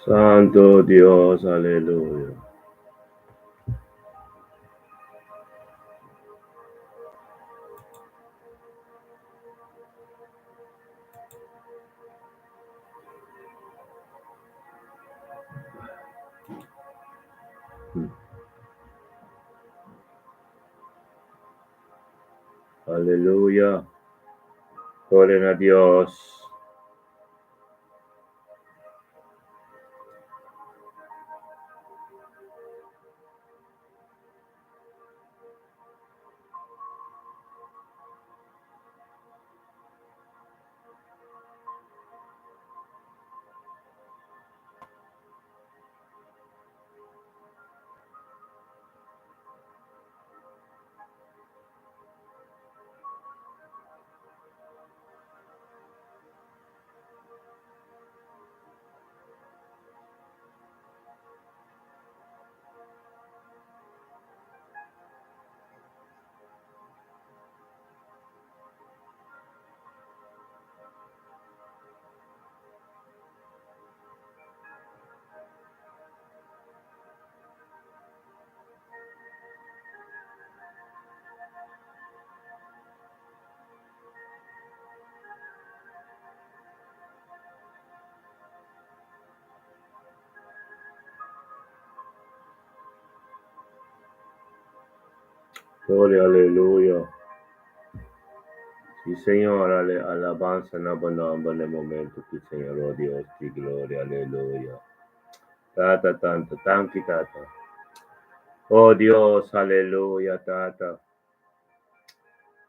Santo Dios, aleluya. Aleluya. Gloria a Dios. Gloria, aleluya. Sí, Señor, alabanza en abundante en el momento que Señor, oh Dios, ti gloria, aleluya. Tata, tanto, tanki, tata. Oh Dios, aleluya, tata.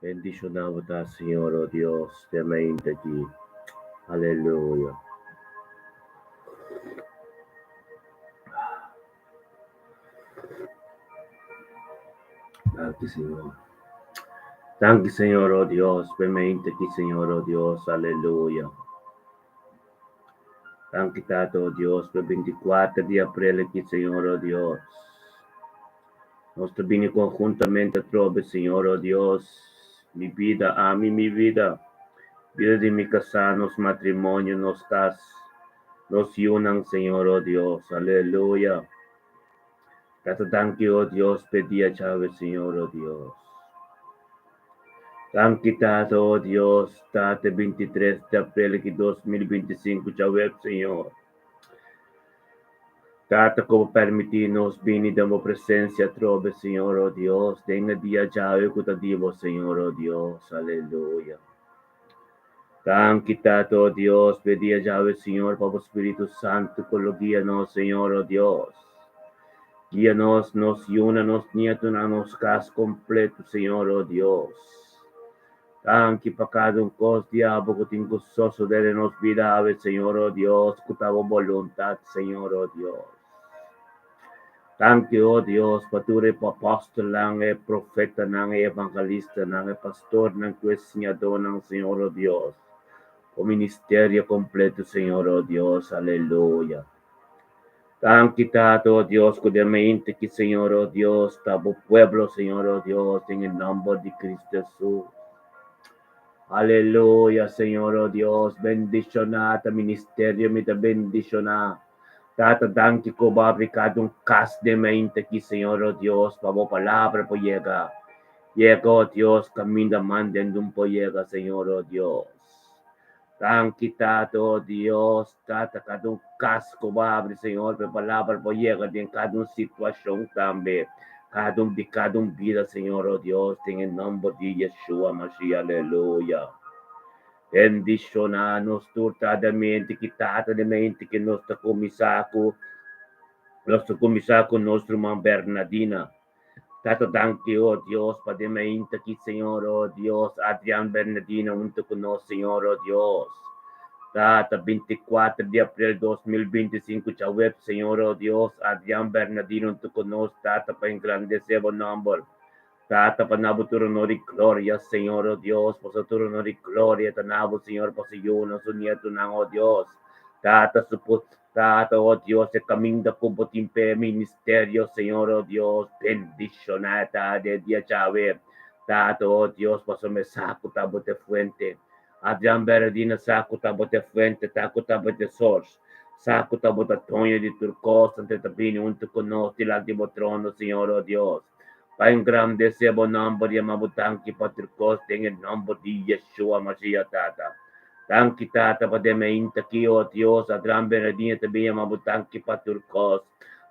Bendicionamos a Señor, oh Dios, te mente aquí. Aleluya. Tanki, Señor. Tanki, Señor, oh Dios, mente aquí, Señor, oh Dios, aleluya. Tanki, tata, oh Dios, per 24 de abril aquí, Señor, oh Dios. Nos viene conjuntamente trove, Señor, oh Dios, mi vida, a mí, mi vida de mi casa, nos matrimonio, nos unan, Señor, oh Dios, aleluya. Tata, thank you, oh Dios, pedía Chávez, Señor, oh Dios. Thank you, Tata, oh Dios, Tata, 23 de abril de 2025, Chávez, Señor. Tata, como permitirnos venir damos presencia, trove, Señor, oh Dios, tenga día Chávez, cutativo, Señor, oh Dios, aleluya. Thank you, Tata, oh Dios, pedía Chávez, Señor, Papa Espíritu Santo, con lo guíanos, Señor, oh Dios. Guíanos, nos nos nieto, nos cas completo, Señor, oh Dios. Tanque para cada cos, diabo, que tengo soso de nos vida, Señor, oh Dios, que tu voluntad, Señor, oh Dios. Tanque, oh Dios, pature pa apóstol lang, profeta nang, evangelista nang, pastor nang, cristiano nang, Señor, oh Dios. O ministerio completo, Señor, oh Dios, aleluya. Tan quitado, oh Dios, mente que Señor, oh Dios, tabo pueblo, Señor, oh Dios, en el nombre de Cristo Jesús. Aleluya, Señor, oh Dios, bendicionata, ministerio, me te bendiciona. Tata, danke ko babricado un cas de mente que Señor, oh Dios, pabo palabra po llega. Llega, oh Dios, camina mandando un po llega, Señor, oh Dios. Tan quitado, oh Dios, tata, cada casco abre, Senhor, para palavra llega em cada situação também. Cada vida, Senhor, oh Deus, tem em nome de Yeshua, Mashiach, aleluia. Bendicionar-nos totalmente, quitatamente, que nós começar com nossa irmã Bernardina. Tato tanque, oh Dios, Padre aquí, Señor, oh Dios, Adrián Bernardino, junto con nosotros, Señor, oh Dios. Data 24 de abril 2025, Chaweb, Señor, oh Dios, Adrián Bernardino, junto con nosotros, Tata, para engrandecer el nombre. Tata, para nabuturo honor y gloria, Señor, oh Dios, vosotros honor y gloria, tanabo, Señor, pasayuno, su nieto, oh Dios. Tata, Tata, oh Dios, el camino de Cubotimpe, ministerio, Señor, oh Dios, bendicionata de día chave. Tata, oh Dios, paso me saco, tabote fuente. Adrián Bernardino, saco, tabote fuente, taco, tabote source. Saco, tabote tonho de turcos, ante tapini, unto conosco, delante do trono, Señor, oh Dios. Pai engrandecer o nome de Mabutanki Patricos, tem o nome de Yeshua Mashiach Tata. Tanki Tata, pademente aqui, ó Deus, a gran bernardinha também, Mabutanki Patricos.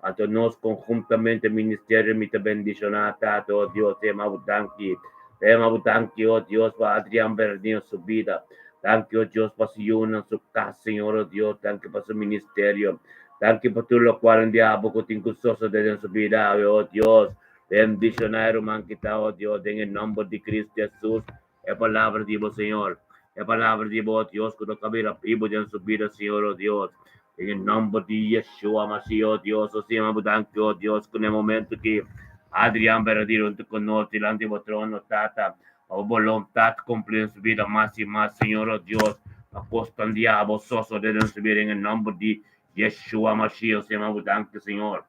A nós conjuntamente, ministério, me bendicionar, Tata, ó Deus, tem Mabutanki. Tem Mabutanki, ó Deus, para Adrián Bernardinho subida. Tanki, ó Deus, para se unir na sua casa, Senhor, ó Deus, tanki para seu ministério. Tanki para tudo o qual diabo que tem custoso de subida, ó Deus. Bendicionar, man, kita, oh Dios, en el nombre de Cristo Jesús. Es palabra de vos, Señor. Es palabra de vos, Dios, que no cabe la vivo en su vida, Señor, oh Dios. En el nombre de Yeshua, Mashiach, oh Dios, oh Señor, abundante, oh Dios, con el momento que Adrián Bernardino te conoce delante de vuestro trono, Tata, o voluntad cumplir en su vida más y más, Señor, oh Dios. Apostan diablo, soso de su vida en el nombre de Yeshua, Mashiach, oh Señor, abundante, Señor.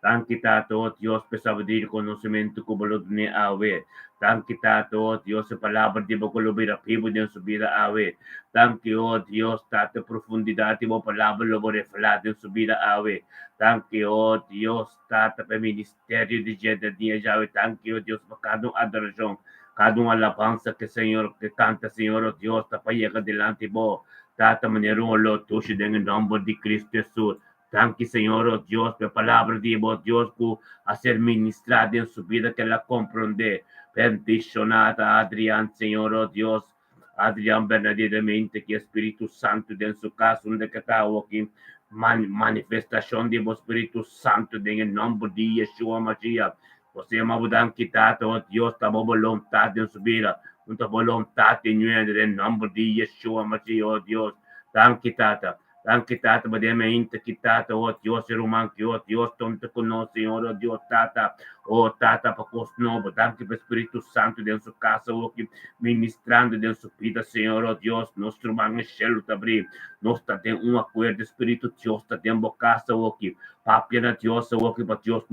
Tanki tato, Dios, pesabadir conocimiento como lo tiene ave. Tanki tato, Dios, palabra de boca lo verá pivo de su vida ave. Tanki, oh Dios, tata profundidad de palabra lo verá falar de su vida ave. Tanki, oh Dios, tata para ministerio de gente de ave. Tanki, oh Dios, para cada adoración, cada alabanza que Señor, que canta, Señor, oh Dios, tapa llega delante de vos. Tata manera lo tuyo en el nombre de Cristo Jesús. Tanque, Señor, oh Dios, por palabra de vos, Dios, que a ser ministrada en su vida, que la comprende. Bendicionada, Adrián, Señor, oh Dios, Adrián verdaderamente, que Espíritu Santo en su casa, donde que está aquí, manifestación de vos, Espíritu Santo, en el nombre de Yeshua Mashiach. Você mabudan kita, oh Dios, ta voluntad en su vida, una voluntad en el nombre de Yeshua Mashiach, oh Dios, tanque, Tata. Anche Tata, veramente Tata, oh Dios, Roman, oh Dios, tonto con nos, Señor, oh Dios, Tata, oh Tata, para novo, anche per Espíritu Santo dentro sua casa, oh, que ministrando dentro sua vida, Senhor, oh Deus, nosso irmão Michel, tá abrindo, nós está tendo um acordo, Espírito Deus, está dentro da casa, oh, que papi na Deus, oh, que para Deus,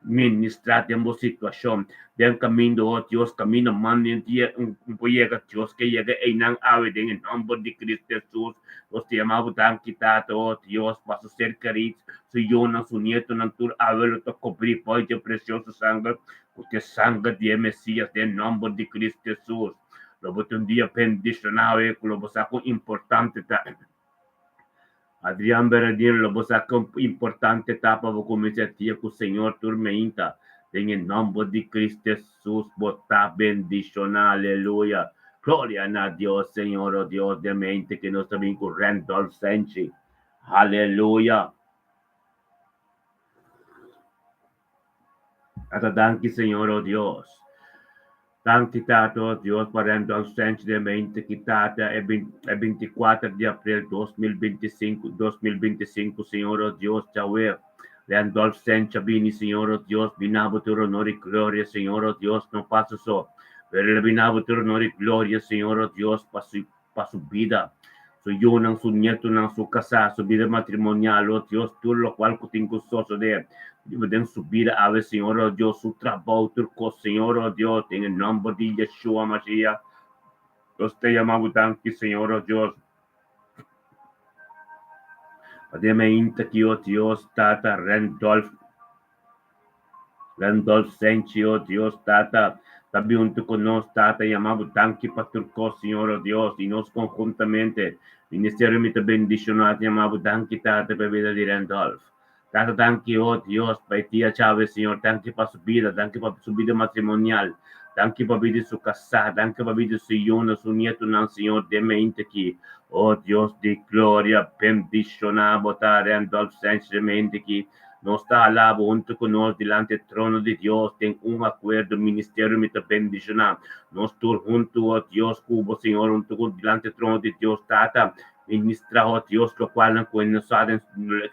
ministrar dentro da situação, dentro caminho, oh Deus, caminho, manda em dia, chega, Deus, que chega em não ave, em nome de Cristo Jesus, nós te amamos, kita, oh Deus, para ser querido, su Jonas, su nieto, natur, haberlo to cobrir, poi de precioso sangue, porque sangue de Messias, em nome de Cristo Jesus. Lobo um dia bendicionado, lobo saco importante, tá? Adrián Bernardino, lobo saco importante, tá? Para começar a com o Senhor tormenta, em nome de Cristo Jesus, botar bendicionar, aleluia. Gloria a Dios, Señor, oh Dios de mente, que nos también corriendo al Senchi. Aleluya. Hasta danki, Señor, oh Dios. Danki, Tato, oh Dios, corriendo al Senchi de mente, que Tata, el 24 de abril 2025, Señor, oh Dios, Yahweh. Leando al Senchi, vini, Señor, oh Dios, vinabo tu honor y gloria, Señor, oh Dios, no pasa eso. Pero le vinabo tu honor y gloria, Señor, oh Dios, para su vida. Su yo, su nieto, su casa, su vida matrimonial, oh Dios, tú lo cual que tengo gozoso de su vida, a ver, Señor, oh Dios, su trabajo, turco, Señor, oh Dios, en el nombre de Yeshua Mashiach. Dios te llamamos tanque, Señor, oh Dios. Además, que, oh Dios, Tata, Randolph Senchi, oh Dios, Tata, también junto con nos, Tata, llamamos tanque para turco, Señor, oh Dios, y nos conjuntamente, ministerio me te bendicionado, llamamos tanque, Tata, para vida de Randolph. Tata, tanque, oh Dios, para tía Chávez, Señor, tanque para su vida matrimonial, tanque para vida su casa, tanque para vida su hijo, su nieto, Señor, de mente aquí, oh Dios de gloria, bendicionado, Tata, Randolph Senchi, de mente aquí, no está alabo junto con nos delante del trono de Dios, ten un acuerdo, ministerio me te bendicionar, nos tur junto, oh Dios, cubo, Señor, junto con delante del trono de Dios, Tata, ministra, oh Dios, lo cual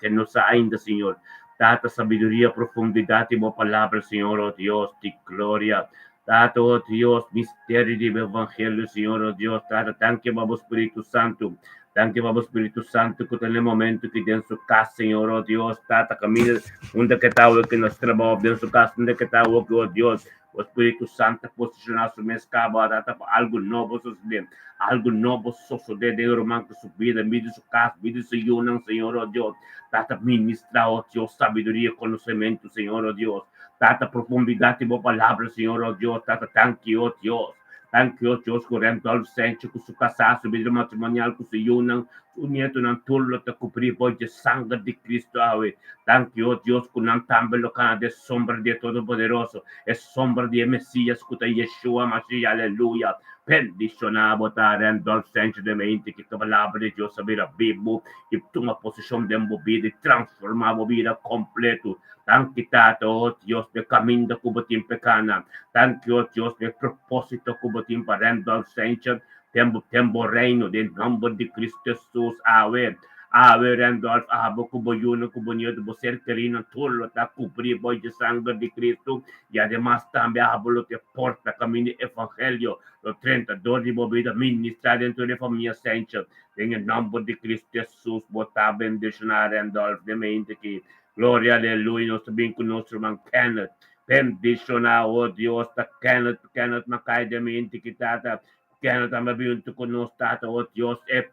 que nos ha ainda, Señor, Tata, sabiduría, profundidad y palabra, Señor, oh Dios, de gloria, Tata, oh Dios, misterio del Evangelio, Señor, oh Dios, Tata, tanque, vamos, Espíritu Santo, tanque, vamos, Espíritu Santo, que en el momento que den su casa, Señor, oh Dios, Tata, camina, onde que está o que nós trabalhamos, den su casa, onde que está o que, oh Dios, o Espíritu Santo, posicionar su mescaba, Tata, algo novo suceder, algo novo suceder, de romano que su vida, vida su casa, vida su união, Señor, oh Dios, Tata, ministrar, oh Dios, sabedoria, conhecimento, Señor, oh Dios, Tata, profundidade, boa palavra, Senhor, oh Deus, Tata, thank you, oh Deus. Thank you, oh Deus, correndo ao centro, com su casaço, vida matrimonial, com su união, unido não tudo, te cobrir, por de sangue de Cristo, ave. Thank you, oh Deus, com não também local de sombra de Todo-Poderoso, é sombra de Messias, com Yeshua, Mashiach, aleluia. Bendicionar, botar dentro ao centro de mente, que a palavra de Deus saber a Bíblia, e toma posição de vida, e transformar a vida completo. Thank you, Tata, oh Dios, de caminho da cubatim pecana. Thank you, oh Dios, de propósito cubatim parendo ao Senhor. Tempo reino, de nome de Cristo Jesus, ave. Ave, Randolph, abo, cuboyuno, cubonio, de você querendo, tudo, tá cobrir, boi de sangue de Cristo. E además também, abo, te porta, caminho evangelho, o 32 de bobida, ministrar dentro da família Senhor. Em nome de Cristo Jesus, botar bendicionar, Randolph, de mente que Gloria, aleluia, nós também com nosso irmão Kenneth. Bendicionar, oh Deus, da Kenneth, macai de mente que tata, Kenneth também junto conosco, tata, oh Deus, é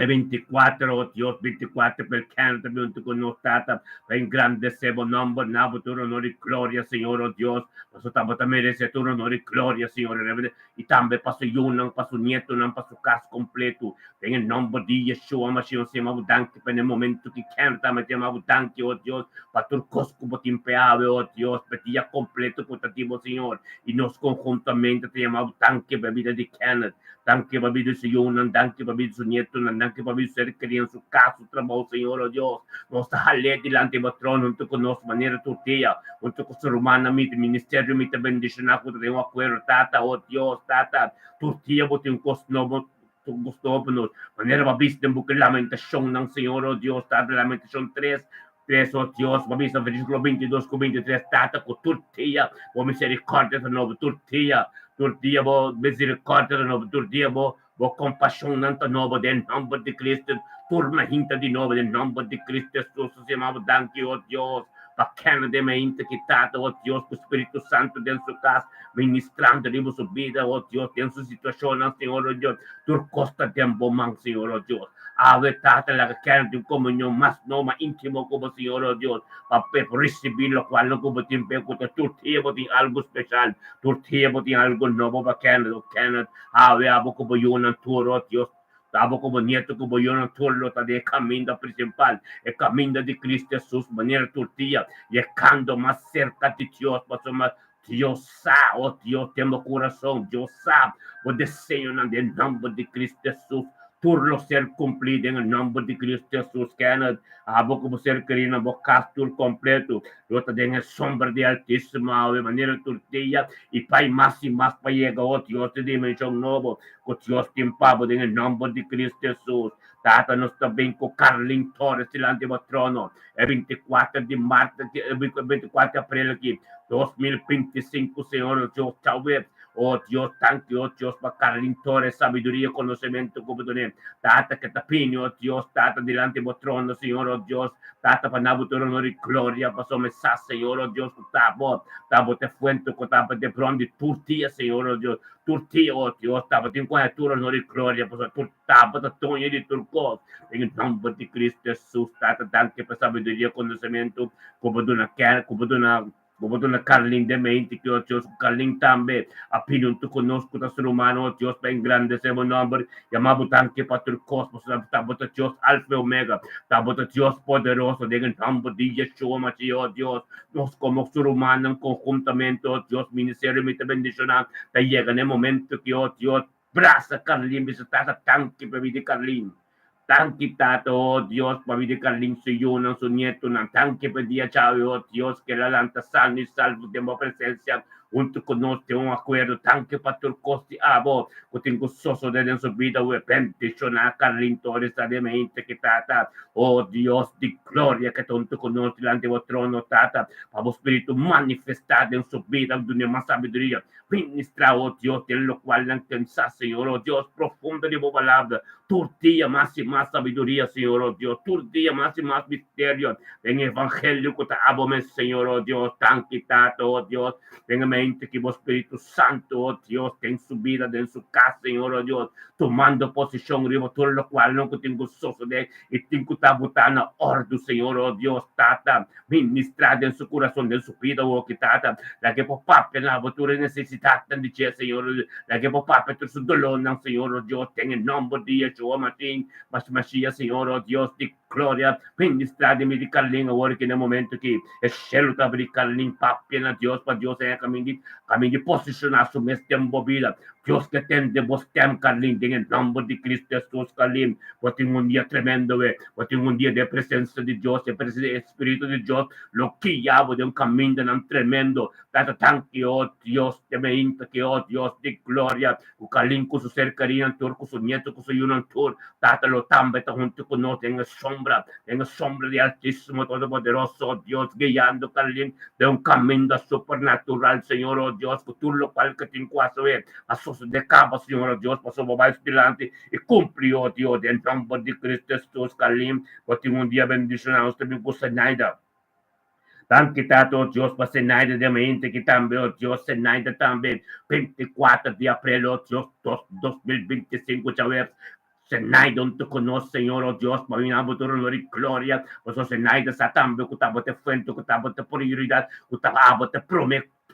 24, oh Dios, 24 per canto, junto con nos, Tata, engrandecer o nombre, nabo, tu honor y gloria, Señor, oh Dios, paso también merece tu honor y gloria, Señor, y también paso yo, no paso nieto, no paso caso completo, en el nombre de Yeshua, Mashiach, se me abudanque, en el momento que canta, me llama abudanque, oh Dios, para tu cosco, botimpeave, oh Dios, petilla completo, potativo, Señor, y nos conjuntamente te llama abudanque, bebida de Kenneth, tanque bebida su yunan, tanque bebida su nieto, tanque bebida ser querido en su casa, su trabajo, Señor, oh Dios, nos jale delante del trono, junto con nos, manera tortilla, junto con su romana, mi ministerio, mi te bendicionar, junto con acuerdo, Tata, oh Dios, Tata, tortilla, bote un costo novo, gusto nos, manera babista, en busca de lamentación, non, Señor, oh Dios, Tata, lamentación 3, oh Dios, babista, versículo 22 con 23, Tata, con tortilla, por misericordia, de nuevo, tortilla, bo misericórdia de novo, bo compaixão nanta novo, de nome de Cristo, turma hinta de novo, de nome de Cristo Jesus, se chamava danke, oh Deus, bacana de mente que tata, oh Deus, com o Espírito Santo dentro da sua casa, ministrando de sua vida, oh Deus, dentro da sua situação, Senhor, oh Deus, tur costa tempo, man, Senhor, oh Deus, ave tata, la quero de comunhão, mas não, mais íntimo como Senhor, oh Deus, para receber lo qual não como tempo, que tu tem algo especial, tortilla tiene algo nuevo para Kenneth, abo como yo no turo, Dios, abo como nieto como yo no turo, de camino principal, el camino de Cristo Jesús, manera tortilla, llegando más cerca de Dios, pasó más, Dios sabe, oh Dios, tengo corazón, Dios sabe, o deseo en el nombre de Cristo Jesús, turno ser cumprido en el nombre de Cristo Jesús, Kenneth, abo como ser querido, bocar tur completo, yo te den el sombra de Altísimo, de manera tortilla, y pai más y más para llegar, oh Dios, de dimensión nuevo, con Dios tiempo, en el nombre de Cristo Jesús, Tata, nos também com Carlin Torres, delante do trono, é 24 de março, 24 de abril aqui, 2025, Senhor, Deus, talvez, oh Dios, thank you, oh Dios, para Carlin Torres, sabiduría, conocimiento, como tú dices, Tata, que te piño, oh Dios, Tata, delante do trono, Señor, oh Dios, Tata, para nabo, tu honor y gloria, para su mensaje, Señor, oh Dios, tabo te fuente, tabo de pronto, tortilla, Señor, oh Dios, tortilla, oh Dios, tabo, te encuentra tu honor y gloria, para su tabo, te toña de turcos, en el nombre de Cristo Jesús, Tata, thank you, para sabiduría, conocimiento, como tú na Carlin de mente, que oh Deus, Carlin também, apinunto conosco da ser humano, oh Deus, para engrandecemos o nome, chamamos tanque para o cosmos, tabota Deus, Alfa e Omega, tabota Deus poderoso, em nome de Yeshua, Mashiach, oh Deus, nós como ser humano, conjuntamente, oh Deus, ministério, me te bendicionar, te chega no momento que, oh Deus, braça Carlin, visita tanque para vida Carlin, Tanki tato, oh Dios, pabidi kaling suyo ng sunyeto ng tanki pedia chave, oh Dios, que la lanta sano y salvo de mo presencia, junto con nosotros un acuerdo, tanque patur costi abo, kuting gustoso de su vida, we bendición a Carlin Torres, de mente que tata, oh Dios de gloria, que junto con nosotros delante de trono, tata, para espíritu manifestado en su vida, donde más sabiduría, ministra, oh Dios, en lo cual la alcanza, Señor, oh Dios, profundo de tu palabra, turtía más y más sabiduría, Señor, oh Dios, turtía más y más misterio, en evangelio que te abome, Señor, oh Dios, tan quitado, oh Dios, en mente que vos Espíritu Santo, oh Dios, en su vida, en su casa, Señor, oh Dios, tomando posición, ribo, todo lo cual no tengo gozoso de, y tengo tabutana, ordo, Señor, oh Dios, tata, ministrada en su corazón, en su vida, oh que tata, la que por papel, la votura necesidad, dice, Señor, la que por papel, su dolor, Señor, oh Dios, en el nombre de Yeshua, Martín, Mashiach, Señor, oh Dios, de gloria, ministrademi di Carlin, ora che nel momento che è scelta per Carlin, pappia, Dios, pa Dios, kami di posizionar su mestem bobila, Dios que tende bostem Carlin, en el nombre de Cristo Jesús, Carlin, porque un día tremendo, porque un día de presencia de Dios, de presencia del Espíritu de Dios, lo que llamo de un camino tan tremendo, tanto tanque, oh Dios, de mente, que oh Dios de gloria, Carlin con su ser carina, con su nieto, con su yunan tour, tátalo tambeta junto con nosotros en la sombra de Altísimo Todopoderoso, oh Dios, guiando Carlin de un camino supernatural, Señor, oh Dios, que tú lo cual que te encuentras, a sus de cabo, Señor, oh Dios, pasó más delante y cumplió, oh Dios, en nombre de Cristo Jesús, Carlin, porque un día bendicionados también con Senaida. Tan quitado, oh Dios, para Senaida de mente, que también, oh Dios, Senaida también, 24 de abril, oh Dios, 2025, ya ves, Senaida, un tu conoce, Señor, oh Dios, para mi amo, tu honor y gloria, pues Senaida, Satán, que estaba te fuente, que estaba te prioridad, que estaba te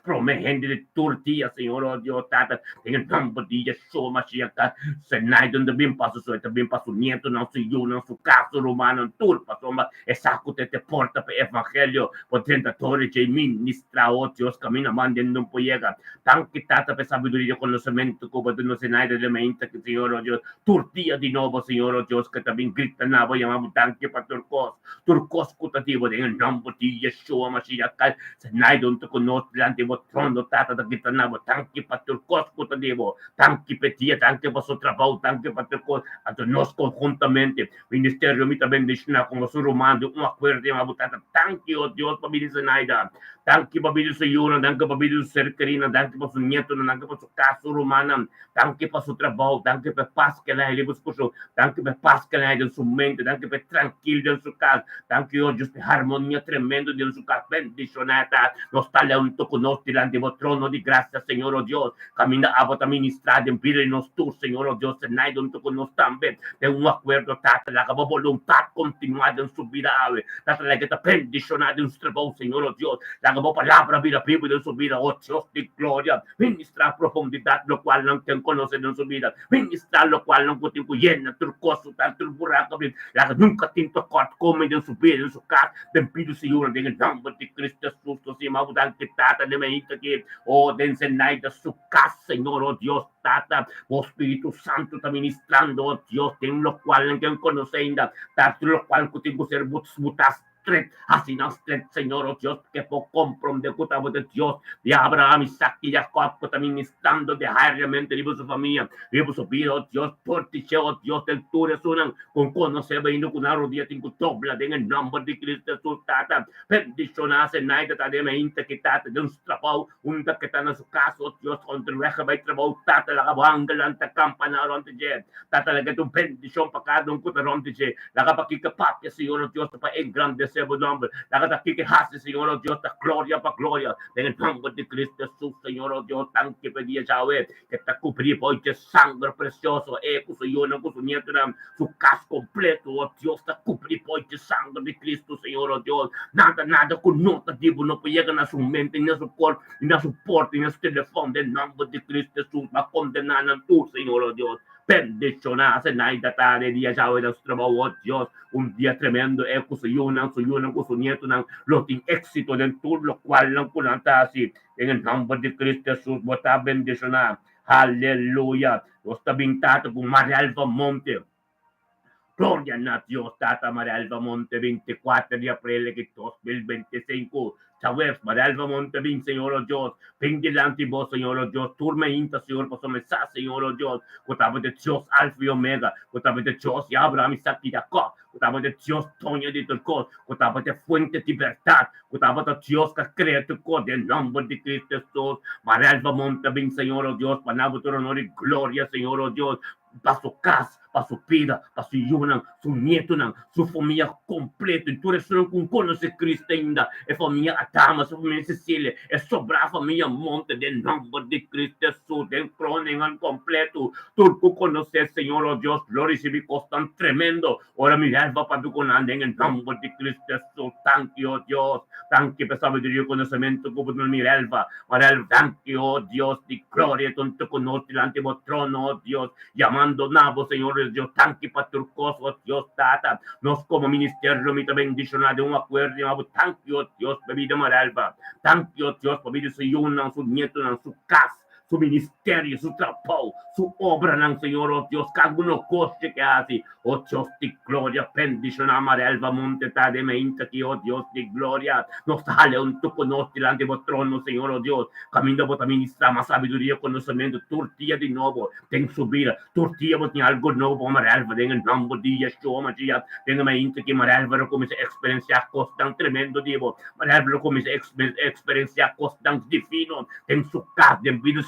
prometendo de tortilla, Señor, oh Dios, tata, en el nombre de Yeshua, Mashiach, Senaida, donde bien pasó, también pasó nieto, no soy yo, no su caso romano, en turpa, soma, exacto, te porta per evangelio, potentatore, che ministra, oh Dios, camina, mandando un po' llega, tan quitata per sabiduría, conocimiento, como de no Senaida, de mente, que Señor, oh Dios, tortilla de nuevo, Señor, oh Dios, que también grita, nabo, llamamos tanque para turcos, cutativo, en el nombre de Yeshua, Mashiach, Senaida, un tu conoce, delante de trono, tata, da grita, nabo, tanque para turcos, cutativo, tanque petia, tanque para su trabajo, tanque para turcos, a nos conjuntamente, ministerio, mi también bendición, como su romano, un acuerdo, llamamos tata, tanque, oh Dios, para mi Senaida, tanque para mi Señor, tanque para mi cercarina, tanque para su nieto, tanque para su caso romana, tanque para su trabajo, tanque para paz que la ele buscou, tanque para paz que la ele en su mente, tanque para tranquilo en su casa, tanque oh Dios, armonía tremendo en su casa, bendicionata, nos tale un toco nos delante del trono de gracia, Señor, oh Dios, camina a vos ministrar en vida y nos tú, Señor, oh Dios, Senaida, un toco nos también, de un acuerdo, tata, la voluntad continuada en su vida, tata, la que te bendicionada en su trabajo, Señor, oh Dios, la palabra vida viva en su vida, oh Dios de gloria, ministrar profundidad, lo cual no te conoce en su vida, ministrar lo cual no te llena, turcoso, tanto buraco, la que nunca te tocó comer en su vida, en su casa, te pido, Señor, en el nombre de Cristo Jesús, si me audan que tata, de medita que, oh, de enseñar de su casa, Señor, oh Dios, tata, oh Espíritu Santo, está ministrando, oh Dios, en lo cual en que conocenda, tanto lo cual que tengo que ser mutas, así nos Señor, oh Dios, que por comprometer de Dios, de Abraham, Isaac y Jacob, que está ministrando diariamente de su familia, de su vida, oh Dios, por ti, oh Dios, del tú eres una, con conocer, venido con una rodilla, tengo dobla, en el nombre de Cristo Jesús, tata, bendición hace naida, tata, de mente, que tata, de un trabajo, un que está en su casa, oh Dios, contra el reja, va a trabajar, tata, la gabanga, la campana, ronde, tata, la que tu bendición para cada un que ronde, la gabakika papia, Señor, oh Dios, para engrandecer seu nombre, la que aquí que hace, Señor, oh Dios, da gloria para gloria, en el nombre de Cristo Jesús, Señor, oh Dios, tan que pedía Yahweh, que te cubrí por de sangre precioso, con su yo, con su nieto, su casco completo, oh Dios, te cubrí por de sangre de Cristo, Señor, oh Dios, nada con nota, digo, no llegan a su mente, ni a su cuerpo, ni a su puerta, ni a su teléfono, en el nombre de Cristo Jesús, va a condenar a tú, Señor, oh Dios, bendicionar, Senaida, tarde, día, Yahweh, nuestro oh Dios, un día tremendo, con su con su nieto, lo tiene éxito en todo lo cual no culanta así, en el nombre de Cristo Jesús, vota bendicionar, aleluya, lo está pintado con María Alfa Monte, Gloria a Dios, Tata María Alba Monte, 24 de abril de 2025. Sabes, María Alba Monte, Señor oh Dios, ven delante vos, Señor oh Dios, turme inta, Señor, por su mensaje, Señor oh Dios, cotaba de Dios, Alfa y Omega, cotaba de Dios, y Abraham, Isaac y Jacob, cotaba de Dios, Toño de Turcos, cotaba de fuente de libertad, cotaba de Dios que crea tu cor, en nombre de Cristo Jesús, María Alba Monte, Señor oh Dios, para tu honor y gloria, Señor oh Dios, para su casa, para su vida, para su Yunan, su nieto, su familia completa. E tu ressurreição com conoce Cristo ainda. É família Atama, sua família Cecília. É sobrar a família Monte, de nome de Cristo Jesus, de cronen completo. Tu conoces, Senhor, oh Deus, glória e costan tremendo. Ora mi alva para tu conande em nome de Cristo Jesus. Thank you, oh Deus. Thank you, por sabedoria e conhecimento, como no mi alva. Thank you, oh Deus, de glória, tanto conosco delante do trono, oh Deus. Llamando nabo, Señor Dios, tanque para tu cosa, oh Dios, tata. Nos como ministerio, mi bendicionado, un acuerdo, tanque, oh Dios, bebida maralba. Tanque, oh Dios, bebida su yuna, su nieto, su casa. Su ministerio, su trabajo, su obra, Señor, oh Dios, cada uno cosa que hace, oh Dios de gloria, bendición, amarelva, monte, de mente, que oh Dios de gloria, nos sale un tu conoce delante de trono, Señor, oh Dios, camino por ministrar más sabiduría, conocimiento, tortilla de nuevo, ten subida, tortilla por algo nuevo, amarelva, en el nombre de Yeshua, Magia, tenga mente que amarelva, comienza a experienciar cosas tan tremendo, Diego, amarelva, comienza a experienciar cosas tan divino, en su casa, en vida,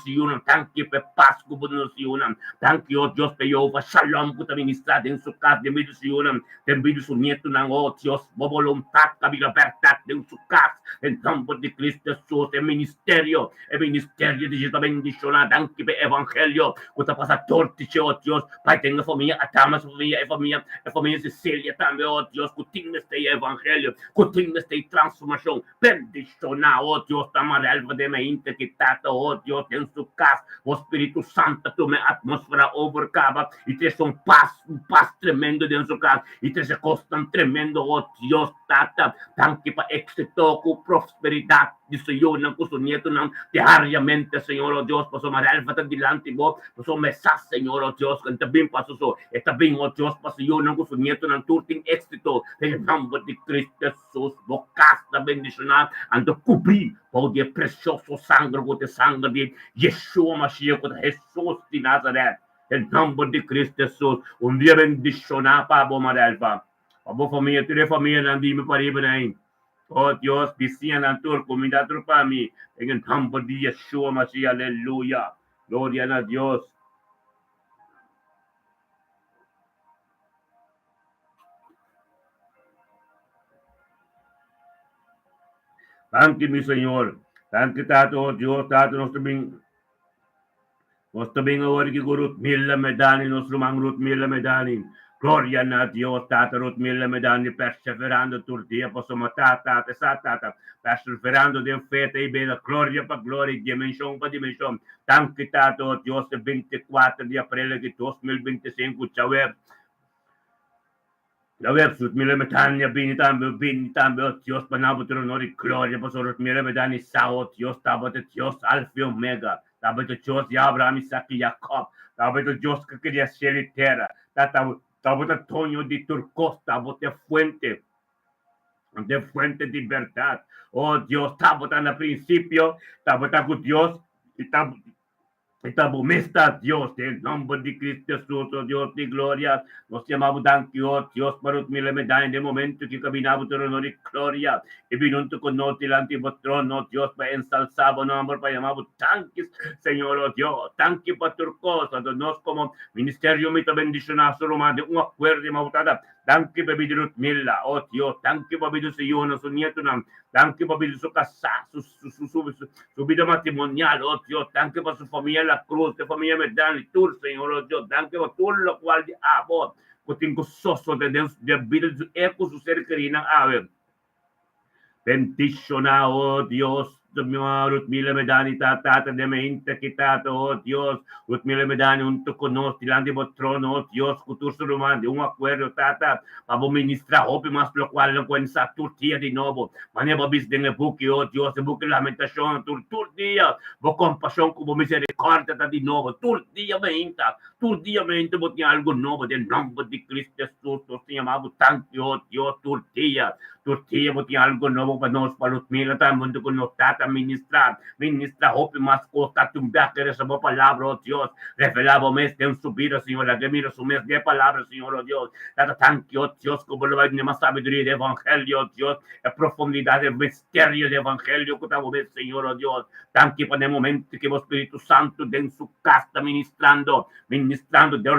thank you for Pasco Bonosiunam. Thank you, oh Dios, Jehová, Shalom, puta ministrada em sua casa de medicina, tem vídeo su nieto, oh Dios, voluntad, a libertad de sua casa, em nome de Cristo Jesus, é ministério de Jesus bendicionado, thank you for evangelho, puta passa tortice, oh Dios, pai, tenha família, Atama, família Cecília também, oh Dios, continua este evangelho, continua esta transformação, bendicionar, oh Dios, tamarelva de mente que tata, oh Dios, em sua casa, o Espírito Santo tome a atmosfera overcaba e traz um paz tremendo dentro da casa e traz a costa tremendo, oh Deus, tata, tanque para êxito com prosperidade de Senhor, não com seu nieto, não, diariamente, Senhor, oh Deus, para sua marelva delante, para sua mensagem, Senhor, oh Deus, que também passa só, e também, oh Deus, para Senhor, não com seu nieto, não, tudo tem êxito, em nome de Cristo Jesus, bocasta bendicionada, ando cobrir, por o precioso sangue, com o sangue de Yeshua Mashiach, com Jesus de Nazaré, em nome de Cristo Jesus, dia bendicionado para a boa marelva, para a boa família, toda a família, não dime para ir bem. Oh Dios, bisian ang tur, kuminda tur pa mi, en nombre de Yeshua Mashiach, aleluya, gloria a Dios. Thank you, mi Señor. Thank you, Tato, Dios, Tato, nostro bing award ki Gurut Milla Medani, nostro mangrut Milla Medani. Gloria a Dios, Tata, Rut Milla Medani, perseverando turdia, posso matar, Tata, perseverando de feta e bela, glória para glória, dimensão para dimensão. Thank you, Tato, Dios, 24 de abril de 2025, tchau, la website Milla Medani, bini tambe, oh Dios, panabot onori, gloria, posso Rut Milla Medani, sao, Dios, tabate, Dios, Alfa e Omega. Tabate, Dios, Abraham, Isaac e Jacob. Tabate, Dios, que queria ser e terra. Tabate, Tonho de Turcos, tabate, fuente de verdad. Oh Dios, tabate na principio, tabate con Dios, y Mesta Dios, en nombre de Cristo Jesús, oh Dios de gloria, nos llamamos Danquio, Dios, para mil medallas de momento que caminamos en honor y gloria, y vino con nosotros delante de trono, Dios, para ensalzar, nombre, para llamar tanques, Señor, oh Dios, tanque para tu cosa, nos como ministerio, me bendicionado, solo más de un acuerdo, mautada, tanque para vivir milla, oh Dios, tanque para vivir su nieto, tanque para vivir su casa, su vida matrimonial, oh Dios, tanque para su familia, la cruz, de familia Medani, tu Señor, oh Dios, tanque para todo lo cual de amor, que tengo soso de Dios, de vida, de eco, su ser querida, a ver. Bendiciona, oh Dios, Ruth Mila Medani Tata de Mente Quitato, oh Dios, Ruth Mila Medani unto conos, tilante trono, oh Dios, Kutur Suluman, de un acuerdo Tata, Pabo ministra hope mas lo cual lo cuen sa turtia di novo, maneva bis de buki, oh Dios, de buki lamentación, turtia, bo compasión como misericordia di novo, turtia mente, bo tinha algo novo, de nome de Cristo Jesus, tu chamado tanto, oh Dios, turtia, bo tinha algo novo para nós, para os mil, tá mundo com nós, tata ministra hope mas costa tumbar que essa boa palavra, oh Dios, revelava o mês de subida, Senhor, que mira o mês de palavra, Senhor, oh Dios, tata tanto, oh Dios, como lo vai numa sabedoria do evangelho, oh Dios, a profundidade do mistério do evangelho que estamos vendo, Senhor, oh Dios, tanto para o momento que o Espírito Santo dentro su casa ministrando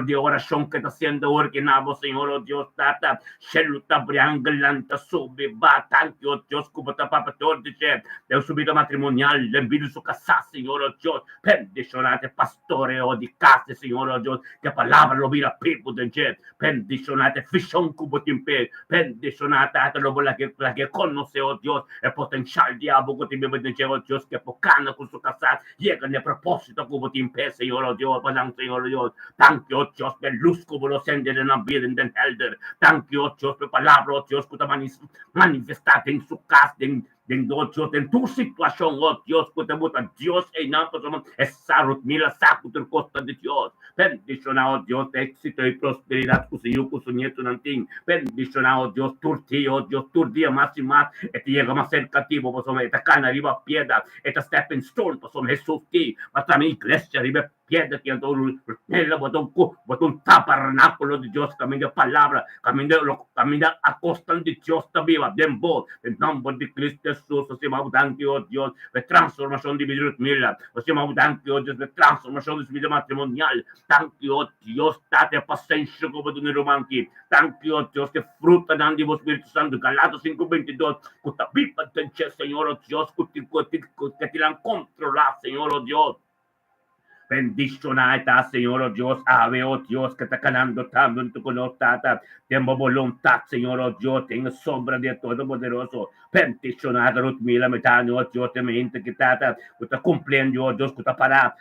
de oração que está sendo ordenado, Senhor, oh Dios, tata, cheluta briangalanta sobe, tanto, oh Dios, como está para todo dizer, deu subida matrimonial, lembrando su casa, Senhor, oh Dios, bendicionate pastore, oh di casa, Senhor, oh Dios, que a palavra lo vira pipo de gente, bendicionate fishon cubo timpe, bendicionate la que conoce, oh Dios, el potencial diabo que te vive de gente, oh Dios, que pocana con su casa, llega en el propósito cubo timpe, Senhor, oh Dios, padang, Senhor, oh Dios, thank you, oh Dios, per luz cubo lo sende en la vida en den helder, thank you, oh Dios, per palabra, oh Dios, que te manifestate en su casa, oh Dios, en tu situación, oh Dios, que te muta Dios, e não somos essa Rutmila saco por costa de Dios, bendicionar, oh Dios, éxito e prosperidade com o Senhor, com o nieto nantim, bendicionar, oh Dios, tur dia mais e mais, e te chega mais cercativo, posso esta cana arriba piedra, esta stepping stone, posso Jesus ti, mas também igreja arriba piedra que andou nela, botou tabernáculo de Deus, caminho da palavra, caminho a costa de Deus está viva, dembo, em nome de Cristo Jesus, você vai mudar que oh Deus, a transformação de vida mila, você vai mudar que oh Deus, a transformação de vida matrimonial, tanto oh Deus, date paciência como do Niromanki, tanto oh Deus, que fruta dando o Espírito Santo, Galatas 5:22, que está viva de Senhor oh Deus, que te lan controlar, Senhor oh Deus. Bendicionata, Senhor, oh Deus, ave, oh Deus, que está calando tanto con nos, tata, temo voluntad, Senhor, oh Deus, tenho sombra de Todo-Poderoso, bendicionata, Ruth Mila, metano, oh Deus, te mente que tata, que está cumpliendo, oh Deus, que está para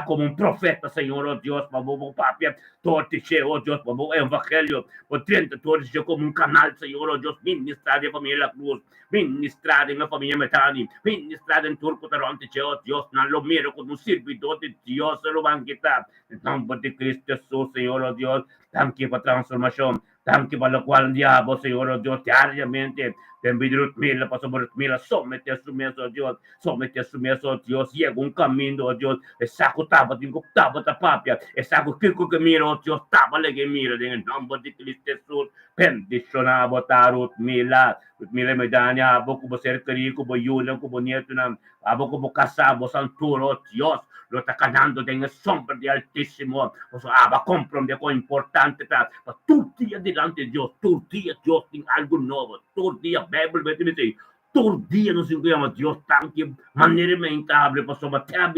como um profeta, Senhor, oh Deus, para o papia, tortiche, oh Deus, para o evangelho, o 30 tortiche como um canal, Senhor, oh Deus, ministrar de família cruz, ministrar na família metani, ministrar em turco tarontiche, oh Deus, não lo miro como um servidor de Deus, lo van quitar, em nome de Cristo Jesus, Senhor, oh Deus, thank you para transformação, thank you para lo qual diabo, Senhor, oh Deus, diariamente, Benvido Ruth Mila, pasó por Ruth Mila, somete a su mesa, oh Dios, llega un camino, oh Dios, e saco taba, tingo taba tapapia, e saco kiko que mira, oh Dios, taba le que mira, en el nombre de Cristo Jesús, bendicionado a Ruth Mila Medania, abo como ser querido, como yula, como nieto, abo como casado, santuro, oh Dios, lo está ganando en el sombra de Altísimo, o sea, aba comprende con importante, pero tu día delante de Dios, tu día Dios tiene algo nuevo, tu día, Bíblia, todo dia nos encontramos Deus tan que maneiramente abre para sua terra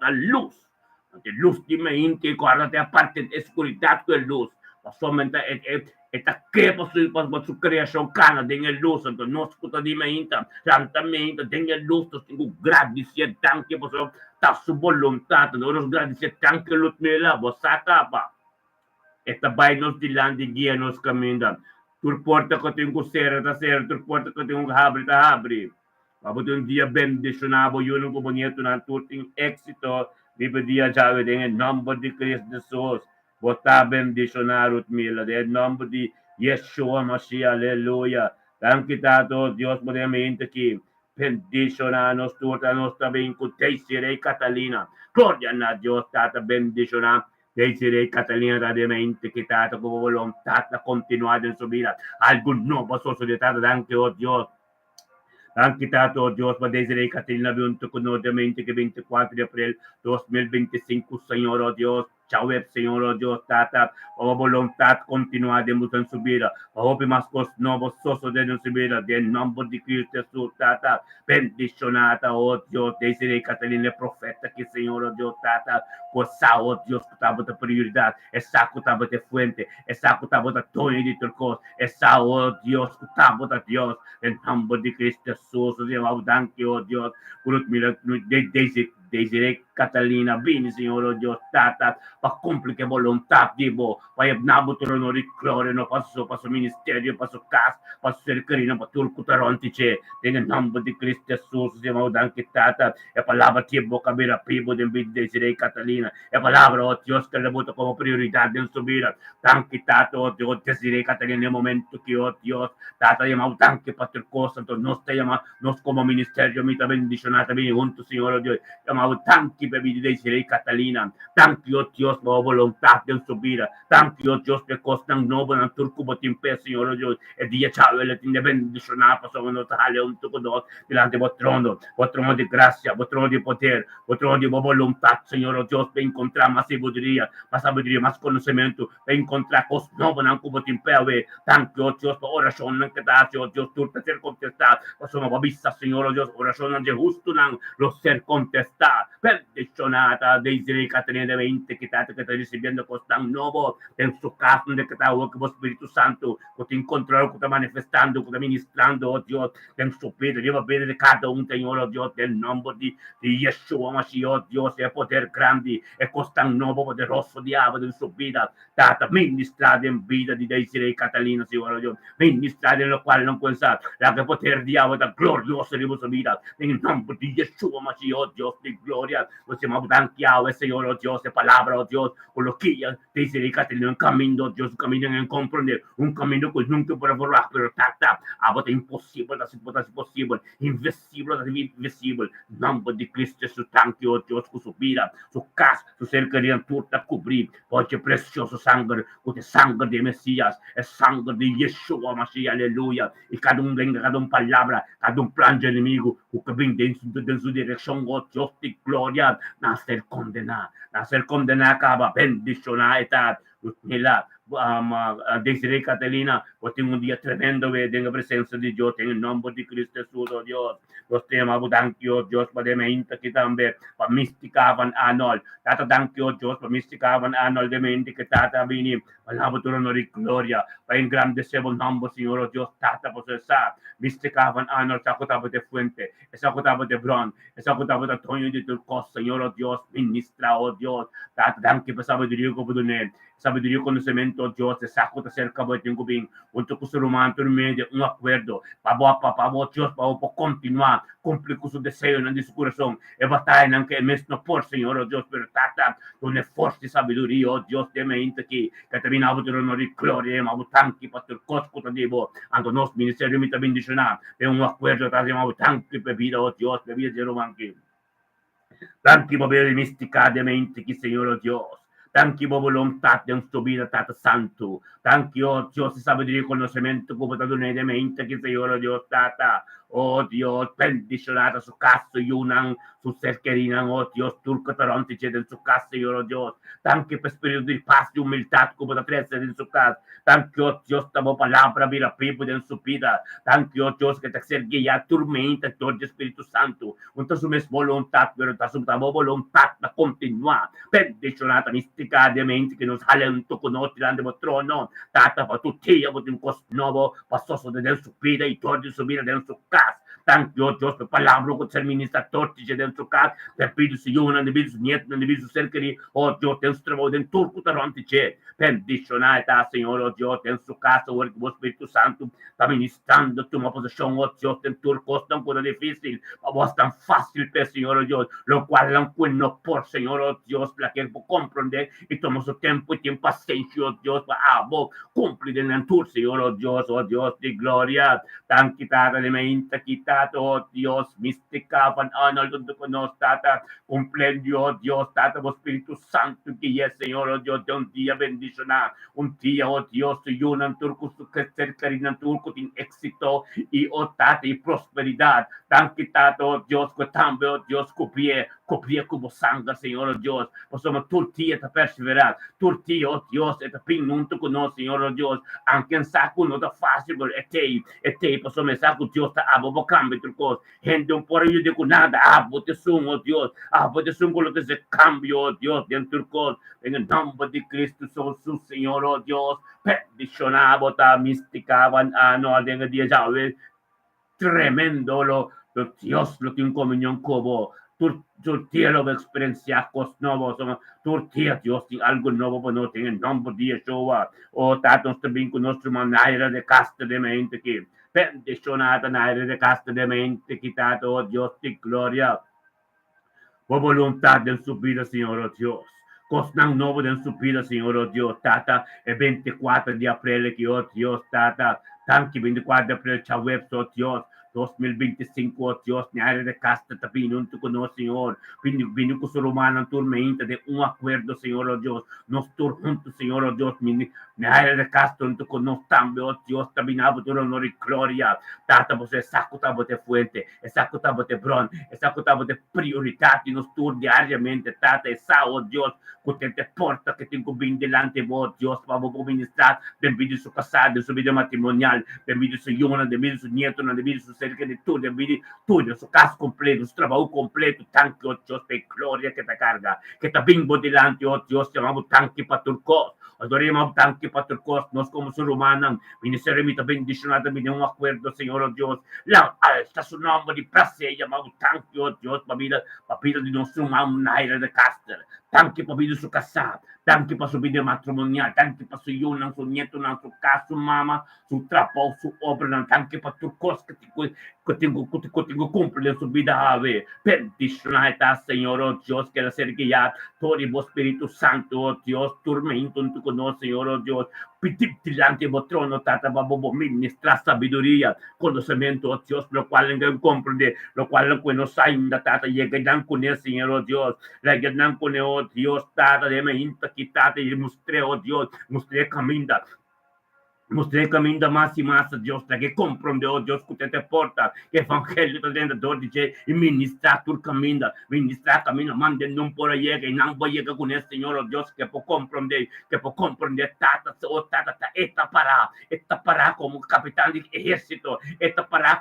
a luz de mente que agora tem a parte da escuridão que é luz, para somente que para sua criação cana tem a luz, então nós escuta de mente, santamente tem a luz, tem agradecer tanto que para tá sua vontade, nós agradecer tanto que luz nela, você acaba, esta vai nos dilante guia nos caminhos. Turporta ko ting kusera ta ser, turporta ko ting habri. Abot yung dia bendicionado, yun ang kumunyeto ng tuting éxito, dia jawe dengan nombre de Cristo Jesus, bota bendicionado mila, de nombre de Yeshua Mashiach, aleluya. Dan kita to, Dios modernamente que bendicionanos, turta nos também com Teisirei Catalina. Gloria a Dios, tata bendicionado. Desiree Catalina raramente che tata con volontà da continuare in sua vita algo nuovo società anche oh Dio anche tato oh Dio ma Desiree Catalina venuto con ovviamente che 24 di aprile 2025 Signore oh Dio Chawep, Señor, oh Dios, tata, oh voluntad continua de en su vida, oh más cosas nuevos sosos de su vida, del nombre de Cristo Jesús, tata, bendicionata, oh Dios, desde Catalina, el profeta, que Señor, oh Dios, tata, coça, oh Dios, que estava da prioridade, essa que estava da fuente, essa que estava da tonha de turcos, essa, oh Dios, que estava da Dios, em nome de Cristo Jesus, oh danke, oh Dios, por desde Catalina, vini, Senhor, oh Deus, tata, para cumprir que vontade de bo, para nabo trono de glória, no passo, passo ministério, passo casa, passo ser carina, para tudo que tarontiche, em nome de Cristo Jesus, Senhor, danke, tata, é palavra que boca mira pibo de desde Catalina, é palavra, oh Deus, que levantou como prioridade em subir, danke, tata, oh Deus, desde Catalina, no momento que, oh Deus, tata, llamado danke, Pastor Costa, entonces nos te llama, nos como ministerio, mi bendicionata, vieni junto, Señor, oh Dios, llamado tanti per desde Catalina, tanti, oh Dios, por voluntad de subir, tanti, oh Dios, que costan novo na turco botimpe, Señor, oh Dios, e dia ciao, e le tinde bendicionata, sono notale junto con nos, delante vuestro trono de gracia, vuestro trono de poder, vuestro trono de voluntad, Señor, oh Dios, para encontrar más sabiduría, más conocimiento, para encontrar cosas nuevas na botimpe, tanti, oh Dios, por oración, que da, oh Dios, tú te ser contestado, sono babissa, Señor, oh Dios, oración de justo, lo ser contestado, bendicionata, desde Catalina de 20, que está recibiendo cosas nuevo, en su casa, donde que está el Espíritu Santo, que te encontró, que está manifestando, que está ministrando, oh Dios, en su vida, lleva vida de cada uno, Señor, oh Dios, del nombre de Yeshua, Mashiach, oh Dios, es poder grande, es cosa nuevo, poderoso, diablo, en su vida, data, ministrada en vida de desde Catalina, Señor, oh Dios, ministrada en lo cual no pensar, la que poder diablo, da gloriosa de vuestra vida, en el nombre de Yeshua, Mashiach, oh Dios, de gloria, nos hemos blanqueado, Señor, oh Dios, de palabra, oh Dios, con lo que ya desde Catalina, un camino, Dios, un camino en comprender, un camino que nunca puede borrar, pero tata, a imposible, das impossível, invencível, das invencível, nombre de Cristo Jesus, tanque, oh Deus, com sua vida, sua casa, sua cercaria, tudo a cobrir, pode precioso sangue, o sangue de Messias, é sangue de Yeshua, Mashiach, aleluia, e cada vem, cada palavra, cada plano de inimigo, o que vem dentro de sua direção, oh Deus de glória, nascer condenar, acaba, bendicionar, età, nella desde Catalina, pues tengo un día tremendo, tengo presencia de Dios, en el nombre de Cristo Jesús, oh Dios, los temas, danke, Dios, para de mente que también, para misticaban anol, tata danke, Dios, para misticaban anol de mente que tata vini, para la trono de gloria, para engrandecer el nombre, Señor, oh Dios, tata posesar, misticaban anol, sacotaba de fuente, sacotaba de bron, sacotaba de toño de turcos, Señor, oh Dios, ministra, oh Dios, tata danke, para sabiduría, sabiduría, conocimiento, Dios, te saco de cerca, voy a tener bien, un toco ser humano, en medio, un acuerdo, para Dios, para continuar, cumplir con su deseo en su corazón, y batalla en que mes no por, Señor, oh Dios, pero tata, con esfuerzo y sabiduría, oh Dios, de mente que también ha avuto honor y gloria, ma avuto tanti, pastor Cosco, digo, ando nos ministerio, mi también bendicionar, de un acuerdo, también avuto tanti, bebida, oh Dios, bebida de romanque, tanti, bebida de mística, de mente, que Señor, oh Dios, tanti po volontà de nuestra vida, Tata Santo. Tanti, oh Dios, sabiduría y conocimiento, como te doné de mente, que Señor, oh Dios, Tata. Oh Dios, bendicionada su casa, Yunan, su ser querinan, oh Dios, turco tarontiche en su casa, Señor, oh Dios. Tanti per spirito di paz y humildad, como te trece en su casa. Tanti, oh Dios, tamo palabra, mira, pipo en su vida. Tanti, oh Dios, que te ser guía, tormenta, todo el Espíritu Santo. Unta su mes voluntad, pero ta su tamo voluntad, la continua. Bendicionada, mística de mente, que nos alento con nosotros, grande trono. Tata, para tutti, amo un cos nuevo, pasoso de su vida y todo de su vida de su casa. Thank you, Dios, por palabra que ser ministrador de dentro casa, per pido se io non devi niente, non devi cercare, oh Dio, ten stravo den turco taranti c'è, benedizionata, Signore, oh Dio, ten su casa, ora che lo Spirito Santo sta ministrando, tu ma posizione, oh Dio, ten turco, sta ancora difficile, ma vos tan facile per Signore, oh Dio, lo quale ancora non por, Signore, oh Dio, perché può comprendere, e tomo su tempo e tiene pazienza, oh Dio, ma cumpli del natura, Signore, oh Dio, di gloria, tanti tare le mente, chi Tata, oh Dios, mística, Arnold, junto con nos, Tata, cumpliendo, oh Dios, Tata, oh Espíritu Santo, que es, Señor, oh Dios, de un día bendicionar, un día, oh Dios, y un turco, su que cerca de turco, sin éxito, y, oh Tata, y prosperidad, tan quitado, oh Dios, que también, oh Dios, copie como sangre, Señor, oh Dios, possiamo tutti e perseverare, tutti, oh Dios, e pinunto con noi, Signor, oh Dios, anche in sacco non da facile, e te, possiamo sacco, Dios, abo, cambio, tu cosa, gente un po' io dico nada, abo, te sono, oh Dios, abo, te sono quello che se cambio, oh Dios, dentro il cosa, nel nome di Cristo, sono su, Signor, oh Dios, peticionavo, ta, misticava, no, denga di Yahweh, tremendo, Dios, lo tiene en comunión con vos, Turquía lo va a experienciar cosas nuevas, Turquía, Dios, tiene algo nuevo para nosotros, en el nombre de Yeshua, oh, Tato, nos también con nuestra manera de casta de mente, que bendicionata, manera de casta de mente, quitado, oh Dios, de gloria, por voluntad de su vida, Señor, oh Dios. Cosas nuevas de su vida, Señor, oh Dios, Tata, el 24 de abril, que, oh Dios, Tata, tanto 24 de abril, Chaweb, oh Dios, 2025, oh Dios, mi área de casta, también junto con nosotros, Señor, vino con su romana tormenta de un acuerdo, Señor, oh Dios, nos tur juntos, Señor, oh Dios, mi área de casta, junto con nosotros también, oh Dios, también abo tu honor y gloria, Tata, você sacutava de fuente, sacutava de bron, sacutava de prioridad, y nos tur diariamente, Tata, esa, oh Dios, que te porta, que tengo bien delante de vos, Dios, vamos a ministrar, bendito su casado, su vida matrimonial, bendito su yona, bendito su nieto, bendito su cerca de tú, bendito su casa completo, su trabajo completo, tanque, oh Dios, de gloria que te carga, que te vengo delante, oh Dios, llamamos tanque para tu cos, adoremos tanque para tu cos, nos como su romana, ministerio mi bendicionada, mi un acuerdo, Señor, oh Dios, la alta su nombre de placer, llamamos tanque, oh Dios, papila de nuestro mamá, de caster, tanque papila su casa, tanque para su vida matrimonial, tanque para su yuna, su nieto, su casa, su mamá, su trabajo, su obra, tanque para tu cos que tengo cumple en su vida, ave, bendicionada, Señor, oh Dios, que la cerquilla, todo el Espíritu Santo, oh Dios, tormento en tu conoce, Señor, oh Dios, delante del trono, Tata, vamos ministrar sabiduría, conocimiento, oh Dios, lo cual no comprende, lo cual no nos ainda, Tata, llegan con el Señor, oh Dios, llegan con el, oh Dios, Tata, de me inta, quitate, y mostré, oh Dios, mostré camina. Mostré caminda más y más, Dios, que comprende, oh Dios, que te porta, que evangelio te dentro dice, y ministra tu camina, manden un por allá, que no voy a llegar con el Señor, oh Dios, que puedo comprender, tata, oh tata, esta para como capitán de ejército, esta para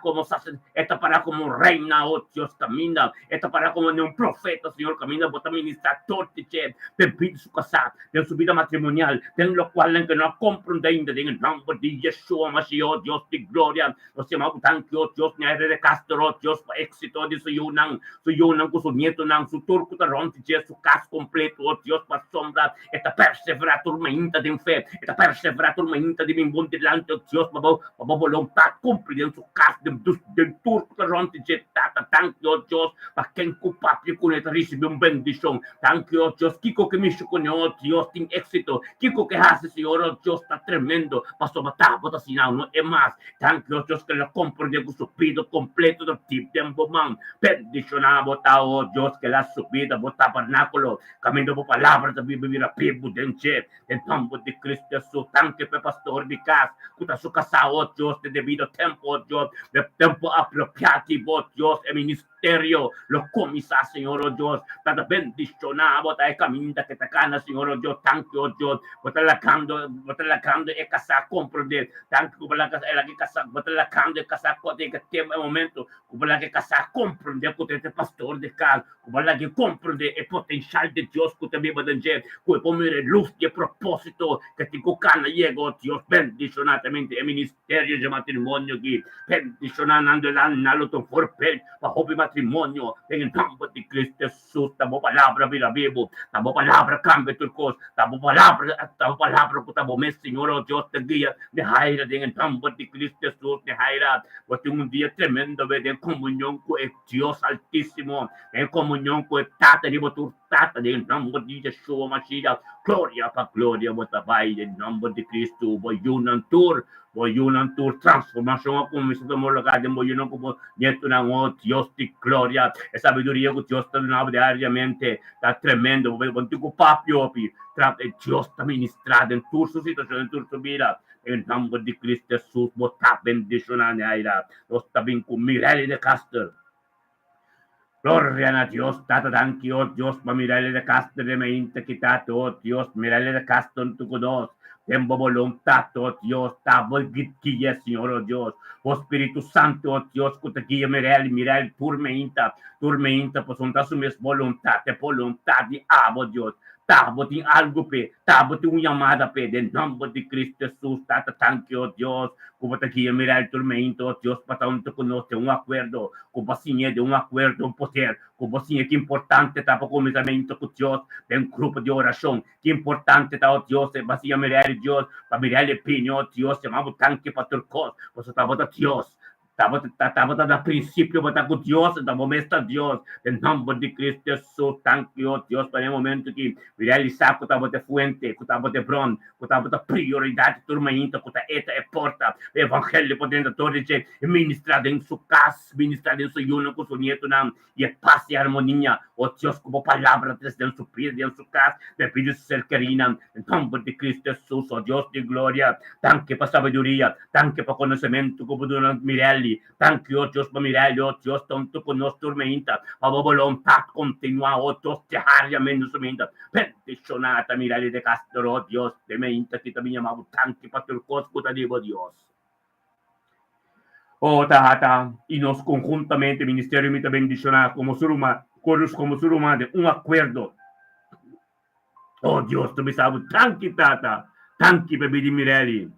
como reina, oh Dios, camina, esta para como un profeta, Señor, camina, vos ministrar todo, te pide su casa, de su vida matrimonial, de lo cual en que no comprende, en el nombre de Yeshua Mashiach, Dios de gloria, nos llamamos tanto, Dios, ni de Castro, Dios, para éxito de su yunan, con su nieto, su turco, su casa completo, oh Dios, para sombra, esta persevera tormenta de fe, esta persevera tormenta de mi mundo delante, oh Dios, para voluntad cumplir en su casa, del turco, tata, tanto, oh Dios, para quien culpable con esta recibe un bendición, tanto, oh Dios, Kiko que me con oh Dios, tiene éxito, Kiko que hace, Señor, oh Dios, está tremendo, pasó matar, botacinado, no es más, tanto, oh Dios, que lo comprende con su pido completo del tiempo, man, bendicionado, oh Dios, que la subida, tabernáculo, camino por palabras de vivir a pie, budenche, en nombre de Cristo Jesús, tanque pastor de casa, cuta su casa, oh Dios, de debido tiempo, oh Dios, de tiempo apropiado, oh Dios, el ministerio, lo comisa, Señor, oh Dios, para bendicionado, ta caminda que te cana, Señor, oh Dios, tanque, oh Dios, botar la cando, e casa, comprender, tanque, como la casa, botar la cando, e casa, que tiempo, momento, como la que casa, comprender, que te pastor de casa, como la que comprende el potencial de Dios que te vive de gente, que poner luz y propósito que te cocana llegó, Dios, bendicionadamente el ministerio de matrimonio aquí, bendicionando el analo tu forpel, bajo mi matrimonio, en el nombre de Cristo Jesús, damos palabra, vida vivo, damos palabra, cambia tu cosa, damos palabra, que damos mes, Señor, oh Dios, te guía, de Jaira, en el nombre de Cristo Jesús, de Jaira, porque un día tremendo, de comunión con Dios Altísimo, en comunión con Tata, digo, tu Tata, in number di Yeshua Mashiach, gloria pa gloria mo tabay, in number di Cristo, boy yun ang tour, transformasyon ako, mismo mo lagade mo yun ang kupo, nieto ng Dios di gloria, e sabiduria ko Dios na nabade diariamente, ta tremendo, bonti ko papiopi, Dios ta ministrada in tour su situazione, in tour su vida, in number di Cristo Jesus, mo ta bendisyonan niya ira, los tabing ko, Mirelli de Castel, gloria a Dios, tata danki, oh Dios, ma Mirelli de Castel, me inte quitato, oh Dios, Mirelli de Castel, tu conos, tempo voluntad, oh Dios, tabo guía, Señor, oh Dios, oh Espíritu Santo, oh Dios, que te guía, Mirel, turmeinta, pues un su mis voluntad, de voluntad de abo, Dios, tabo de algo, tabo de una llamada, de nombre de Cristo Jesús, tata, thank you, oh Dios, como te guía, Mirel, turmeinta, oh Dios, para tanto conoce un acuerdo, como assim de un acuerdo, un poder, como assim que importante, tapa comisamento con Dios, de un grupo de oración, que importante, oh Dios, vacía, Mirel, Dios, para mirar el piño, Dios, llamamos tanque para tu cos, pues estamos a Dios, estamos a principio, para con Dios, estamos a Dios, en nombre de Cristo Jesús, tanque, oh Dios, para el momento que mirar el saco, estamos de fuente, estamos de bron, estamos de prioridade, turmenta, esta é porta, o evangelho podendo todos ministrado em sua casa, ministrado em seu yuno, com seu nieto, e paz e harmonia, oh Deus, como palavra, dentro sua vida, dentro sua casa, devido ser querida, em nome de Cristo Jesus, oh Deus de glória, tanque para sabedoria, tanque para conhecimento, como do Mirelli, tanque, oh Deus, para Mirelli, oh Deus, tanto conosco, turmenta, para a vontade continuar, oh Deus, diariamente, somente, peticionata, Mirelli de Castro, oh Deus, de mente, que também chamamos tanque para ter cosco, da digo, Deus. Oh, Tahata, y nos conjuntamente, Ministerio Mita Bendicionar, como suruma, de un acuerdo. Oh, Dios, tú me sabes, tanki, Tata, tanki, bebé de Mirelli,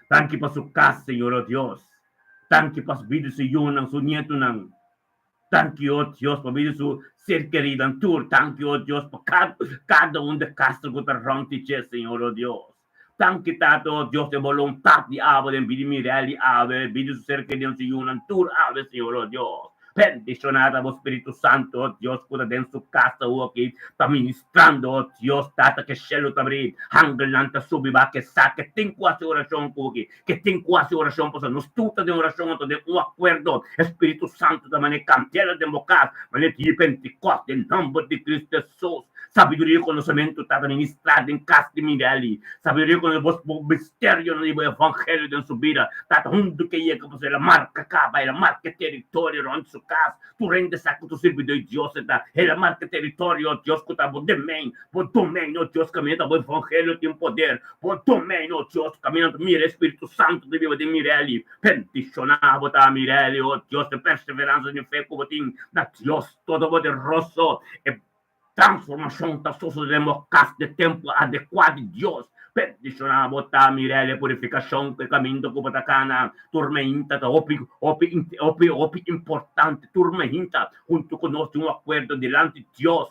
tanki para su casa, Señor, oh Dios, tanki para su vida, su yunan, su nieto, tanki, oh Dios, para vida, su ser querida, en tour, tanki, oh Dios, para cada uno de Castro, que te rompe, Señor, oh Dios. Tanque tato, Dios de voluntad de ave, de vida Mirelli, ave, vida su ser querido, si un tour, ave, Señor, oh Dios. Bendicionada, oh Espíritu Santo, oh Dios, cuida dentro su casa, oh aquí, está ministrando, oh Dios, tata que cielo te abrir, angelanta subiva, que saque, ten quase oración, que ten quase oración, pues nos tuta de oración, de un acuerdo, Espíritu Santo, de manera cantera de bocar, manera de Pentecoste, en nombre de Cristo Jesús. Sabedoria e conhecimento está ministrado em casa de Mirelli. Sabedoria e conhecimento, o mistério no evangelho de sua vida. Está onde que ia, que você marca acaba, ela marca território onde sua casa. Tu rende saco do servidor de Deus, ela marca território, ó Deus, que está bom domínio, ó Deus, caminhando o evangelho tem poder, bom domínio, ó Deus, caminhando, mira, Espírito Santo de viva de Mirelli, peticionava a Mirelli, ó Deus, de perseverança de fé, como tem, na Deus todo poderoso, transformação da sociedade de tempo adequado de Deus. Peticionar botar Mirelli purificação que caminho com batacana tormenta opi importante tormenta junto conosco um acordo delante de Deus.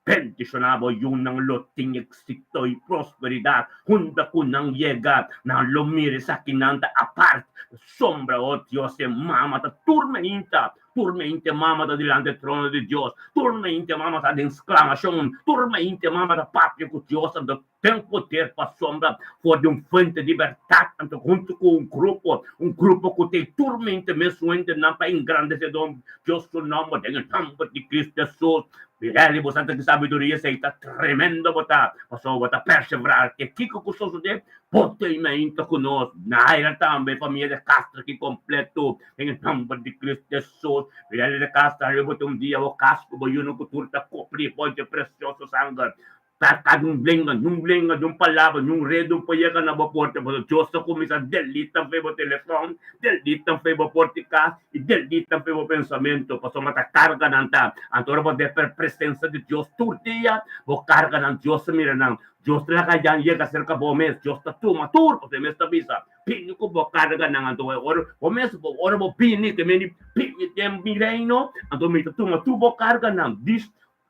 Peticionava yun ng loting éxito y prosperidad junto con nang llega nang lumiri sa kinanta apart sombra oh Dios e mamata tormenta mamata delante del trono de Dios tormenta mamata de exclamación tormenta mamata patria con Dios tem poder para sombra for de fuente de libertad tanto junto com um grupo que tem tormenta mesmo entre não para engrandecedor Deus o nome de Cristo Jesus. Mirelli, bastante que sabedoria, sei, está tremendo, botar, passou, botar, perseverar, que Kiko custoso de, potentemente conosco, na era também, família de Castro, que completo, em nome de Cristo Jesus, Mirelli de Castro, eu botei dia, o casco, o yun, o cultura, copri, pode, precioso sangue, Tata nung blinga, nung palavra, nung redo pa yakan na baporte, pero Diyos na kumisa, delete ang febo telefon, delete ang febo portica, delete ang febo pensamento, paso matakarga ng ta, ang toro po de presenza de Diyos, turtiya, bo karga ng Diyos sa mira ng, Diyos na kaya yan, yaga cerca bomes, Diyos na tumatur, po sa mes tabisa, pini ko bo karga ng ang tuwa, bomes bo, oro bo pini, temeni, pini, tem mireino, ang tumita tumatubo karga ng,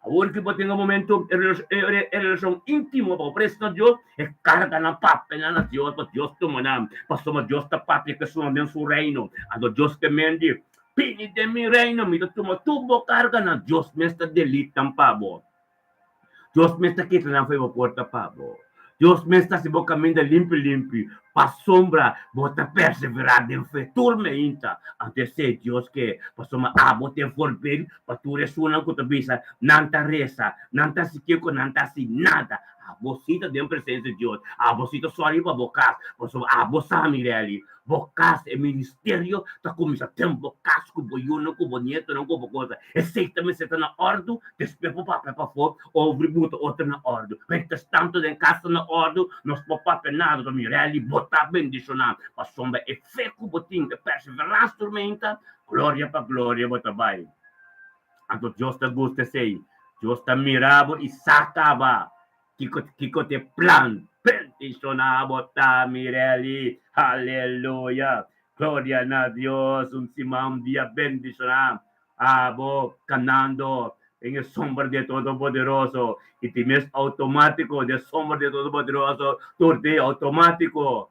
Ahora que tenga un momento de relación íntimo para presto a Dios, es carga na papel na Dios, para Dios toma na, pasó Dios ta papel que son en su reino, ando Dios que mendi, Pini de mi reino, mi tumutubo carga na Diyos me está delitang pabo. Diyos me está kita na febo porta pabo. Diyos me está si boca minda limpi, pa sombra, bota perseverada em fé, turme inta, ante se Diyos que, pa soma abo te forbil, pa tu resunan ko tabisa, nanta resa, nanta si kiko, nanta si nada, abosita de presença de Deus, abosita só ali para bocas, abosa mireli, bocas é ministério, tá começa tem bocas com boiuno, com bonito, não com coisa, aceita me seta na ordo, despepo para for, ou tributo outra na ordo, pentas tanto de casa na ordo, nós papa nada do mireli, botar bendicionar, pa sombra é feco botim, de perseverança tormenta, glória, bota vai. Anto Deus te gusta sei, Deus te mirabo e sacaba, Kiko te plan, bendicionado ta Mireli, aleluya, gloria a Dios, un simam dia bendicionado, abo canando en el sombra de Todopoderoso, y tienes automático de sombra de Todopoderoso, torte automático.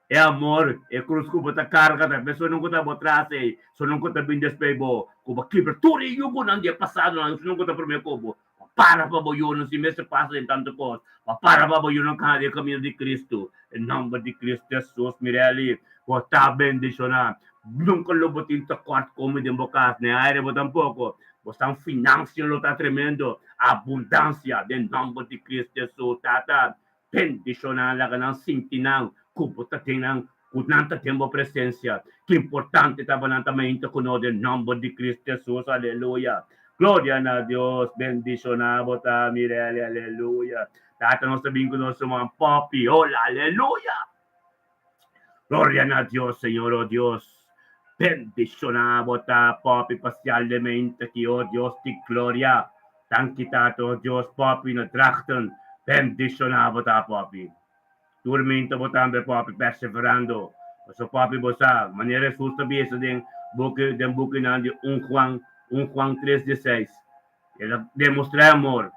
É amor, é cruz ko bata carga da pessoa não conta botrase, só não conta bem despebo, ko ba kibra turi yugo nang dia pasado nang não conta primeiro kobo. Para pa bo yun si Mr. passa em tanto coisa. Para pa bo yun ang kaya caminho de Cristo. Em nome de Cristo Jesus, Mireli, bota bendicionar. Nunca lo botin ta quarto como de bocas, né? Aire botam pouco. Bostam finanças lo tá tremendo, abundância, em nome de Cristo Jesus, tata. Bendicionar la ganang sintinang, kubota tinang, kunanta tempo presença. Que importante tabanantamento con o del nome de Cristo Jesus, aleluia. Gloria a Dios, bendicionado ta Mireli, aleluya. Tata nos sabihin ko no sa mga popi, hola, aleluya. Gloria a Dios, Señor, oh Dios. Bendicionado ta popi pacialmente que, oh Dios, ti gloria. Tankitato, oh Dios, popi na trachten. Bendicionado ta popi. Turmento botambe popi perseverando. So popi bosa, maniera susta biesa din buki na di un Juan 3:16. Demostrar amor.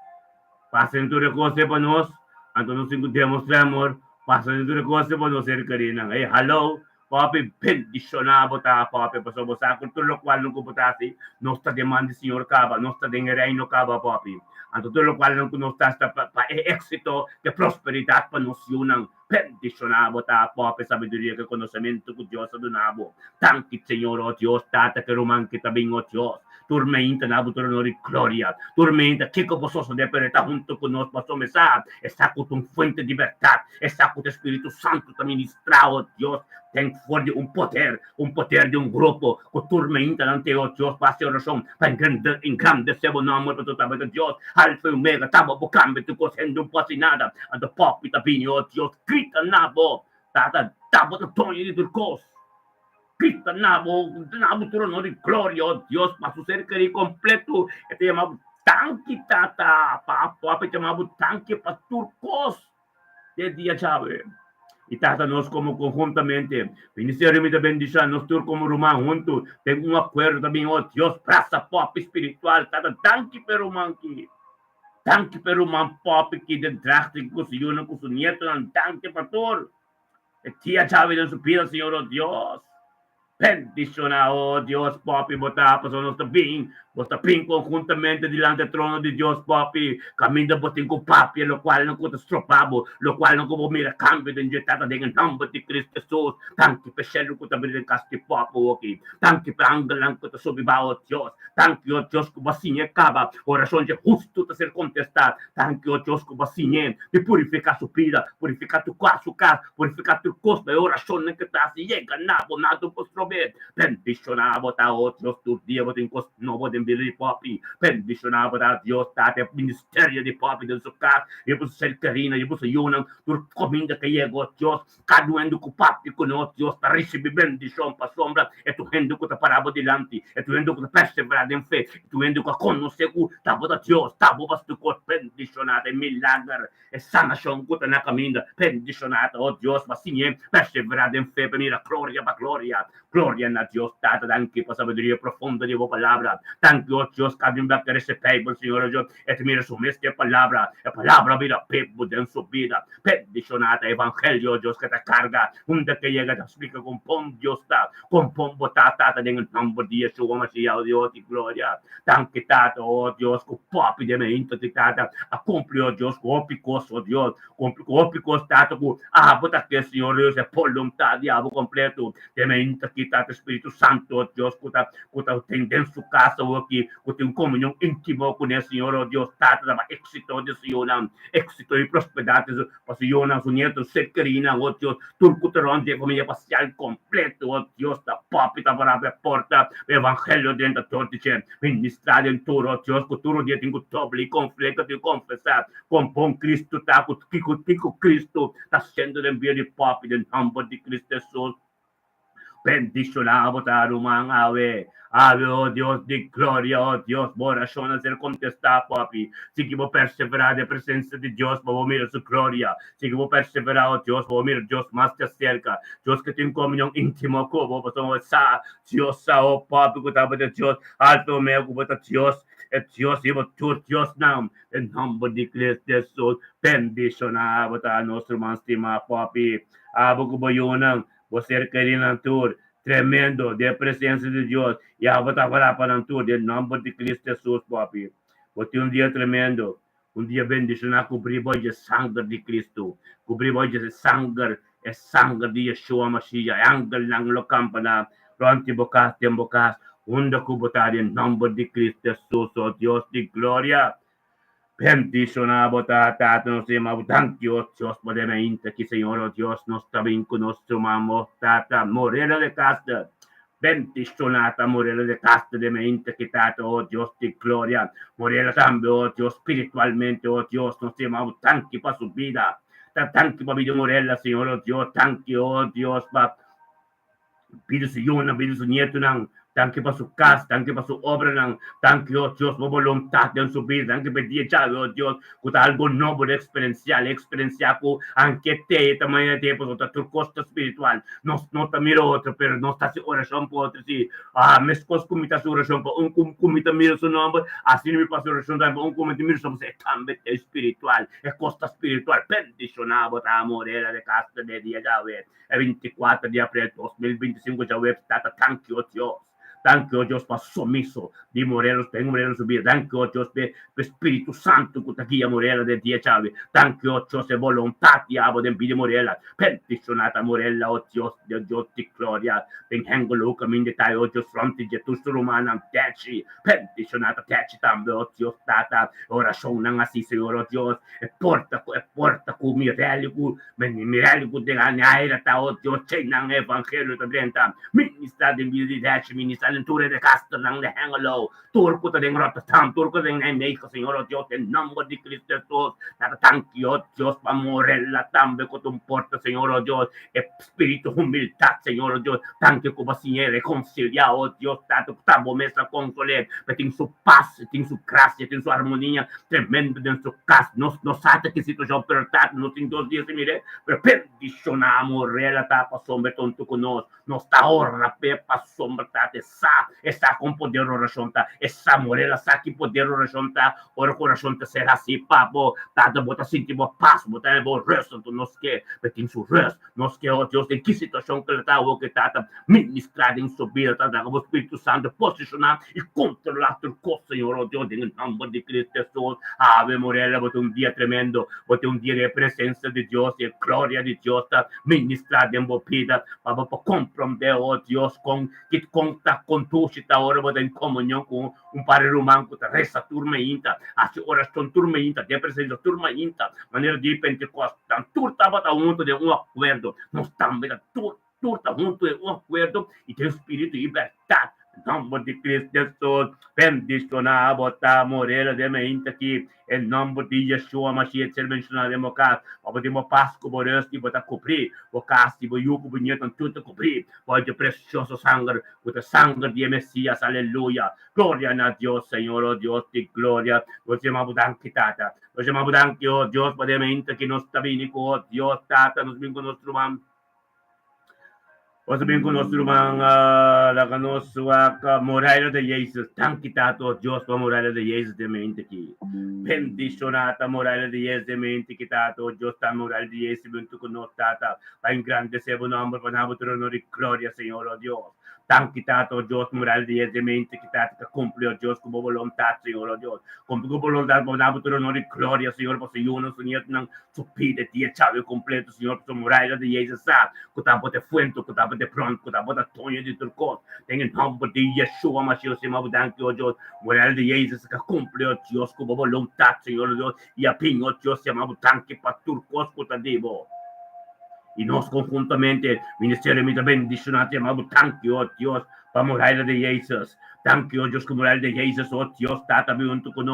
Pasen tu recose para nós. Então nós demonstrar amor. Pasen tu recose para nós ser carinang. Hey, hello. Papi, bendicionado ta papi. Paso bosa kung tulo kwal nung kuputasi. Nos ta demande Senhor kaba. Nos ta den reino kaba papi. Então tulo kwal nung nos ta pa éxito de prosperidade para nós yunang. Bendicionado ta papi. Sabedoria que conhecimento que Deus adunabo. Tanki Senhor, oh Deus, tata que roman kita bing, oh Deus. Tormenta na buto di gloria. Tormenta que posso de pereta junto con nos paso mesa. Está con tu fuente de libertad. Está con tu Espíritu Santo te ministra, oh Dios. Ten fuori un poder de un grupo. Con tormenta ante, oh Dios, pase oración. Para engrandecer o nome para tu taberna, Dios. Alfa e omega, tamo bocambe, tu cosendo un po' sin nada. Ando popi tapini, oh Dios. Grita nabo. Tamo te togli di turcos. Cristo nabo trono de glória, oh Deus, para su ser querido completo, te llamamos tanque tata, papa, te llamamos tanque para turcos, de dia chave. E tata nós como conjuntamente, Ministério de bendição, nós todos como romano juntos, tem um acordo também, oh Deus, praça pop espiritual, tata tanque per romanqui. Tanque per roman pop que de draste com o nieto, tanque pastor. E tia chave de su vida, Senhor, oh Deus. Bendicionado, oh Dios, papi, bota paso nuestro bien, bota pin conjuntamente delante del trono de Dios, papi, camina botin con papi, lo cual no te stropabo, lo cual no como mira cambio de injetata de nombre de Cristo Jesús, tanque per cielo que te abrir casti papo, ok, tanque per angelan que te subiba, oh Dios, tanque, oh Dios, que vacinia acaba, oración de justo te ser contestar, tanque, oh Dios, que vacinia, de purificar su vida, purificar tu casa, purificar tu costa, oración que te hace, llega, nada, postro bendicionado ta otros tu dia botin cos novo de bili papi bendicionado ta Dios ta te ministerio de papi de su casa e por ser carina e por ser yunang tur cominda que llegó Dios caduendo cu papi con Dios ta recibe bendición pa sombra e tu hendo cu ta parabo delante e tu hendo cu ta perseverar en fe e tu hendo cu conocer cu ta bota Dios ta bobas tu cos bendicionado e milagre e sanación cu ta na caminda bendicionado oh Dios ma signe perseverar en fe per mira gloria pa gloria a Dios, tata, tanque para sabedoria profunda de tua palavra, tanque, oh Dios, coming back a receptable, Señor Dios, mira su mestia palabra, la palabra vida, pepo de su vida, peticionata, evangelio, Dios, que te carga, un de que llega, te explica con pom, Dios, con pom, botata, en el nombre de Yeshua, Mashiach, oh Dios, y gloria, tanque, tata, oh Dios, con papi de mente, tata, a cumplir, oh Dios, con opicos, oh Dios, con opicos, tata, bota que, Señor Dios, es voluntad, diabo completo, de mente, tata, Espíritu Santo, oh Dios, cuta, tem dentro de su casa, oh aquí, cuta un comunión íntimo con el Señor, oh Dios, tata, daba éxito de Sion, éxito y prosperidad, pasión, su nieto, ser querida, oh Dios, turcuterón de familia espacial completo, oh Dios, da papita para la porta, evangelio dentro de todo, ministrar en tu, oh Dios, futuro día tengo doble conflicto de confesar, con Cristo, ta, con Cristo, está siendo de envío de papi, del nombre de Cristo Jesús. Bendicionado, tarumang ave. Ave, oh Dios de gloria, oh Dios, oración a ser contestada, papi. Si que vos perseverar de presencia de Dios, vos mirar su gloria. Si que vos perseverar, oh Dios, vos mirar Dios más te acerca. Dios que tiene comunión íntima con vos, vos sa, Dios, oh papi, que estaba de Dios, alto me ocupa Dios, Dios, y vos tu Dios, nam, en nombre de Cristo Jesús, bendicionado, nuestro más estimado, papi. Abo que voy você querendo tur tremendo de presença de Deus e a volta para tur em nome de Cristo Jesus, papi. Você dia tremendo, dia bendicionado cobrir de sangue de Cristo, cobrir de sangue, é sangue de Yeshua Mashiach, angel ng locampana, pronto bokas, cubotar em nome de Cristo Jesus, oh Deus de glória. Bendicionado, tata, nos llamamos, thank you, Dios, por que Señor, oh Dios, nos está bien con nuestro mamo, tata, Morela de Casta, bendicionata, Morela de Casta, de mente que tata, oh Dios, de gloria, Morela también, oh Dios, espiritualmente, oh Dios, nos llamamos, thank you para su vida, thank you para vida, Morela, Señor, oh Dios, thank you, oh Dios, para vida su yuna, vida su nieto, tanque para su casa, tanque para su obra, tanque, oh Dios, por voluntad en su vida, tanque per dia, oh Dios, con algo nuevo de experiencial con anche te, también de por tu costo espiritual, no te miro otro, pero no está su oración por otro, sí, me escos comita su oración, por un comita miro su nombre, así no me pasa oración, un comita miro su nombre, también espiritual, es costa espiritual, bendicionado, amorela de casta de día, ya ves, el 24 de abril 2025, ya ves, thank you, Dios. Thank you, Dios, para sumiso de Morelos, tengo Morelos subir. Thank you, Dios, de Espíritu Santo, que aquí a Morela de Dia Chave. Thank you, Dios, de voluntad de abo de Pide Morela. Peticionata Morela, oh Dios, de Dios de gloria. Vengo lo camin de tayo, oh Dios, fronte de tus romana, techi. Peticionata, techi también, oh Dios, tata. Oración nang así, Señor, oh Dios. E porta con mirelico, mirelico de la naira, oh Dios, che nang evangelio de brenta. Ministra de vida de techi, ministra Ture de Castro ng Hangalo, Turco de Rotterdam, Turco de México, Señor Dios, en nombre de Cristo Jesús, thank you, Dios, para morella, tambe con tu porta, Señor Dios, espíritu humildad, Señor Dios, thank you, como Señor, reconciliado, Dios, tanto, tamo mesa consoler, pero tiene su paz, tiene su gracia, tiene su armonía, tremendo en su casa, no sabe que situación, pero no tiene 2 días, mire, pero bendicionamos, morella, tapa, sombra, tonto con nos está ahora, pepa, sombra, está con poder oración, essa morela está aqui poder oração, ora coração será assim, papo, tá, bota sentimos paz, bota o resto, nós que, tem su resto, nós que, oh Deus, em que situação que ele está, o que está, ministrar em sua vida, tá, o Espírito Santo, posicionar e controlar tudo, Senhor, oh Deus, em nome de Cristo Jesus, ave morela, bota dia tremendo, bota dia de presença de Deus, de glória de Deus, tá, ministrar em sua vida, para comprometer, oh Deus, que conta com tu, está hora, bota em comunhão com pare romano, que resta turma inta, assim, oração turma inta, de presença turma inta, maneira de Pentecostes, tudo estava junto de acordo, nós também, tudo está junto de acordo, e tem espírito de liberdade. Nombre de Cristo Jesús, bendicionado, bota morela de mente aqui, em nome de Yeshua Mashiach, ser mencionado de mocar, podemos Páscoa, Boreus, que bota cobrir, o castigo, o yugo, bonito, tudo cobrir, pode precioso sangue, o sangue de Messias, aleluia, glória a Deus, Senhor, oh Deus de glória, você me danke, tata, você me danke, oh Deus, para mente que nos está vindo, oh Deus, tata, nos vem com nosso irmão. O sabihin ko nostro mga lakanoswa ka morale de Jesus, tankitato Diyos pa morale de Jesus de mente ki. Bendizionata morale de Jesus de mente kitato Diyos ta morale de Jesus bunto ko notata. Pa in grande sebo number panabo trono di gloria Señor o Dios. Tankitato Diyos morale de Jesus de mente kitato ka cumpli o Diyos ko volontà Señor o Dios. Cumpli ko volontà panabo trono di gloria Señor pa sa yuno suniat ng supide ti chave completo Señor pa morale de Jesus sa. Kutapo te fuento, kutapo te pronto, kutapo te tonyo di turcos. Tengen nombre de Yeshua Mashiach, se mabudan que o Dios, moral de Jesus que cumple o Dios, como voluntad, Señor Dios, y a pin o Dios, se mabudan que pa turcos kutadibo. Y nos conjuntamente, ministerio mi bendicionate, mabudan que o Dios, pa moral de Jesus. Thank you, Dios, como moral de Jesus, oh Dios, tata, pinunto con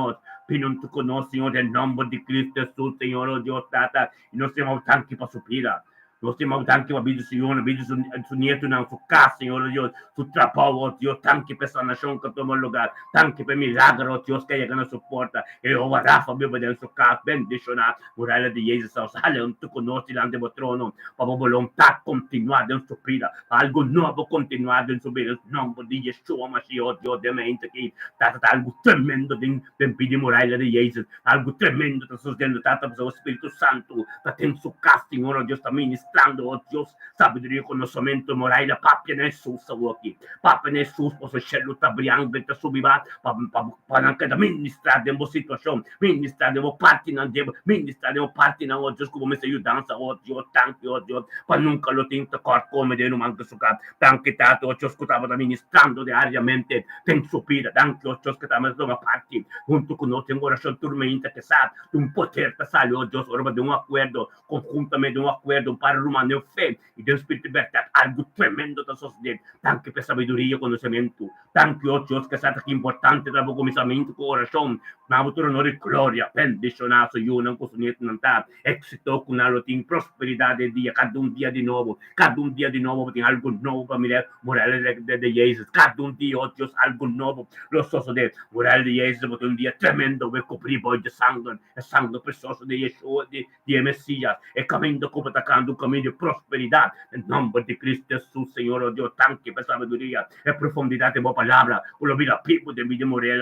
nos, Señor, en nombre de Cristo Jesús, Señor, oh Dios, tata, y nos se mabudan que pa su vida. Nós temos tanque para vídeo Senhor, vídeo su nieto na sua casa, Senhor Deus, su trabalho, Deus, tanque para essa nação que toma lugar, tanque para milagre, Deus, que chega na sua porta, e o Rafa, meu Deus, sua casa, bendicionar, muralha de Jesus, aos além tu conosco, lá do trono, para a vontade continuar dentro da sua vida, algo novo continuar dentro da sua vida, em nome de Yeshua, Mashiach, Deus, de mente aqui, tata, algo tremendo dentro de muralha de Jesus, algo tremendo, tá sustendo, tata, o Espírito Santo, tá tendo sua casa, Senhor, Deus, tá ministrando, oh Dios, sabedoria, conhecimento moral, Papa Jesus, aqui. Papa Jesus, posso chegar tá briando, tá subindo, para cada ministrar dentro da situação, ministrar dentro parte não dentro, ministrar dentro parte não, oh Deus, como me ajudando, oh Deus, tanque, oh Deus, para nunca lo tenho corpo como de não manca sucar, tanque tato, oh Deus, que estava ministrando diariamente, tem subida, tanque, oh Deus, que estava numa parte, junto com nós, tem oração turmenta que sabe, um poder que sai, oh Deus, orba de acordo, conjuntamente de acordo, para humano fé e Deus Espírito de verdade, algo tremendo da sociedade. Tanque para sabedoria e conhecimento. Tanque, oh Deus, que sabe que é importante para o começamento com oração. Na futuro, não de glória, bendicionar, se eu não consigo não estar. Éxito com a tem prosperidade dia, cada dia de novo. Cada dia de novo tem algo novo para mirar moral de Jesus. Cada dia, oh Deus, algo novo. Lo sociedade, moral de Jesus, um dia tremendo, vai cobrir boi de sangue, é sangue precioso de Yeshua, de Messias, é caminho como atacando caminho de prosperidade, em nome de Cristo Jesus, Senhor, oh Deus, tanque para sabedoria, e profundidade de boa palavra, o lobby pipo de vida moral,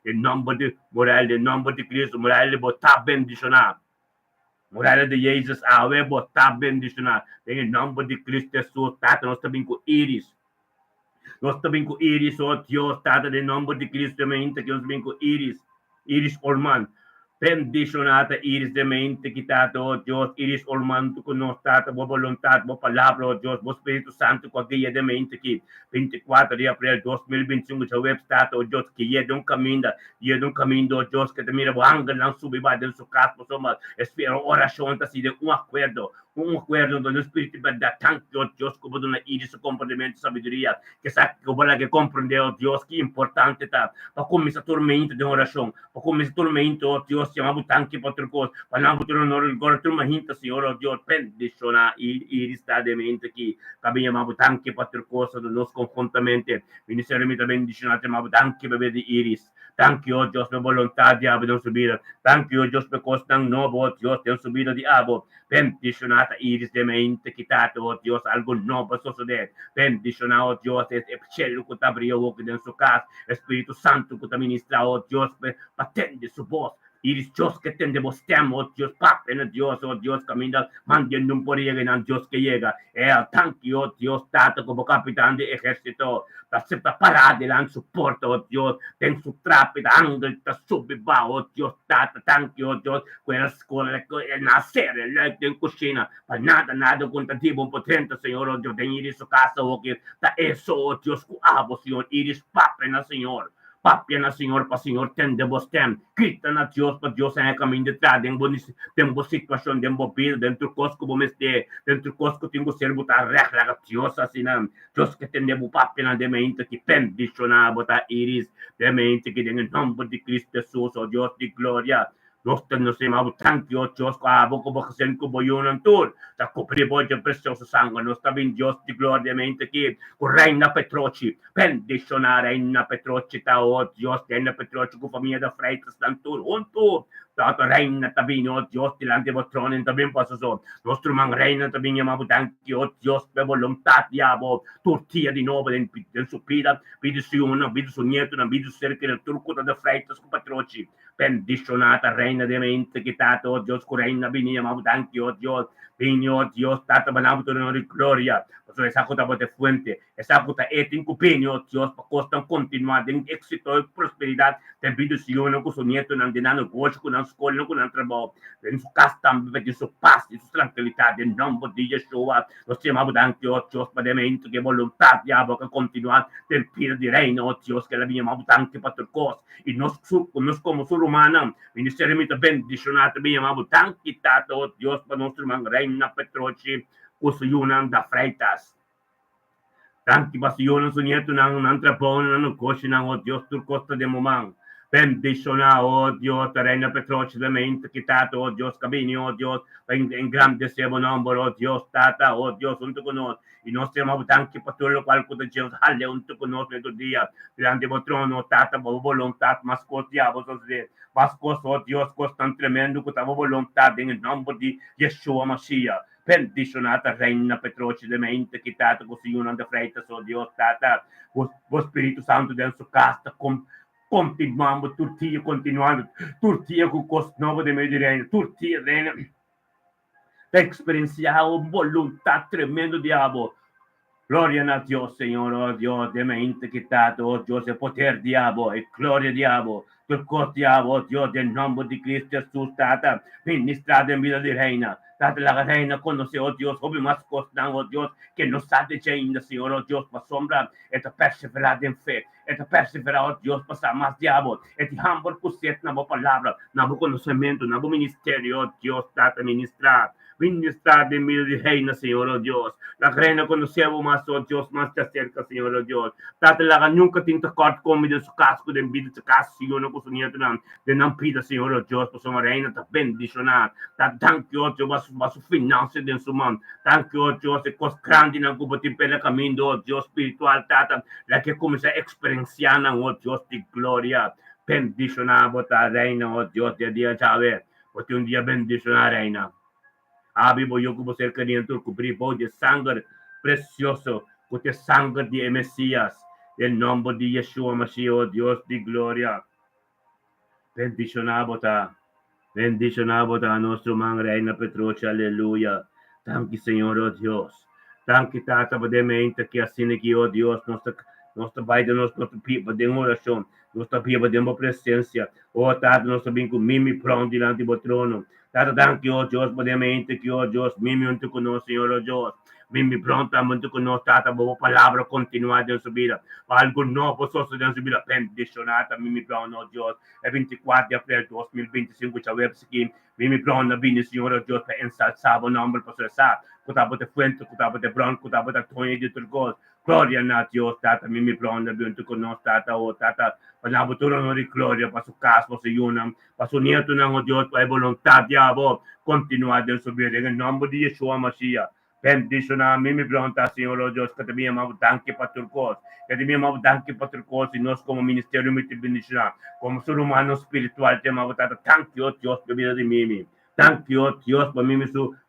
em nome de Cristo, moral, botar bendicionar. Moral de Jesus, a botar bendicionar, em nome de Cristo Jesus, tata, nós também com íris. Nós também com íris, oh Deus, tata, em nome de Cristo, mente, que nós também com íris orman. Bendicionata iris de mente quitado, oh Dios, iris ormanto con nostata, boa vontade, boa palavra, oh Dios, boa Espírito Santo, com a guia de mente aqui, 24 de abril 2021, sa website, oh Dios, que ia de caminho, oh Dios, que te mira, o ángel não subir dentro do seu caso, somos, espero oração, assim, de acordo do Espírito de verdade, tanto, oh Dios, como de uma iris, comportamento, sabedoria, que sabe que o que compreender, oh Dios, que importante tá, para começar a tormento de oração, para começar a tormento, oh Dios, chamamos tanque para outra coisa, para não ter agora uma hinta, Senhor, oh Deus, bendicionar e está de mente aqui, também chamamos tanque para outra coisa, do nosso confrontamento, ministério me também bendicionar, chamamos tanque para ver de iris, tanque, oh Deus, para vontade de abo, de subida, tanque, oh Deus, para costa novo, oh Deus, de subida de abo, bendicionata iris de mente, quitato, oh Deus, algo novo suceder, bendicionar, oh Deus, é cielo que está abrindo dentro da sua casa, Espírito Santo que está ministrando, oh Deus, para atender sua voz, iris Dios que tendemos oh Dios, Papa, oh Dios, camina, mandando un por llegar, Dios que llega, al tanque, oh Dios, Tata, como capitán de ejército, para parar delante su puerta, oh Dios, ten su trápida, ángel, te sube, va, oh Dios, Tata, tanque, oh Dios, quella scuola, el nacer, el leite en cocina, para nada contativo, potente, Señor, oh Dios, den iris su casa, oh Dios, ta eso, oh Dios, cuavo, Señor, iris, Papa, Señor. Papia na Senhor, para Senhor, tendemos tem. Grita na Deus, para Deus é caminho de trás, tem boa situação, tem boa vida, dentro do cosco, vamos ter, dentro do cosco, tem que ser botar regra, Deus, assim, Deus que tendemos papia na demente, que bendicionar, botar iris, demente, que tem em nome de Cristo Jesus, oh Deus de glória. Nós temos tanque, oh Deus, como você como yun tur, sa copribo de precioso sangue, nós também Deus de glória mente aqui, com Reina Petroci, bendicionar Reina Petroci, oh Deus, Reina Petroci, com família da Freitas, tantur, Tata reina tabini, oh Dios, delante de vuestro trono, también paso. Nostro man reina tabini, amabo tanki, oh Dios, per volontà diabo, turtia di nuovo del supida, vidi su una, vidi su niente, una vidi su cerca del turco da freitas compatroci, bendizionata reina de mente, chitato, oh Dios, reina bini, amabo tanki, oh Dios, bini, oh Dios, tata banabo de honor y gloria, paso esa cota bote fuente, esa cota etin cupini, oh Dios, pa costan continuar de éxito y prosperidad, te vidi su una, con su nieto, nan dinano gosto, con la scuola, con un trabalho, in su custom, in su paz, in su tranquillità, in nome di Yeshua, lo stiamo anche, oh Dios, padimento, che volontà, diavolo, che continua del piede di reino, oh Dios, che l'abbiamo anche per cose, il nostro come sul umano, ministero mi bendizionato, abbiamo anche dato, oh Dios, per nostro man reina, Petroci, questo yunan da freitas. Tanti pasiono su niente, un antrapone, un coche, oh Dios, tu costa de momento. Bendiciona, oh Dios, reina Petroci, mente, quitato, oh Dios, cabini, oh Dios, in grande sebo nombre, oh Dios, tata, oh Dios, junto con nos, i nostri amavi anche pastor qualcosa Dio, halle, junto con nos, nel dia, grande trono, tata, volontà, ma ascoltiamo, oh Dios, costan tremendo, con volontà, nel nome di Yeshua Mashiach. Bendizionata reina Petroci de mente, quitato così una de freitas, oh Dios, tata, o Spirito Santo del suo casta, continuando, Turchia con costo nuovo de meio de reino, Turchia, reina, experienciar voluntad tremendo diabo. Gloria a Dios, Señor, oh Dios, de mente quitado, oh Dios, el poder diabo, y gloria diabo, tu cos diabo, oh Dios, del nombre de Cristo Jesús, tata, ministrada en vida de reina, tata la reina conoce, oh Dios, obvio más cosas, oh Dios, que nos sabe ainda, Señor, oh Dios, para sombra, esta perseverar en fe, esta perseverar, oh Dios, pasar más diabo, este humble puset, na palabra, na conocimiento, na ministerio, oh Dios, tata ministrar, ministrar en vida de reina, Señor, oh Dios, la reina conocemos más, oh Dios, más te acerca, Señor, oh Dios. Date la nunca tinta corte como de su casco, de vida de su casco, Señor, no con su nieto, de non pida, Señor, oh Dios, por su reina, te bendicionar. Thank you, oh Dios, va su finanza de su mano. Thank you, oh Dios, e cos grandi na cubo ti per camino, oh Dios, spiritual, tata, la que comienza a experienciar, oh Dios, di gloria. Bendicionar, bota reina, oh Dios, de día, chave, porque un día bendicionar, reina. Vivo yo como cerca de tu cubrir de sangre precioso, con el sangre de Mesías, el nombre de Yeshua Mashiach, oh Dios de gloria. Bendicionabota a nuestro man reina Petroci, aleluya. Thank you, Señor, oh Dios. Thank you, Tata, verdaderamente que assim que, oh Dios, nossa Pai de nosso people de oração, nossa people de uma presença, oh Tata, nosso bem com mimi pronto diante do trono. Tata, thank you, oh Deus, verdaderamente que, oh Deus, mimi junto conosco, Senhor, oh Deus. Mimi pronto junto conosco, Tata, boa palavra continuar de subida. Algo novo, só se de subida, bendicionata, mimi pronto, oh Deus. É 24 de abril de 2025, que a web aqui, mimi pronto, na vinda, Senhor, oh Deus, para ensalçar o nome, para acessar. Kutabo de fuente, kutabo de bronco, kutabo de tonho de turcos. Gloria a Dios, Tata, mimi pronto, junto conosco, Tata, oh Tata, para tudo no de glória, para su caso, para su yunam, para su nieto, não, oh Deus, para a vontade, diabo, continuar de subir, em nome de Yeshua Mashiach. Bendicionar, mimi pronto, Senhor, oh Deus, que também amamos, danke para turcos, que também amamos, danke para turcos, e nós como ministério, me te bendicionar, como ser humano espiritual, te amamos, Tata, thank you, Deus, por vida de mimi. Thank you, Deus, para mimi,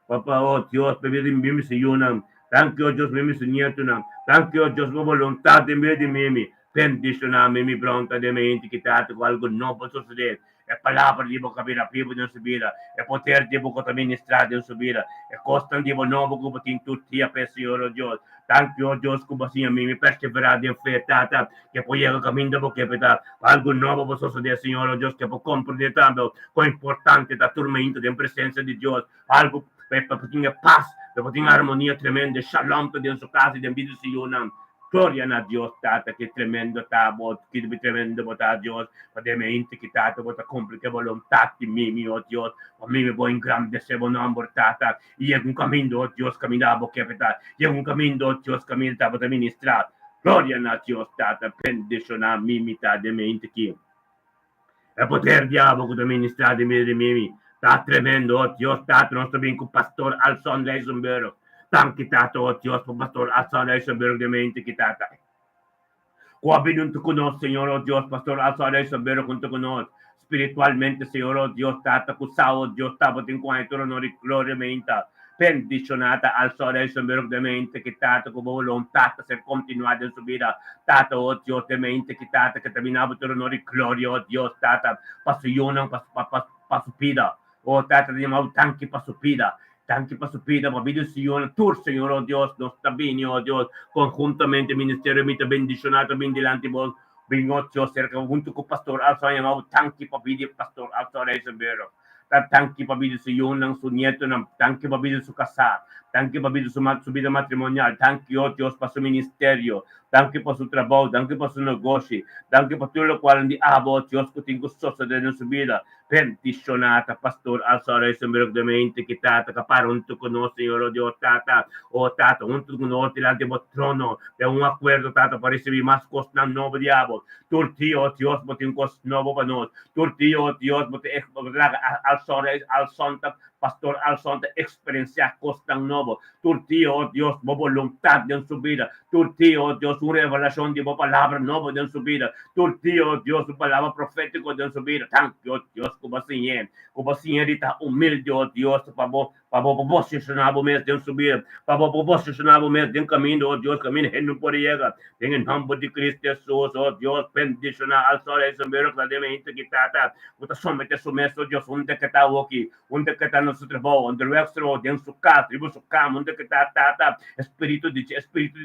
Papa, oh Dios, por vida de mimi, se yunam. Thank you, Deus, mimi, se nieto, nam. Thank you, Deus, por vontade de vida de mimi. Bendicionar, mimi, pronto, de mente, que trata com algo novo, suceder. É palavra de boca vira, vivo de subida. É poder de boca ministrar de subida. É constante novo, como tem tudo, tia, Senhor, oh Deus. Thank you, Deus, como assim, mimi, perseverar de fé, tata, que pode ir caminho de boca, algo novo, vos suceder, Senhor, oh Deus, que pode compreender tanto, quão importante da tormenta, da presença de Deus, algo para ter paz, para ter harmonia tremenda, shalom dentro da casa e dentro do Senhor. Gloria a Dios, Tata, que tremendo tabo, que tremendo bota Dios, veramente que Tata bota complica volontà di mimi, oh Dios, o mimi vuoi ingrandecer o nome, Tata, e un cammino, oh Dios, camminavo che per e un cammino, oh Dios, camminavo da ministrar. Gloria a Dios, Tata, bendicionar mimita de mente que é poder diabo da ministrar de mimi. Tá tremendo, oh Dios, Tata, nostro bem com pastor Alson Leisenberg. Thank Tata, oh Dios, por pastor Alson Leisenberg de mente que Tata. Cuabi junto con nos, Señor, oh Dios, pastor Alson Leisenberg junto con nos. spiritualmente, Signore, oh Dio, Tata, kusao, oh Dio, Tata, in quanto onore e gloria menta. Pendizionata al sole adesso veramente che Tata come volontà per continuare a subire Tata, oh Dio, temente che Tata, che terminava per onore e gloria, oh Dio, Tata, passione, pasupida, oh Tata, andiamo tanti pasupida. Tanti pasupida, ma video Signore, tu Signore, oh Dio, non sta bene, oh Dio, conjuntamente ministero mita bendizionato, bendilanti, Bingozio, cerca junto con pastor Alfa, chiamavo tanti papidi pastor Alfa adesso vero. Tanti papidi su Yunnan, su Nieto, tanti papidi su Casa, tanti papidi su vida matrimonial, tanti otro passo ministerio, tanti per su trabalho, tanti per su negoci, tanti per tutto quello di abo, Dios che tengo sosta della sua vita, pendizionata, pastor Alfa adesso veramente che tata, capare un tu con noi, Signore Dio, tata, o tata, un tu con noi, delante del trono, è un accordo, tata, per ricevere más cosas nel nome diavolo. Turtio, Dios, botin cos novo para nós. Turtio, Dios, botin al sonta, pastor al sonta, experiencia costa novo. Turtio, Dios, bo voluntad de su vida. Turtio, Dios, una revelación de bo palabra novo de su vida. Turtio, Dios, su palabra profético de su vida. Tanto, Dios, como señorita humilde, oh Dios, para posicionar mesmo de su vida. Para posicionar mesmo de caminho, oh Dios, caminho reino por llegar. En el nombre de Cristo Jesús, oh Dios, bendicionar al sol ese mero claramente que está, puta somente su mesmo, Dios, onde que está aqui, onde que está nosso trabalho, onde o extra, dentro de sua casa, em sua cama, onde que está, espírito de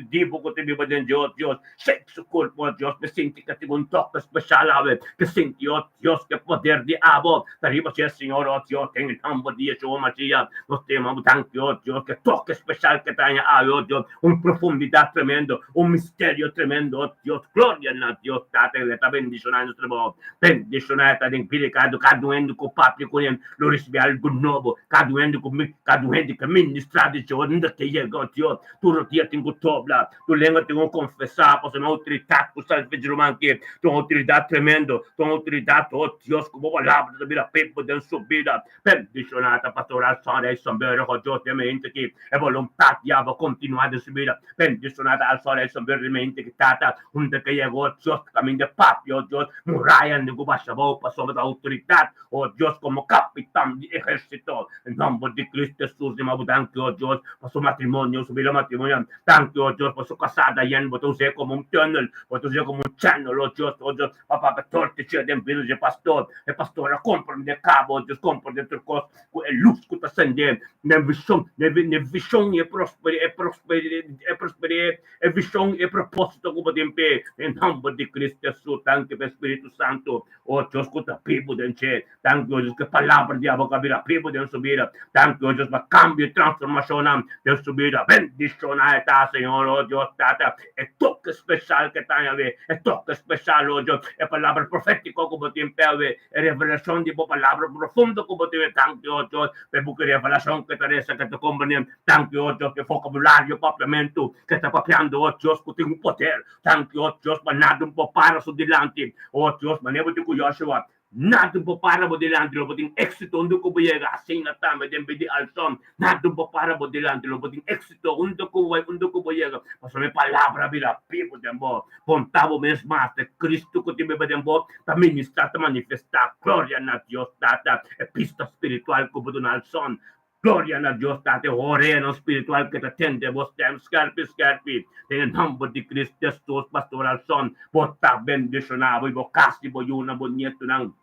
divo que te vive dentro de Deus, shake seu corpo, oh Deus, me senti que tem toque especial, que senti, oh Deus, que poder de abo, arriba c'è Senhor, oh Deus, tem em nome de Yeshua Mashiach, nós temos tanto, oh Deus, que toque especial que tem, oh Deus, profundidade tremendo, mistério tremendo, oh Deus, glória a Deus, Tata, ele está bendicionando nosso povo, bendicionando, está empiricado, cada um com o papo, com ele, lo receber algo novo, cada um que ministrar de Deus, onde que chega, oh Deus, tu não tinha tem que toblar, tu lembra tem que confessar, pois uma autoridade, tu sabe, de romano que, tu autoridade tremendo, tu autoridade, oh Deus, como palavra da vida, pepo de subida, bendicionada, pastoral, só São Bero, oh Deus, temente que é vontade de continuar a subir, bendicionada, al sole, São Bero, que tata, onde que chegou, Deus, caminho de papi, oh Deus, muralha, de Gubachabou, passou da autoridade, oh Deus, como capitão de exército, em nome de Cristo Jesus, de Mabudanque, oh Deus, passou matrimônio, subir o matrimônio, tanto, oh Deus, passou casada, yan, botou usar como tunnel, botou usar como channel, oh Deus, papá, torte, tinha de envio de pastor, e pastor, compra de cabo, oh Deus, compra de turcos, é luz que está acendendo, na visão e prosperidade, é visão e propósito como de pé, em nome de Cristo Jesus, tanto que o Espírito Santo, oh Deus, que está vivo dentro, tanto que a palavra de Abba virá vivo dentro sua vida, tanto que Deus vai cambio e transformação dentro sua vida, bendicionar está, Senhor, oh Deus, tata, é toque especial que tem a ver, é toque especial, oh Deus, é palavra profética como tem pé a ver, é revelação de boa palavra profunda como tem, tanto, oh Deus, é boa revelação que está nessa, que está compreendendo, tanto, oh Deus, que vocabulário, papiamento, que está papiando, oh Deus, que tem um poder, tanto, oh Deus, mas nada um pouco para su delante, oh Deus, mas nem vou ter com Joshua, nada po para mo delante lo puting éxito undo ko buyaga asing na tama den bedi alsom nada po para mo delante lo puting éxito undo ko buyaga paso may palabra bila pipo den bo pontavo mesmo de Cristo ko tibe den bo ta ministra ta manifesta gloria na Dios tata e pista spiritual ko budun alson. Gloria a Dios, tate oreno spiritual que te tende vos tem scarpi, en nombre de Cristo Jesus, pastoral son, bota bendicionado, y vocasti boyuna bonito nang,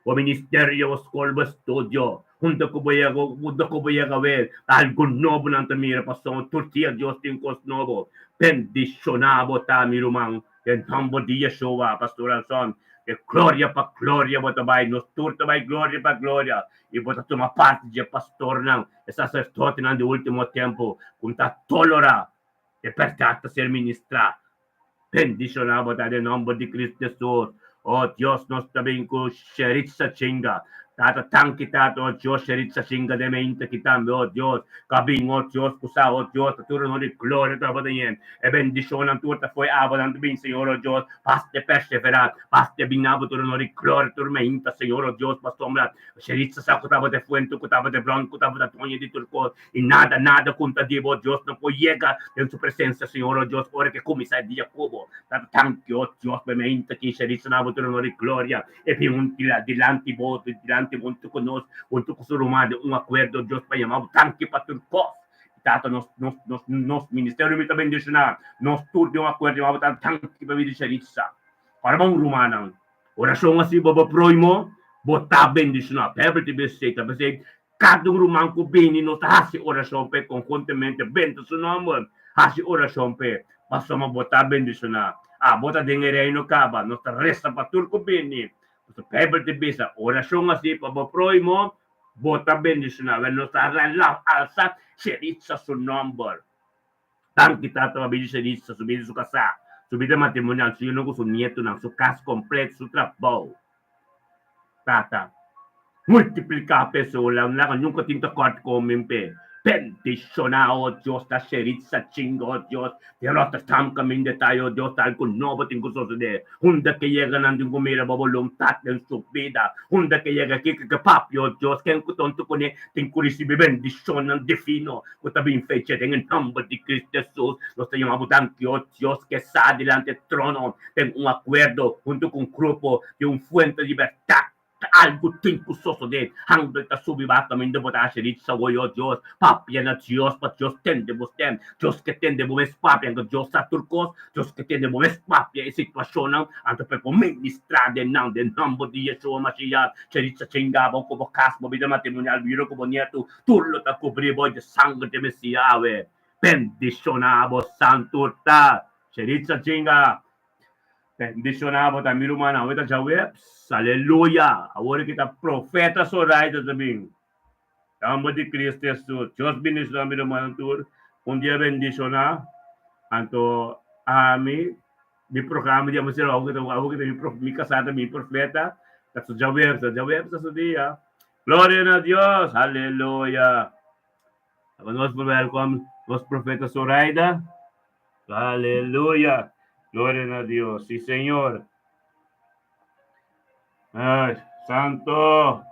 o ministerio, escolbo, estudio, junto ko voy a ver, algo nuevo ng tamira, pasong, turtia Dios tin cos nuevo, bendicionado tamirumang, en nombre de Yeshua, pastoral son, e gloria pa gloria bota bay nos turta bay gloria pa gloria e bota toma parte de pastor não e sacerdote não de último tempo com ta tolera e pertata ser ministrar bendicionado bota de nome de Cristo Jesus oh Deus nós também com xerit sa chinga Tata thank kita, oh Diyos, sherit sa singa de mente kita, oh Diyos, kabing, oh Diyos, kusa, oh Diyos, taturo no di gloria tua patayen, e bendición ang tuta foi abadan bin, Señor, oh Diyos, paste perseverat, paste binabo turo no di gloria turmenta, Señor, oh Diyos, pastomrat, sherit sa kutaba de fuento, kutaba de blanco, kutaba de toña di turco, y nada, conta di, oh Diyos, no può llega en su presencia, Señor, oh Diyos, ora che come sai di Jacobo, tata thank you, oh Diyos, mente che sherit sa nabo turo no di gloria, e più un dilanti voto, dilanti voto con nos, junto con su romano, un acuerdo, Dios para llamar, tanque para turcos. Tato, nos ministerio mi bendicionar, nos turno un acuerdo, llamado tanque para bendicionar. Para bang rumanang, orasyon nga si Baba Proimo, bota bendicionar, pebre ti beseta, kasi kadong rumang ko bini no hasi orasyon pe, conjuntamente, bento su nombre, hasi orasyon pe, basta mabota bendicionar. Bota dingereno kaba, no resta pa turco bini, so pebre ti besa, orasyon nga si Baba Proimo, bota bendicionar, no la alza, sheritza su nombre. Tanti tato mabili sheritza, subili su kasa, subida matrimonial, so yun ko su nieto ng su kas completo, su trabaho. Tata, multiplica peso lang yung katinta kart ko mimpe. Bendicionado, Dios, ta sheritza chingo, Dios. Pero tam kami de tayo, Dios, tal kung nobo tingko susunod. Hunda que llega nandun kumira babolong tat ng su vida. Hunda que llega kikakapapyo, Dios. Kaya ko tonto ko ni tingko resibe bendisyon ng defino. Kutabing fecha dengan nombre de Cristo Jesus. Los te llamamos tanquio, Dios, que sa delante trono. Ten un acuerdo junto con grupo de un fuente de libertad. Algo tinkusoso din, hanggang ta subibat kami na bota sirit sa wayo Diyos, papya na Diyos, pa Diyos tende mo stem, Diyos que tende mo mes papya, ang Diyos sa turkos, Diyos que tende mo mes papya, sitwasyon ng, ang tape po ministrade ng, den nambo di Yeshua Mashiach, sirit sa chinggabang ko bakas mo, bida matrimonial, biro ko bonyeto, tulot at kubribo, de sangre de Mesiawe, bendicionabo santurta, sirit sa chingga, bendicionado ta mirumana weta jawe aleluya awore kita profeta Zoraida também tamo de Cristo Jesus Dios bendicionado mirumana tur un dia bendicionar anto ami mi programa dia masih aku kita mi casada mi profeta ta jawe sa dia gloria a Dios aleluya vamos por welcome los profetas Zoraida aleluya. Gloria a Dios. Sí, Señor. Ay, santo.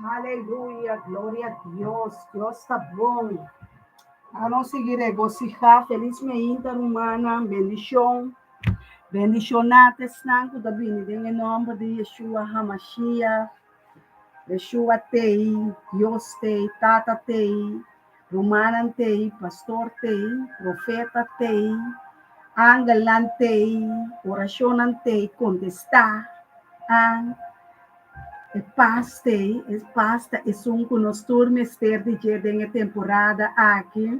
Aleluya, gloria a Dios. Dios está bom. Vamos seguir regocijar, felizmente, humana, bendición. Bendicionates nanku da bini em nome de Yeshua HaMashiach. Yeshua tei, Dios tei, Tata tei, Romana tei, Pastor tei, Profeta tei, Angelan tei, Oración tei, contestar. Paz tei, pasta é que nós turmes ter de dia temporada aqui.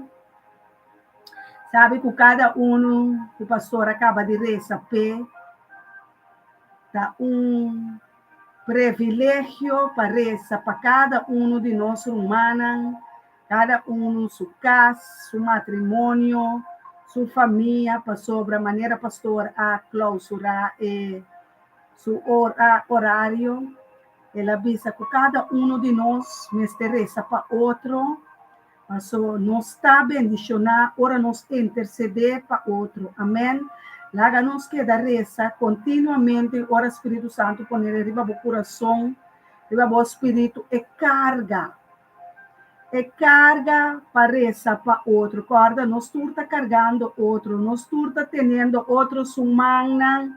Sabe que cada o pastor acaba de receber, tá privilégio para rezar para cada de nós humanos, cada sua casa, seu matrimônio, sua família, para sobre a maneira pastor a clausurar seu horário. Ela avisa que cada de nós reza para outro. So, nós está bendicionar, ora nós interceder para outro. Amém? Laga nos queda reza continuamente, ora Espírito Santo poner arriba o coração, arriba o Espírito e carga para rezar para outro. Corda, nós está carregando outro, nós está tendo outros humanos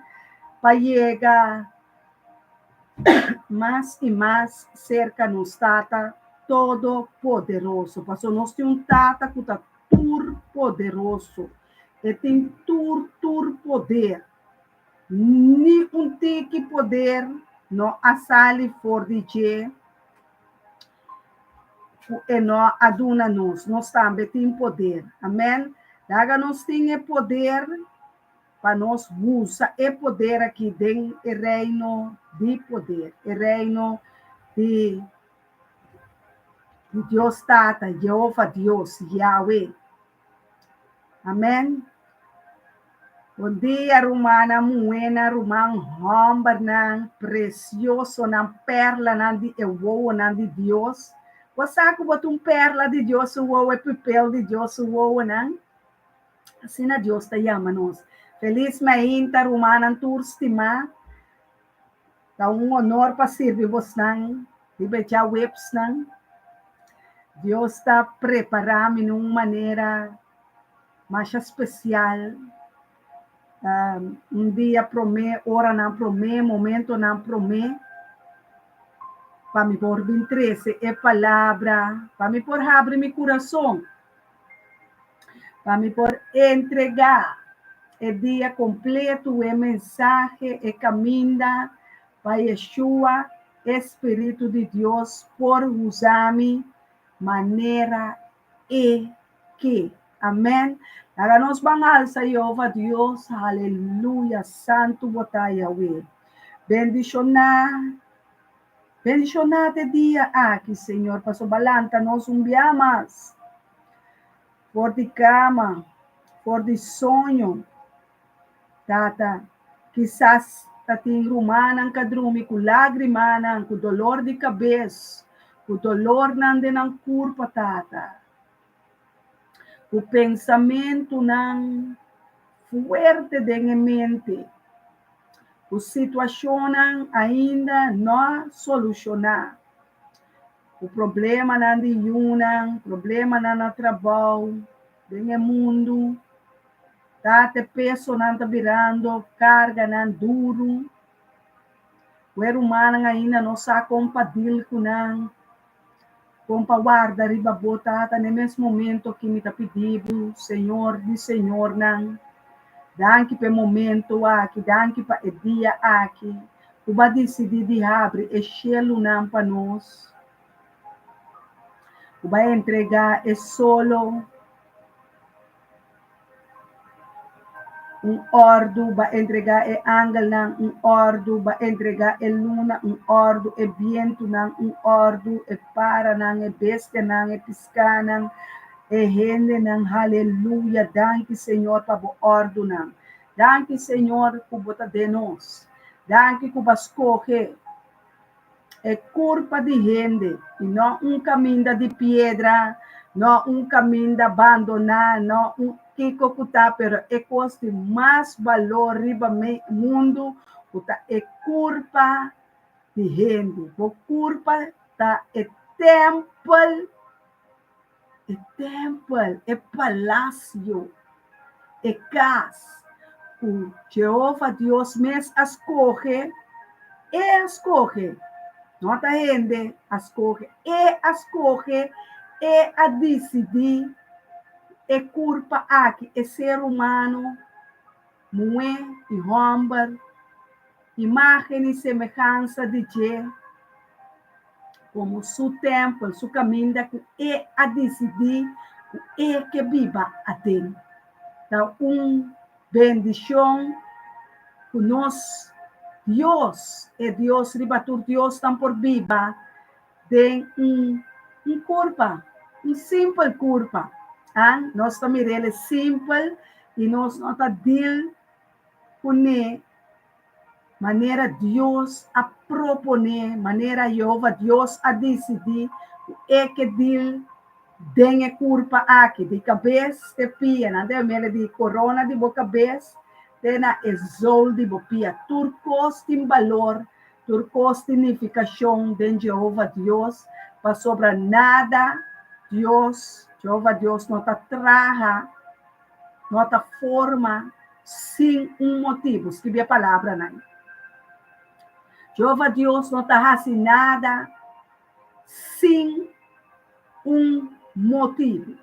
para chegar mais e mais cerca nos tata todo poderoso. Passou nós temos tata que está tur poderoso. E tem tur poder. Ni tique poder no asali for DJ e no aduna nós também tem poder. Amém? Daga nós tem poder para nós usar o poder aqui dentro do reino de poder, o reino de Deus Tata, Jeová Deus, Yahweh. Amém? Bom dia, Romana, Muena, Roman, Hombar, precioso, perla, de ewo, de Deus. Você que botou perla de Deus, o papel de Deus, o assim na Deus te chama nós. Feliz mainta, Romana, turstima. Dá honor para servir você, de bejar webs, Deus está preparando de uma maneira mais especial. Dia promê, hora não promê, momento não promê. Para me pôr bem 13 é palavra, para me pôr abrir meu coração, para me pôr entregar o dia completo, a mensagem, a caminho para Yeshua, Espírito de Deus, por usar-me maneira e que. Amém. Agora nós vamos alçar Jeová Deus, aleluia, santo botai Yahweh. Bendicionar de dia aqui, Senhor, para balanta nós enviamos por de cama, por de sonho, tata, quizás tating rumanan kadrumi, com lágrimas, com dolor de cabeça, com dolor ng corpo, tata, o pensamento não forte de mente, a situação ainda não solucionar. O problema não de yunang, problema não no trabalho, no mundo, tate peso não está virando, carga não duro. O ser humano ainda não sabe compadir com não, guarda riba botata no mesmo momento que me está pedindo, Senhor, de Senhor não. Danke pelo momento aqui, danke para o dia aqui. O vai decidir de abrir o cielo não para nós. O vai entregar solo ordo, vai entregar ángel ordo, vai entregar luna ordo, viento ordo, para bestia pisca gente aleluia, danke Senhor para o ordo danke Senhor por botar de nós, danke por escolher é culpa de gente, e não caminho de pedra, não caminho de abandonar, não Kiko kuta, pero é costa mais valor riba mundo, kuta é culpa de gente, por culpa da templo, é palácio, é casa, o Jeová Deus mesmo escolhe, não a gente escolhe, a decidir, é culpa aqui, é ser humano, mulher e homem, imagem e semelhança de Deus, como seu tempo, seu caminho, é a decidir, é que viva a ter. Então, bendição, que nós, Deus, ribatur Deus, tam por viva, tem culpa, simples culpa. Nós também é simples e nós não está deal com maneira Deus a proponer, maneira Jeová Deus a decidir é que deal tem culpa aqui de cabeça de pia, não é mesmo de corona de boca cabeça, tem a exol de boca, turcos tem valor, turcos tem significação de Jeová Deus, para sobra nada Deus Jeová Deus não está traja, não está forma, sem motivo. Escrevi a palavra, não. Jeová Deus não está fazendo nada sem motivo.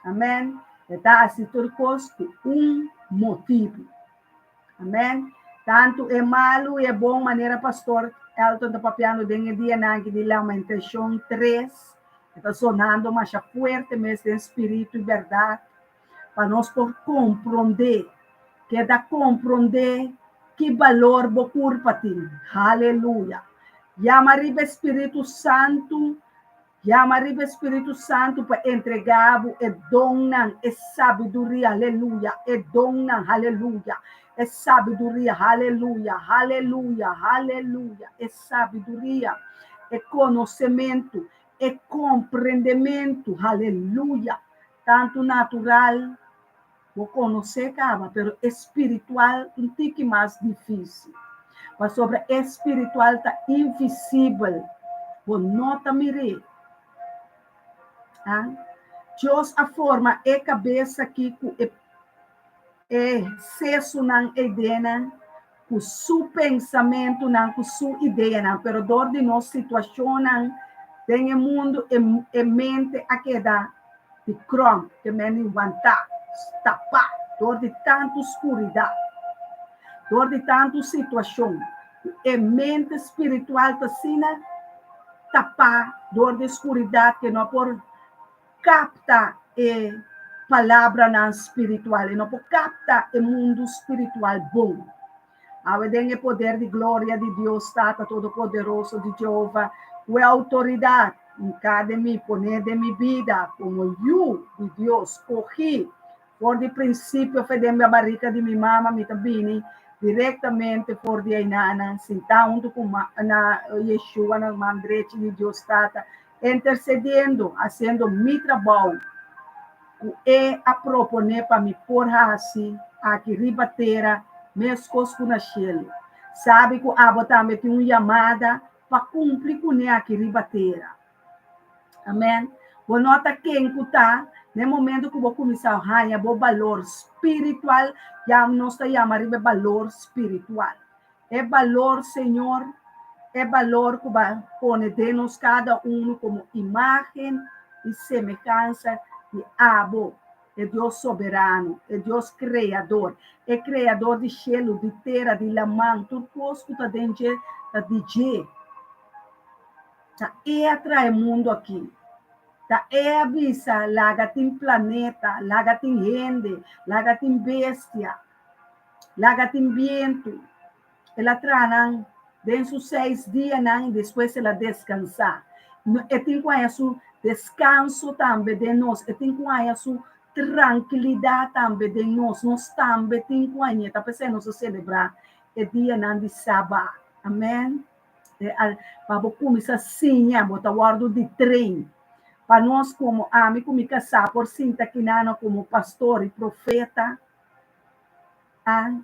Amém? Está assim, turcos, com motivo. Amém? Tanto é malo e é bom, maneira pastor Elton está papiando dentro dia que de Lamentação 3, está sonando mais forte, mas em espírito e verdade, para nós por compreender que dá compreender que valor bocur para ti. Aleluia. Chama riba Espírito Santo, para entregar o dom e sabedoria, aleluia, e dom, aleluia, e sabedoria, aleluia, aleluia, aleluia, e sabedoria, e conhecimento, e compreendimento, aleluia, tanto natural, vou conhecer, cara, pero espiritual, um tique mais difícil. Mas sobre espiritual, está invisível. Vou nota mirar. Ah? Deus a forma é cabeça aqui, é cesso não ideia, com seu pensamento, não com sua ideia, não. Pero dor de nossa situação, não, tem o mundo e mente a quedar de crom, que me levantar, tapar, dor de tanta escuridão, dor de tanta situação, e mente espiritual que assim, tapar, dor de escuridão que não por capta a palavra na espiritual, e não pode captar o mundo espiritual bom. Tem o poder de glória de Deus, Tata Todo-Poderoso de Jeová, com a autoridade em cada me poner de minha vida, como eu, de Deus, corri, por de princípio, foi de minha barriga de minha mama, me também, diretamente por de Ainana, sentar junto com na Yeshua, na mão direita de Deus, Tata, intercedendo, fazendo meu trabalho, e a proponer para me pôr assim, aqui ribateira, meus coscos na chele. Sabe que a também tem uma chamada para cumprir com ele aqui ribateira. Amém? Vou notar quem está, no momento que vou começar a ganhar o valor espiritual, já nós chamamos de valor espiritual. É valor, Senhor, é valor que vai pôr de nós cada um como imagem e semelhança de Abo, é Deus soberano, é Deus criador, é criador de cielo, de terra, de lamang, tudo coisa que está dentro da DJ. E atrai mundo aqui. É avisa, lá tem planeta, lá tem gente, lá tem bestia, lá tem vento. Ela traz dentro de 6 dias, e depois ela descansar. E tem com isso descanso também de nós, e tem com isso tranquilidade também de nós. Nós também tem com isso, está pensando celebrar o dia de sábado. Amém? Para começar assim, botar guardo de trem. Para nós, como amigo, me casar por cinta que como pastor e profeta,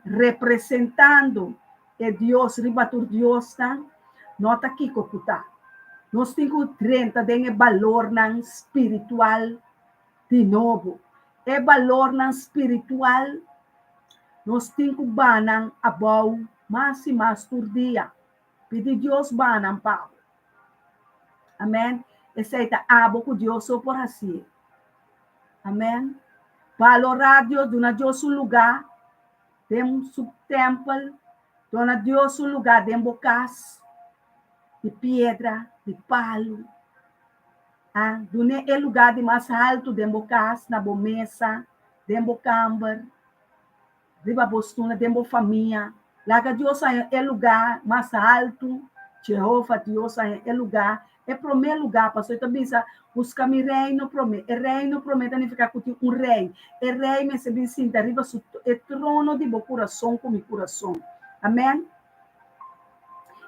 representando e Deus, ribatur Deus, nota aqui que está. Nós temos 30 de valor espiritual de novo. É valor espiritual, nós temos banang abaw, mais e mais por dia. Pedi Deus banang pau. Amém? Esse é abo que Deus só por assim. Amém? Valorar Deus, dona Deus um lugar, temos um templo, dona Deus um lugar, de bocas, de pedra, de palo. Dona é lugar de mais alto, de bocas, na bomesa, de bocamber, de babostuna, de família. Lá que Deus é lugar mais alto, Jeová, Deus é lugar. É primeiro lugar, pastor. Então, pensa, busca meu reino, promete. O reino promete significa que um rei. O rei me se visita, arriba o trono de meu coração com meu coração. Amém?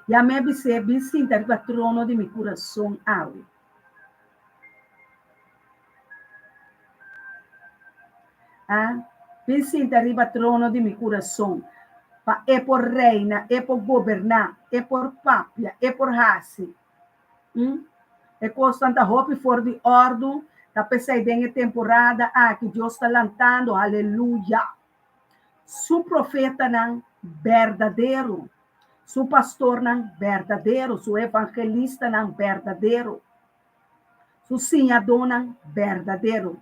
E a minha se visita, arriba o trono de meu coração. Visita, arriba o trono de meu coração. É por reina, é por governar, é por papia, é por raça. É constante roupa fora de ordem, da pessoa em temporada, que Deus está lançando, aleluia. Su profeta não verdadeiro, su pastor não verdadeiro, su evangelista não verdadeiro, su senhador não verdadeiro,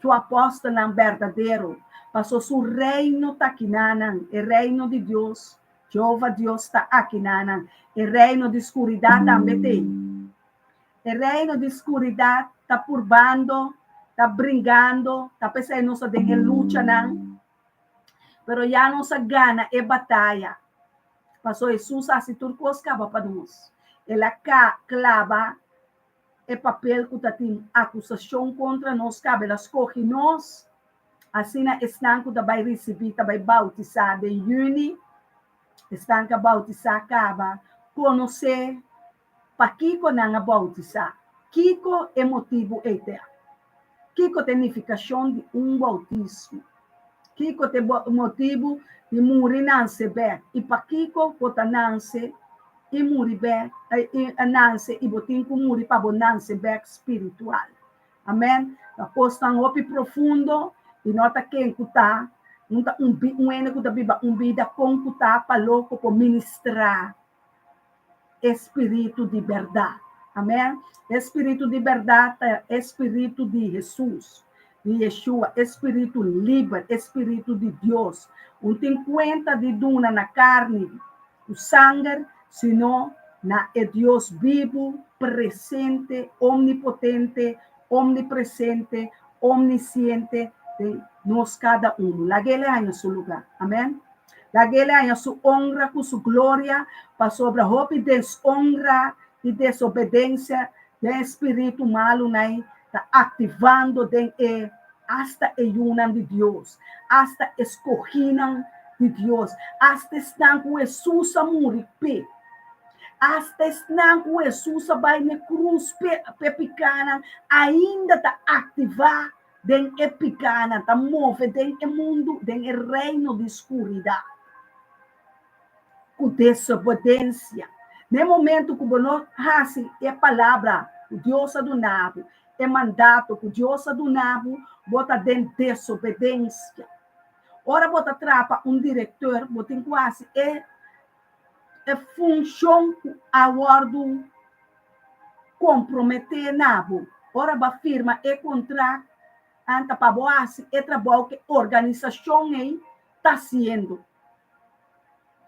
su apóstolo não verdadeiro, passou su reino está aqui, o reino de Deus. Jeová Deus está aqui, o reino de escuridão também tem. O reino de escuridão está purbando está brincando, está pensando nossa de luta não, pero já nossa gana é batalha. Passou Jesus assim turcos cava para nós. Ela clava é papel que tem acusação contra nós, cabe ela escolhe nós, assim na estão que vai receber, vai bautizar de juni, estão que bautizar acaba, conhecer para Kiko não bautizar. Kiko é motivo eterno. Kiko tem significação de bautismo. Kiko tem motivo de morrer nascer bem. E para Kiko, bota nascer e morrer bem. E nascer e botin com morrer para botar nascer bem espiritual. Amém? Depois está um profundo e nota quem que está vida com que está para louco para ministrar espírito de verdade. Amém? Espírito de verdade, espírito de Jesus, de Yeshua, espírito livre, espírito de Deus. Não tem conta de duna na carne, o sangue, senão na é Deus vivo, presente, omnipotente, omnipresente, omnisciente de nós cada um. La guerra em seu lugar. Amém? La guerra em sua honra, com sua glória, para sobre a roupa e desonra e desobediência do espírito malo, né? Está ativando hasta a de Deus, hasta escorrinam de Deus, hasta estão com Jesus a morrer, hasta estão com Jesus vai na cruz pecana, ainda está ativar den epicana, está move den mundo, den reino de escuridão, com desobediência. No momento que você hace a palavra, o Deus do Nabo, é mandato que o Deus do Nabo bota dentro de desobediência. Ora, bota trapa diretor, bota em quase é função a bordo comprometer Nabo. Ora, ba firma é contrato, anta para boas é trabalho que a organização está sendo.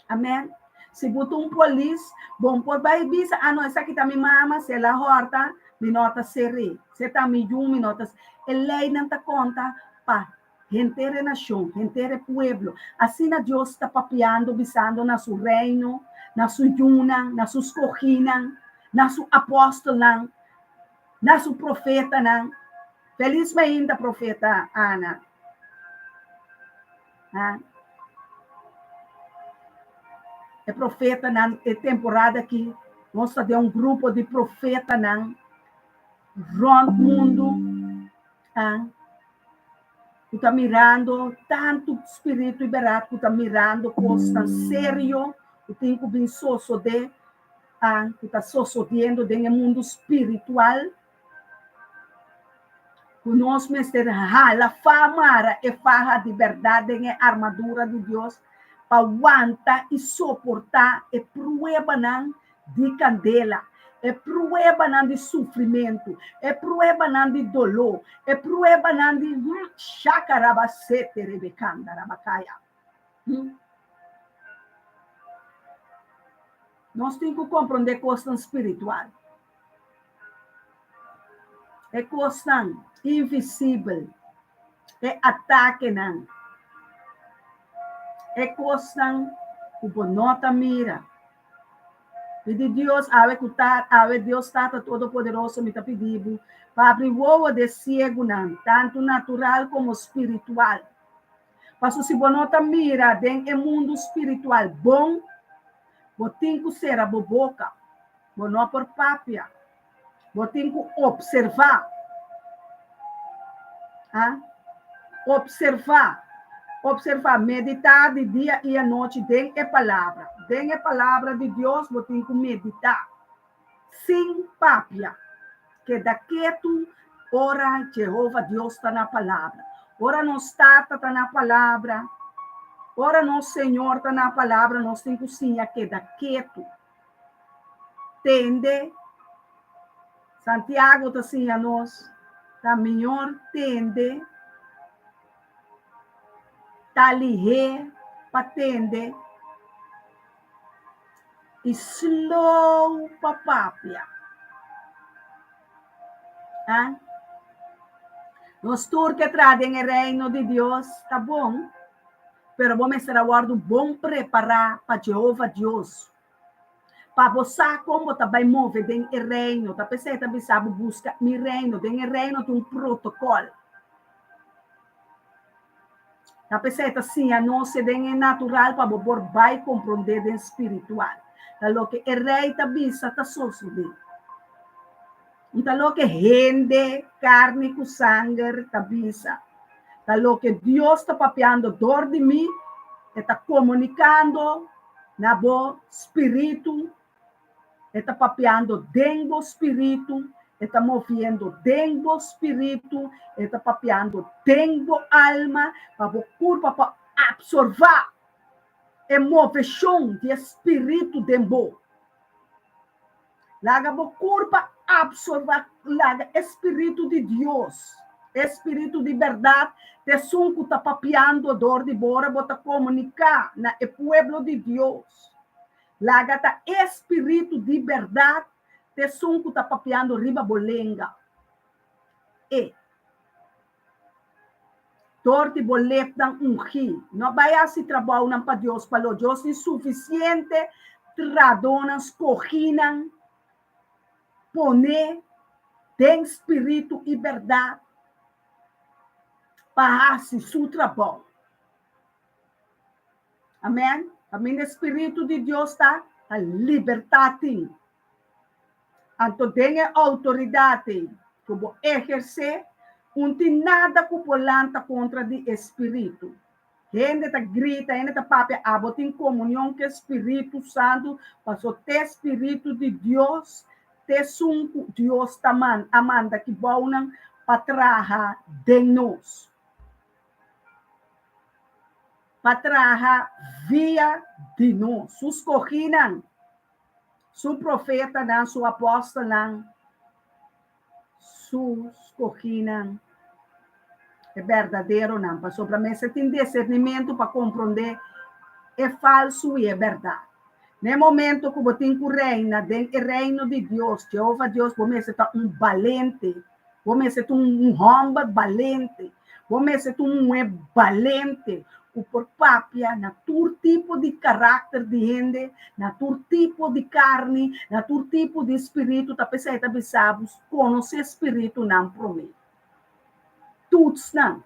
Amém? Se botar polícia, bom, por vai bisa, não, essa aqui tá minha mama, se ela horta, me nota serri. Se tá me me nota, lei não tá conta, pa, gente nação, gente pueblo. Assim na Deus está papiando, bisando na seu reino, na sua juna, na sua escorrina, na sua apóstola, na sua profeta, feliz ainda profeta Ana. É profeta na temporada que nós temos grupo de profeta na rondo mundo, que está mirando tanto espírito liberado, que está mirando coisa sério, que tem que vir suceder, que está sucedendo no mundo espiritual. Que nós mestre a famara é farra de verdade, é armadura de Deus, para aguentar e suportar a prueba de candela, a prueba de sofrimento, a prueba de dolor, a prueba de chacarabacete rebecanda rabacaya. Nós temos que compreender coisas espiritual. É coisa invisível, é ataque não. É coisa que bonota mira. E de Deus, ave Deus Tata Todo-Poderoso, me está pedindo, para abrir o olho de cego, não, tanto natural como espiritual. Para se bonota mira dentro do mundo espiritual bom, tem que ser a boboca, não por papia, tem que observar. Observar, meditar de dia e à noite, tem a palavra. Tem a palavra de Deus, você tem que meditar. Sem papia. Que daqui tu, ora, Jeová, Deus está na palavra. Ora, nós está na palavra. Ora, nosso Senhor está na palavra. Nós temos que sim, que daqui tu. Tende. Santiago está assim a nós. Está melhor, tende. Talihe, patende, e slow papapia. Nós todos que trazem o reino de Deus, tá bom, pero vamos ser agora bom preparar para Jeová Deus. Para você como também mover dentro do reino, tá pensando também sabe buscar mi reino, dentro do reino tem protocolo. Tá pensando assim, a não ser dentro natural para você vai compreender dentro espiritual. Tá lo que o rei tá bisa tá sosudendo. Então, lo que rende carne com sangue tá bisa. Tá lo que Deus está papeando dor de mim, está comunicando na bo espírito, está papeando dentro do espírito, está movendo dentro do espírito, está papeando dentro da alma, para o corpo para absorver a moveção de espírito dentro. Laga o corpo absorver laga espírito de Deus, espírito de verdade, de sunco está papeando dor de bora, bota comunicar na o pueblo de Deus. Laga tá espírito de verdade, de sunco está papeando riba bolenga. E dor de boletam ungir. Não vai assim trabalhar para Deus, para Deus é suficiente, tradonas, corrinan, poner tem espírito e verdade para fazer seu trabalho. Amém? Amém? O espírito de Deus está a libertar-te. Então, tem autoridade que vou exercer, não tem nada que polanta contra o espírito. Gente está grita, gente está papia, tem comunhão com o Espírito Santo, para o espírito de Deus, Deus taman amanda que baunan patraha de nós. Patraha via de nós. Sus corrinan, su profeta nan, su apóstolo nan, sus corrinan é verdadeiro não. Para sobre mim, você tem discernimento para compreender é falso e é verdade. No momento que você tem que reinar dentro do reino de Deus, Jeová Deus, você está valente, você está homem valente, você está valente, por papia, na todo tipo de caráter de gente, na todo tipo de carne, na todo tipo de espírito, tá pensando, tá pensando, conhece espírito não para mim. Todos não.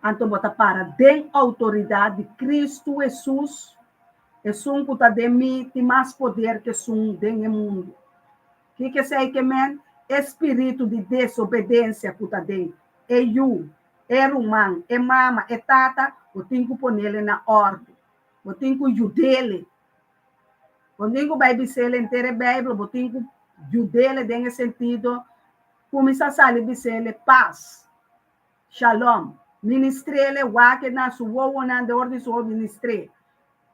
Então, bota para den autoridade de Cristo Jesus, é um que de mim tem mais poder que um den mundo. O que sei que men? Espírito de desobediência que está dentro. É eu, é humano, é mama, é tata, eu tenho que pôr ele na ordem. Eu tenho que ajudar ele. Eu tenho que vai dizer ele inteiro a Bíblia, eu tenho que ajudar ele nesse sentido. Começar a sair dizer paz, shalom. Ministrele wake na suwo na de ordem suwo ministre.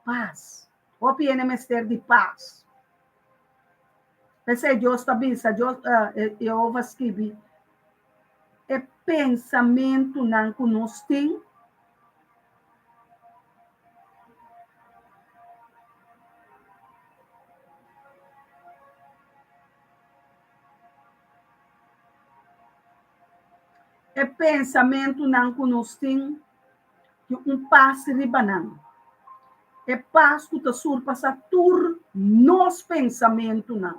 Paz. O piene mester de paz. Pensei Deus tabisa, Deus eu escrevi. É pensamento não que nós tem. É pensamento não que nós tem que paz ribanan. É paz que está surpassa tur nos pensamento não.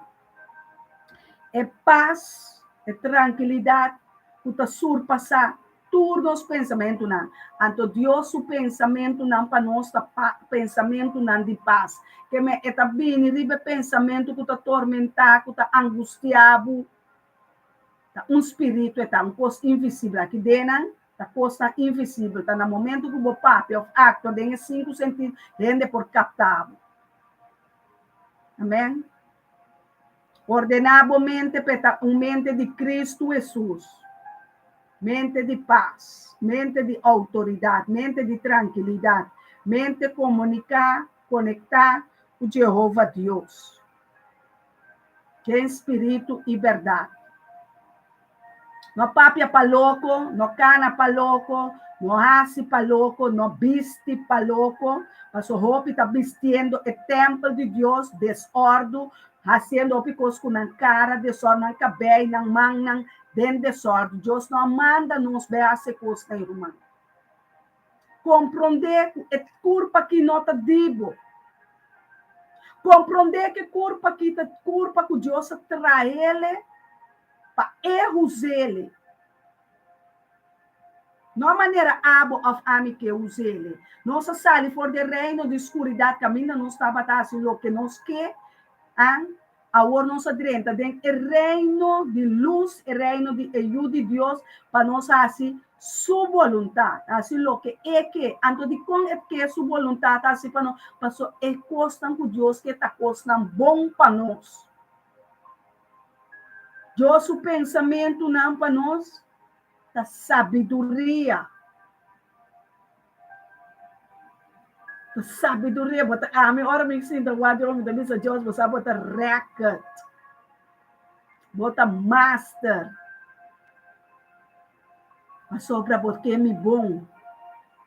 É paz, é tranquilidade que está surpassa tur nos pensamento não. Então Deus o pensamento não para nós pensamento não de paz. Que me está bem ribe pensamento que está atormentado, que está angustiado. Espírito é uma coisa invisível aqui dentro, a coisa invisível, está no momento que o papel of acto tem 5 sentidos, rende por captado. Amém? Ordenava mente para mente de Cristo Jesus, mente de paz, mente de autoridade, mente de tranquilidade, mente comunicar, conectar com Jeová Deus, que é espírito e verdade. No papia pa louco, no cana pa louco, no hasi pa louco, no viste pa louco, mas o roupa está vestindo o templo de Deus, desordem, Haciendo picos com a cara de sorte, na cabelo, na mão, na dentro de sorte. Deus não manda nos ver a coisas na irmã. Compreender que é culpa que não te digo. Compreender que culpa que Deus traz ele para erros ele. Não maneira abo of ami que use ele. Nossa sali for de reino de escuridade, caminha não estava assim o que nos quer. Agora nós adrenta dentro do reino de luz, o reino de ajuda de Deus, para nós assim sua vontade, assim o que é que, antes de com é que sua vontade, assim para nós, passou é costa com Deus que está costando bom para nós. Deus o pensamento não para nós, da sabedoria. Sabedoria, bota a minha hora me sinta o áudio da missa Deus, você bota record, bota master, mas sobra porque me bom,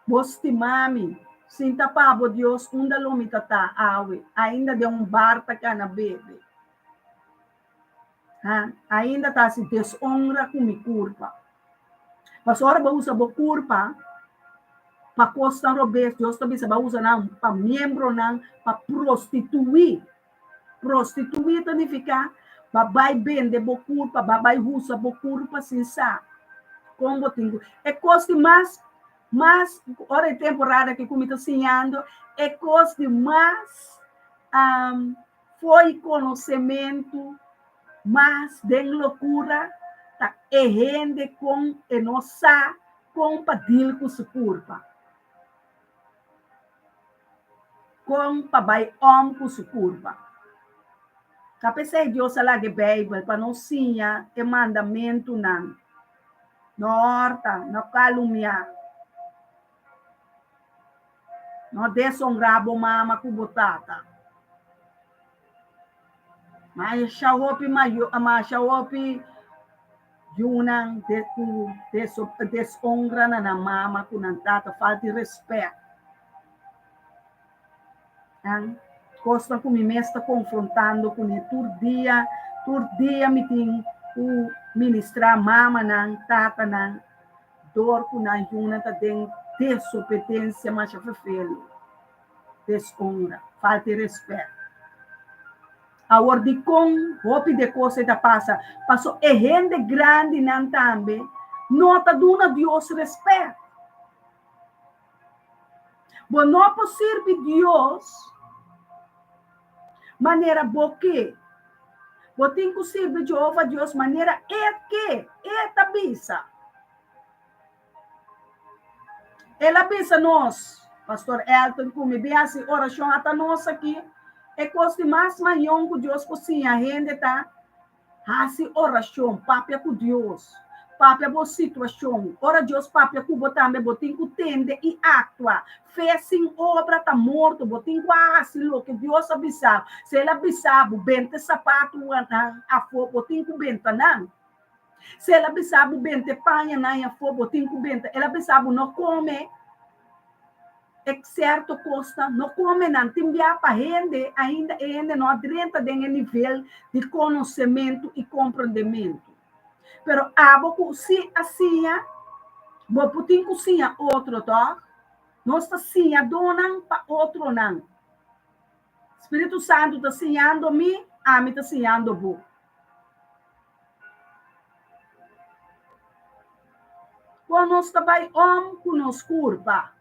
boste mami, sinta pabo Deus, unda lomita tá awe, ainda de bar tá cana bebe, ainda tá se desonra com me culpa, mas ora ba usa bo culpa, para costa robes, Deus também se usa não, para membro não, para prostituir. Prostituir significa babai bende bocurpa, babai russa bocurpa sinsa. Como tenho. É coisa mais hora temporada que como está ensinando, é coisa mais foi conhecimento, mais de loucura, tá errende com a nossa compadil com sua curva. Com babai com sua curva. Capecei Deus lá de Bíblia para não sinha e mandamento não. Norta, não calumniar. Não desonrar a mama com botata. Mas xaopi junang desonra na mama com a tata, falta de respeito. Costa com me está confrontando com ele todo dia me tem o ministrar mama não tata não dor com na juna tá tem desobediência mas já feio desonra falta de respeito a ordem com hope de coisa da passa passou é gente grande não também nota duna Deus respeito bom não é possível Deus maneira boque. Botem possível de Jeová Deus maneira é que é tabisa. Ela pensa nós, pastor Elton, como bem assim oração até nós aqui é coisa mais maior que Deus cozinha a gente tá assim oração papia com Deus. Papia boa situação. Ora Deus papia com botambe botem com tende e atua. Fez sem obra tá morto, botem quase lo que Deus avisava. Se ele avisava, bente sapato a fogo, botem com benta não. Se ele avisava, bente panha na fogo, botem com benta. Ele avisava não come. É certo costa, não come não timbia para ainda não adrenta de nível de conhecimento e compreendimento. Pero abo se assim, bo putin cozinha outro tá? Nós está assim, donam para outro não. Espírito Santo está ensinando me, a mim está ensinando bo. Quando nós trabalhamos com nos curva.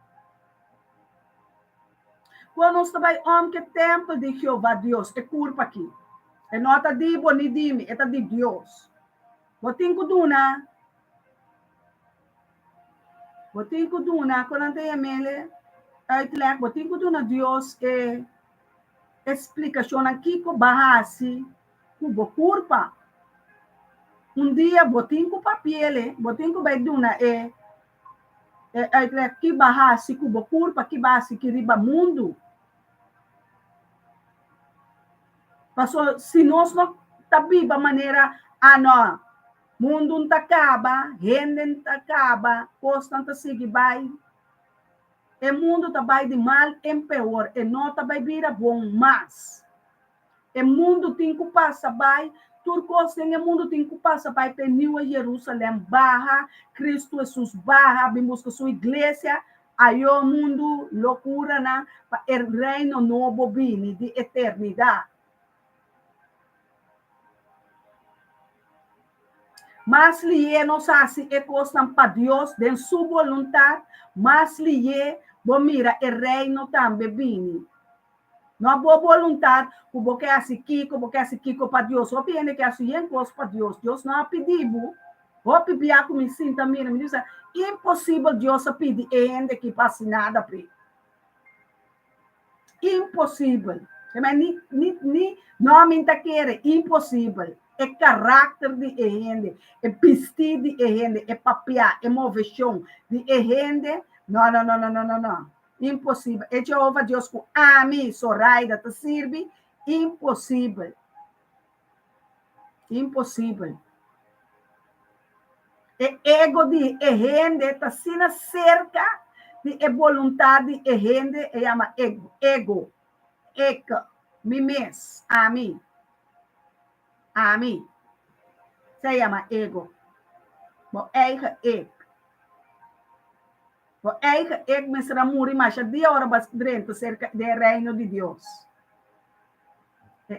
Quando nós trabalhamos que templo de Jeová Deus é curva aqui. É nota de boni dime, é de Deus. Botin ko duna, quando tem emele, uitleg, botin ko duna Deus é explicação aqui ko bahasi, ko curpa. Dia botin ko papiele, botin ko bay duna uitleg que bahasi ko curpa, que bahasi que riba mundo. Passou se nós não tabiba maneira mundo não acaba, rende não acaba, constante sigue vai. O mundo está vai de mal em pior, e não está vai vir bom mais. O mundo tem que passar by, turcos tem o mundo tem que passar by, peniu a Jerusalém barra, Cristo Jesus barra, busca sua igreja, aí o mundo loucura na o reino novo bini de eternidade. Mas lhe nos hace ecostam para Deus, de sua vontade, mas lhe, bom mira, o reino também bini. Não há boa vontade, o boque assim Kiko para Deus, o piene que assim encos para Deus, Deus não ha pedido, o pibia como sinta mira, me diz, impossível Deus pedir ainda que passe nada para ele. Impossível. Mas não me quer, impossível. É caráter de gente, é vestir de gente, é papiar, é moveção de gente. Não. Impossível. É Jeová Deus que ami, Soraida, te sirve. Impossível. Impossível. É ego de gente, está sendo cerca de vontade de gente, é chama ego. Ego. Mimes. Ami. Ami. Se chama ego. Bo eigen ik. Bo eigen ik misra muri mas dia hora bas dentro cerca do reino de Deus.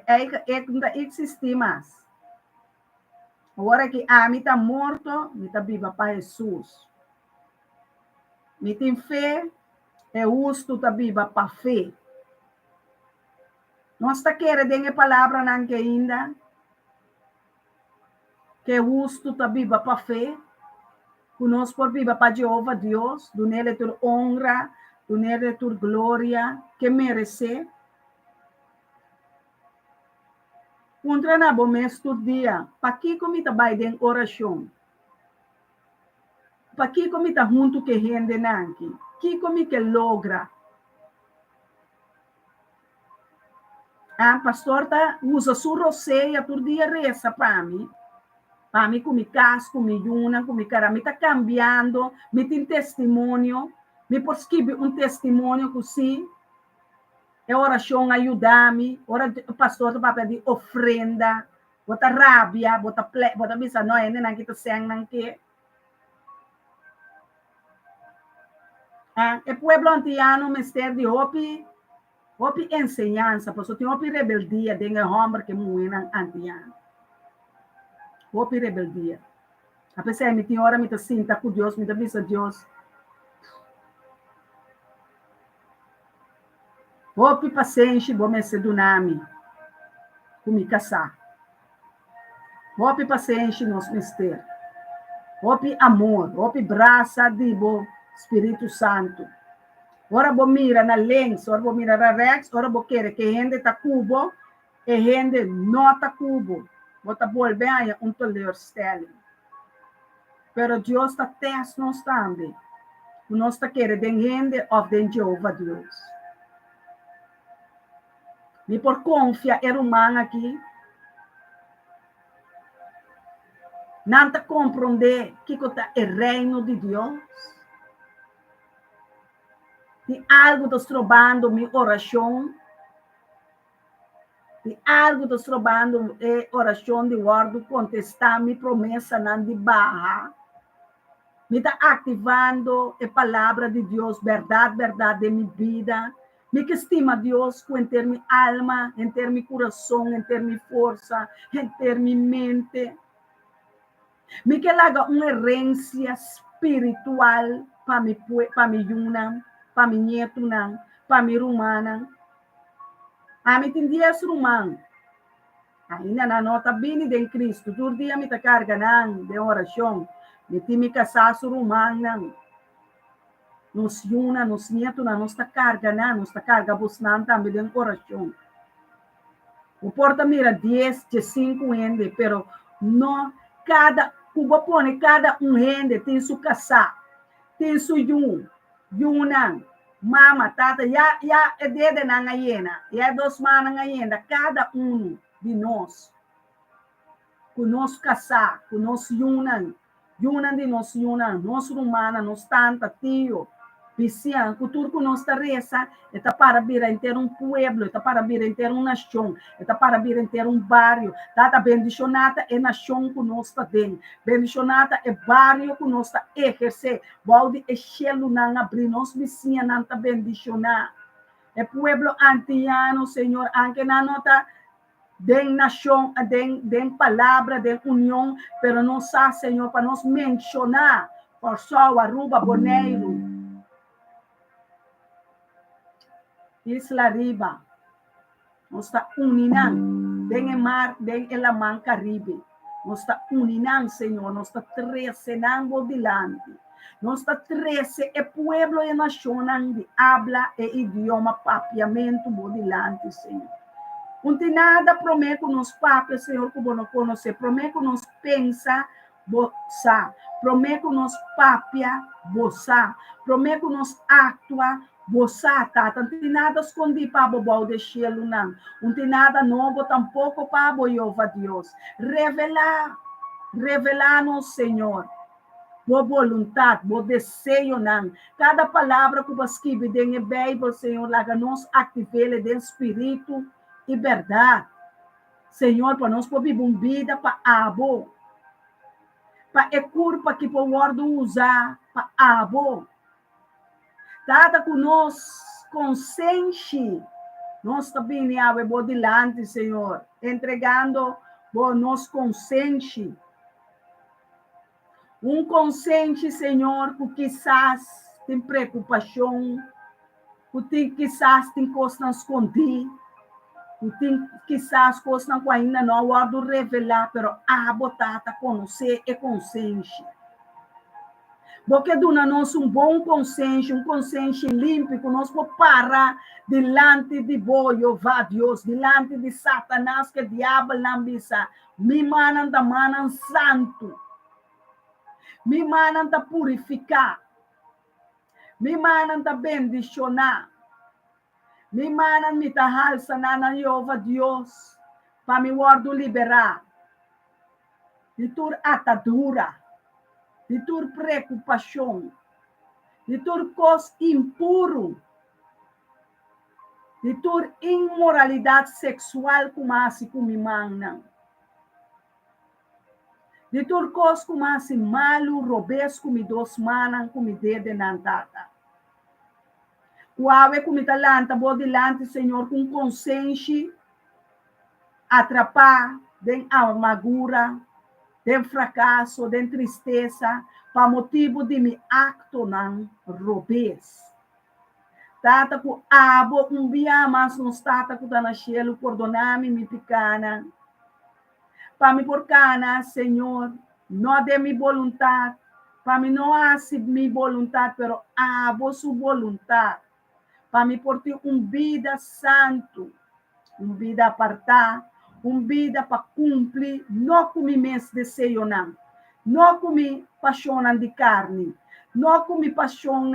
Eigen ik não existe mais. Agora que ami está morto, me está viva para Jesus. Me tem fé, é justo está viva para fé. Nós está querendo a palavra não que ainda, que é justo está viva para fé. Conosco por viva para Jeová Deus, do nele tua honra, do nele tua glória, que merece. Contra na bom mês todo dia, para que comita vai em oração? Para que comita junto que rende nanki? Que comita logra? Ah, pastor tá usa sua roceia por dia reza para mim. Para mim, com mi casco, mi yuna, com mi cara, me está cambiando, me tem testemunho, me pode escrever testemunho que sim, é oração ajudar-me, o pastor vai pedir ofrenda, bota rabia, bota bisa, não é, nem que sem não que. O pueblo antiano, mistério de hopi ensinança, porque tem hopi rebeldia, tem homem que muito antiano. Hopi rebeldia. A pessoa me tem hora, me te sinta com Deus, me te visa Deus. Hopi paciente, vou me sedunami, com me casar. Hopi paciente, nos mistério. Hopi amor, hopi braça de bo Espírito Santo. Ora vou mira na lens, ora vou mira na rex, ora vou querer que gente tá cubo, e gente não tá cubo. Bota volver a teleurstelling. Pero Deus está test nós também. Nós está querendo gente of the Jeová Deus. E por confiar em humano aqui, não está compreender que é o reino de Deus. De algo está trobando minha oração. De algo está trobando a oração de guardo contestar minha promessa não de barra. Me está ativando a palavra de Deus, verdade de minha vida. Me que estima Deus em ter minha alma, em ter meu coração, em ter minha força, em ter minha mente. Me que laga uma herência espiritual para mi yuna, para mi nieto, para mi rumana. A mi tem dias rumano. Ainda na nota bem de Cristo. Todo dia me tá carga de oração. Me tem me casar su rumano. Nos yuna, nos nieto, nos tá carga nos tá carga busnan também de oração. O porta mira 10, 5 ende, pero no cada Cuba pone cada gente tem sua casa, tem sua yuna, mama, tata, já é dede na ngayena, já dos manas ngayena, cada de nós, com nosso casa, com nosso yuna de nosso yuna, nosso humana, nosso tanta, tio, Bisian, cultura que nós reza, está para vir a ter um pueblo, está para vir a ter uma nação, está para vir a ter um bairro. Data bendicionada é nação que nós está dentro. Bendicionada é bairro que nós está exercer. Balde é chelo não abrir, nós bisian não está bendicionar. É pueblo antiano, Senhor, anque na nota den nação, den palavra, den união, pero não sa, Senhor, para nós mencionar por só Aruba, Bonaire, Isla Riba, nós está uninang, den o mar, den el Amman Caribe, nós está uninang, Senhor, nós está 13 nango dilante, nós está 13 é pueblo e nação de habla e idioma papiamento bodilante, Senhor. Não tem nada promete nos papos, Senhor, que não conhece, promete nos pensa, bossa, promete nos papia, bossa, promete nos atua, bossa, tata. Não tem nada escondido para o de cielo, não. Não tem nada novo tampouco para o Jeová Deus. Revelar-nos, Senhor, boa vontade, bom desejo, não. Cada palavra que você escreve dentro da Bíblia, Senhor, laga nos ativele dentro do Espírito e verdade. Senhor, para nós poder vida para abo, para a culpa que o guardo usar para abo. Dada com nós consciente, nós também abo dilante, Senhor, entregando o nosso consciente. Consciente, Senhor, que quizás tem preocupação, que quizás tem coisas escondidas, que quizás coisas ainda não guardo revelar, pero botata conhecer e consciente. Porque dona nós bom consciente limpo, que nós podemos parar delante de Jeová Deus, delante de Satanás, que diabo lambisa, me manam da manam santo. Me manam da purificar. Me manam da bendicionar. Me manam me tahal sanana Jeová Deus. Para me guardo liberar. De tur atadura. De tur preocupação. De tur cos impuro. De tur imoralidade sexual como assim como me manam. De turcos como assim malo, robes como dos manan, como de nantata. O ave como talanta, bodilante, Senhor, com consciência, atrapar, de amargura, de fracasso, de tristeza, para motivo de me acto não robes. Tata com abo, dia mais nos tata com na cielo, perdoname me picana. Para me porcana, Senhor, não de minha vontade, para mim não hace minha vontade, pero abo sua vontade, para me portar vida santo, vida apartada, vida para cumprir, não com meus desejos, não com me paixão de carne, não com me paixão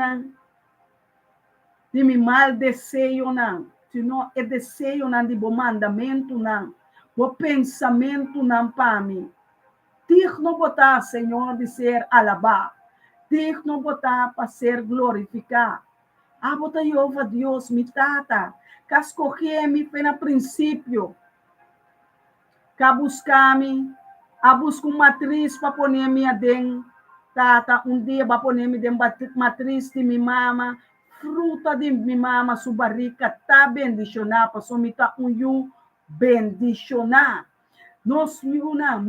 de me mal desejo, senão é desejo de bom mandamento, o pensamento não para mim. Digno botar, Senhor, de ser alabado. Digno botar para ser glorificado. Botar Jeová Deus, me tata. Que escolher-me pelo princípio. Que buscar-me. Buscar uma matriz para pôr-me dentro. Tata, dia para pôr-me dentro matriz de minha mama. Fruta de minha mama, sua barriga, tá bendicionada. Para somitar bendicionar. Nos milhuna,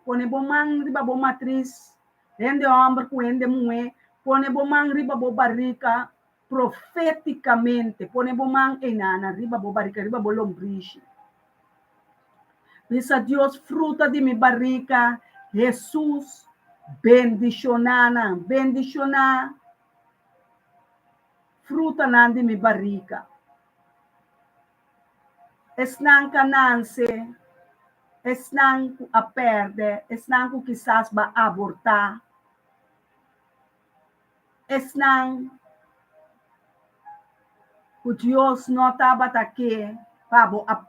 pone bomang riba bo matriz, ende homem com ende mulher, pone bomang riba bo barrica, profeticamente, pone bomang enana, riba bo barrica, riba bo lombriche. Diz a Deus, fruta de mi barrica, Jesus, bendicionana, bendicionar, fruta nan de mi barrica. Esnang kananse, esnang a perde, esnang ko quizás ba abortar, esnang o Deus não estava aqui para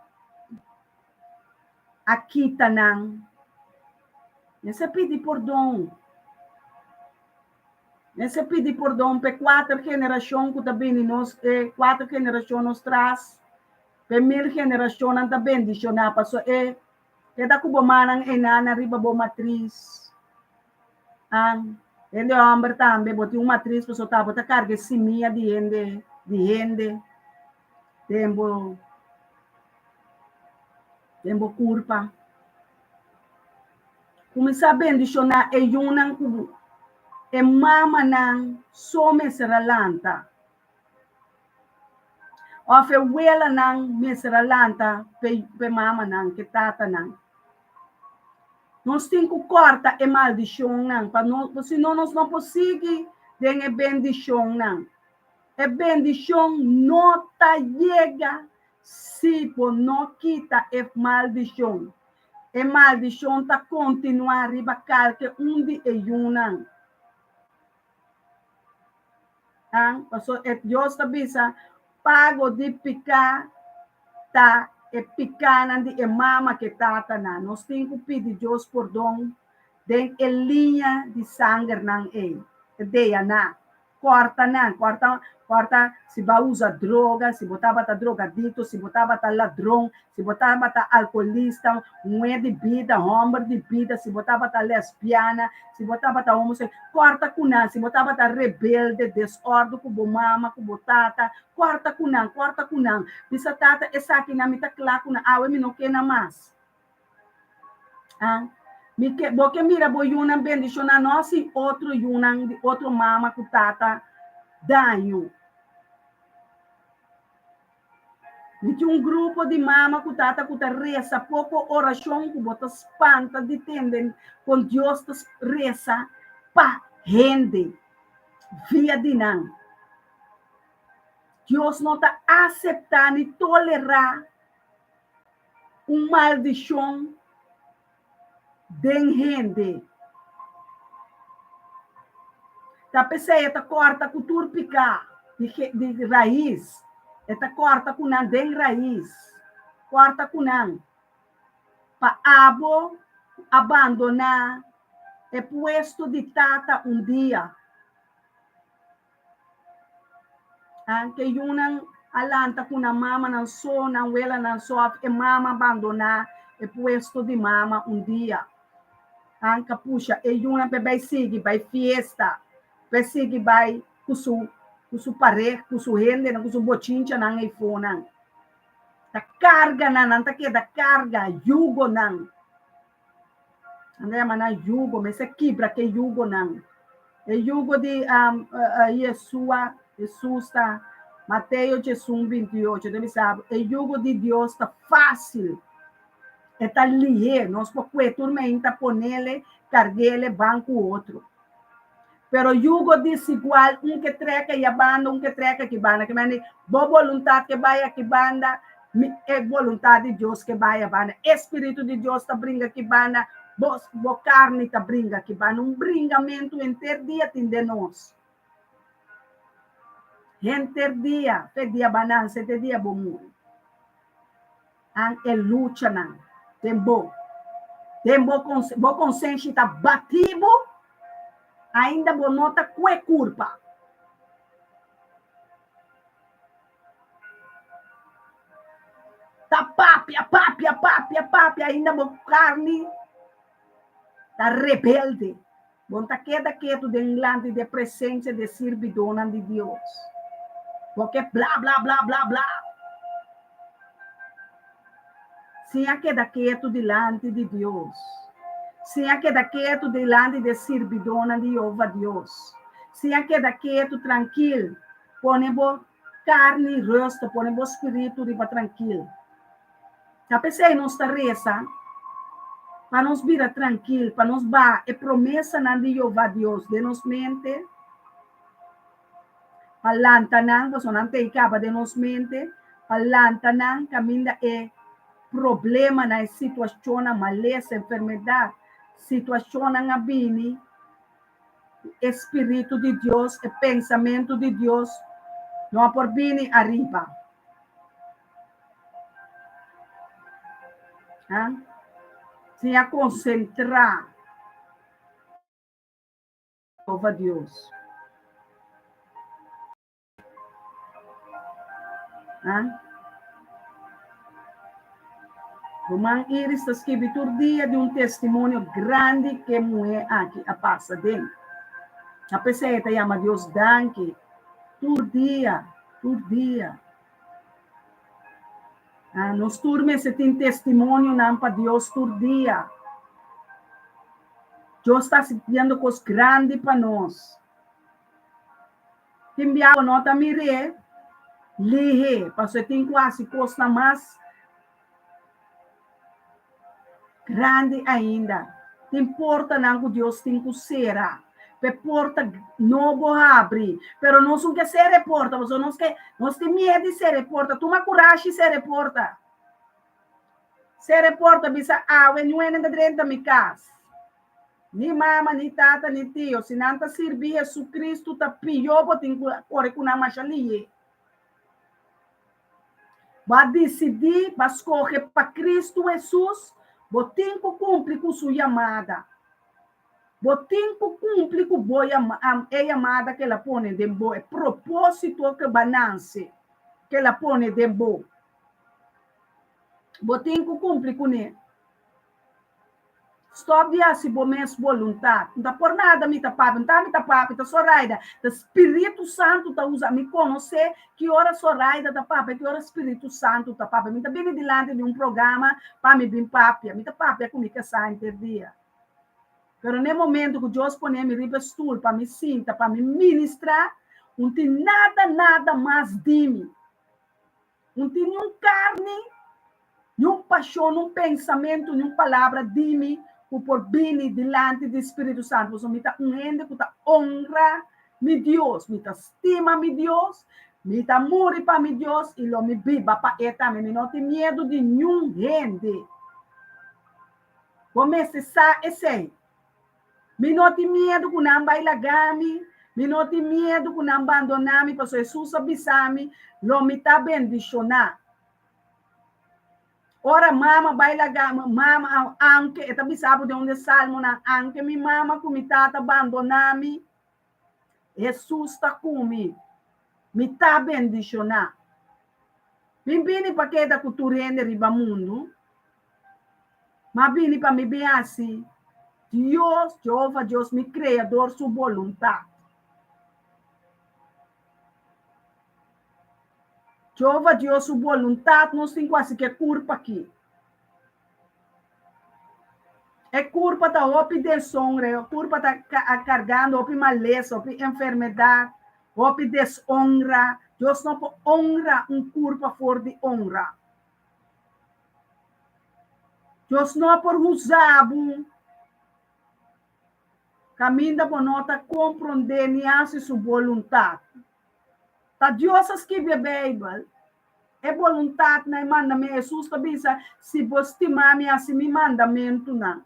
aqui tanang. Nessa pedi perdão. Nesse pedir perdão para 4 gerações que também nos 4 gerações nos traz, para 1000 gerações também bendicionar passo da kubo manang enana riba bo matriz ang ende amber tambe boti uma matriz passo tá bota carga simia de ende tempo curpa começar a bendicionar e yunang kubo e mama nang some seralanta of e wela nang meseralanta pe mama nang que tata nang. Nós temos que cortar a maldição, não, senão nós não conseguimos ter a bendição. Não. A bendição não chega se não quita a maldição. A maldição está continuar a riba calque onde é um. Deus está dizendo, pago de picar, tá? E picana de mama que tata na nós temos que pedir Deus perdão den a linha de sangue não é deia na corta se vai usar droga se botava ta drogadito se botava ta ladrão se botava ta alcoolista mulher de vida homem de vida se botava ta lesbiana se botava ta homossexual corta kuna se botava ta rebelde desordem com mama com botata corta kunang bisa tata esa aqui na mita claro na awe mi não quer na mais porque mira bo yunang bendição na nós e outro yunang de outro mama com tata danho de um grupo de mama com tata com ta reza pouco oração com bota espanta de tendem com Deus reza pa rende via dinang Deus não está aceitando e tolerar maldição de gente. Tá pensando, esta corta com turpica de raiz. Esta corta com não de raiz. Corta com não. Para abo abandonar é puesto de tata dia. Que yunang alanta com a mama não só, não ela não só, e mama abandonar é puesto de mama dia. Anca puxa, e yunang vai seguir, vai fiesta, vai seguir, vai com su pareja, com su rende, com su bochincha, não é fona. Da carga, não tá que da carga, jugo não. Andai mana jugo, mas é quebra que jugo não. É jugo de Jesus está, Mateus 28, ele sabe, o jugo de Deus está fácil. Está lié, nós podemos tormenta, ponele, carguele, banco outro. Pero jugo desigual, que treca e a banda, que treca que banda, que mane, boa vontade que vai que banda, é vontade de Deus que vai a banda, Espírito de Deus está brinca que banda, boa carne está brinca que banda, bringamento inteiro dia tem de nós. Dia, dia banan, 7 dia bom. É luta não. Tempo consciência está batido, ainda bom nota que culpa. Tá papia, ainda bom carne, tá rebelde. Bom tá queda quieto de de presença de servidona de Deus. Porque blá, blá, blá, blá, blá. Sinha queda quieto delante de Deus. Sinha queda quieto delante de servidona de Jeová Deus. Sinha queda quieto, tranquilo. Ponemos carne e rosto, ponemos espírito de tranquilo. Já pensei em nossa reza, para nos vir tranquilo, para nos dar a promessa de Jeová Deus, de nos mente, palantanang, você não tem capa de nos mente, palantanang, caminha é problema na situação, na maleza, enfermidade, situação na bini, Espírito de Deus, e pensamento de Deus, não há por bini arriba. Se a concentrar over Deus. Roman Iris está escrevendo dia de um testemunho grande que mulher aqui a passa dentro. A pessoa te chama Deus danke. Tur dia. Nos turmes se tem testemunho não para Deus tur dia. Deus está vendo coisas grandes para nós. Timbiago nota mire, lihe, para você tem quase coisa mais grande ainda. Tem porta não que Deus tem que ser. Pe porta não abre, pero nós não quer ser porta, nós tem medo de ser porta, toma coragem de ser porta. Ser porta bisa when you ainda dentro da minha casa. Ni mama, ni tata, ni tio, se não tá servir Jesus Cristo, tá pior, tem que com a machalia. Vai decidir, vai escolher para Cristo Jesus, tem que cumprir com sua chamada. Tem que cumprir com a chamada que ela põe de boa, é propósito que banance que ela põe de boa. Tem que cumprir com ele. Stop dia se bom mesmo vontade. Não tá por nada me tapava, não tá me tapava, tá só raida. O Espírito Santo tá usa me conhecer que hora só raida da papa, que hora Espírito Santo tá papa. Me tá bem delante de um programa para me bem papia. Me tá papia comigo que sai dia. Pero no momento que Deus põe me riba stool para me sinta, para me ministrar, não tem nada mais de mim. Não tem nenhum carne, nenhum paixão, nenhum pensamento, nenhuma palavra de mim. Por bem delante do Espírito Santo, você me está honrando, me honra meu Deus, me estima meu Deus, me amor para meu Deus e lo me biba para eta, me não tem medo de nenhum gente. Comece a esse, me não tem medo que não vai largar-me, me não tem medo que não abandonar-me, porque Jesus avisar-me, lo me está bendicionar. Ora mama baila mama anche e tabi sabe de onde salmo na anche mi mama com mi tata abandonami. Jesus está comigo. Me tá bendicionar. Bini para que da cultura riba mundo. Mas bini para me bem assim. Deus, Jeová, Deus, me criador, sua vontade. Jeová, Deus, sua vontade, não tem quase que culpa aqui. É culpa da opi desonra, é culpa da carregando opi maleza, opi enfermidade, opi desonra. Deus não pode honra culpa fora de honra. Deus não pode usar caminho para nota compreender e fazer sua vontade. Tá Deus escreve a Bíblia. É vontade na mandamento. Jesus também diz, se você estimar-me assim, me mandamento não.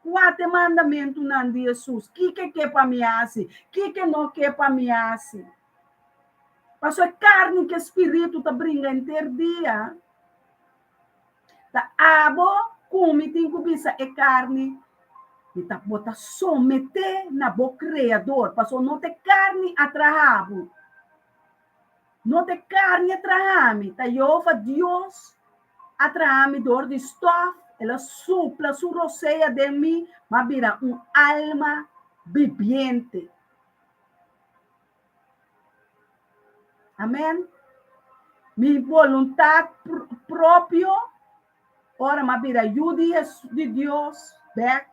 Quatro mandamentos não de Jesus. Que para mim assim? Que não quer para mim assim? Mas é carne que o Espírito tá brincando ter dia. Tá abo, come, tem que pensar, é carne. E tá bota someter na boca criador. Passou não ter carne atrahabo. Não tem carne atrás-me, tá? Jeová Deus atrás-me dor de estofa, ela supla, su roceia de mim, mas vira alma viviente. Amém? Minha vontade própria, ora, mas vira ajuda de Deus, back.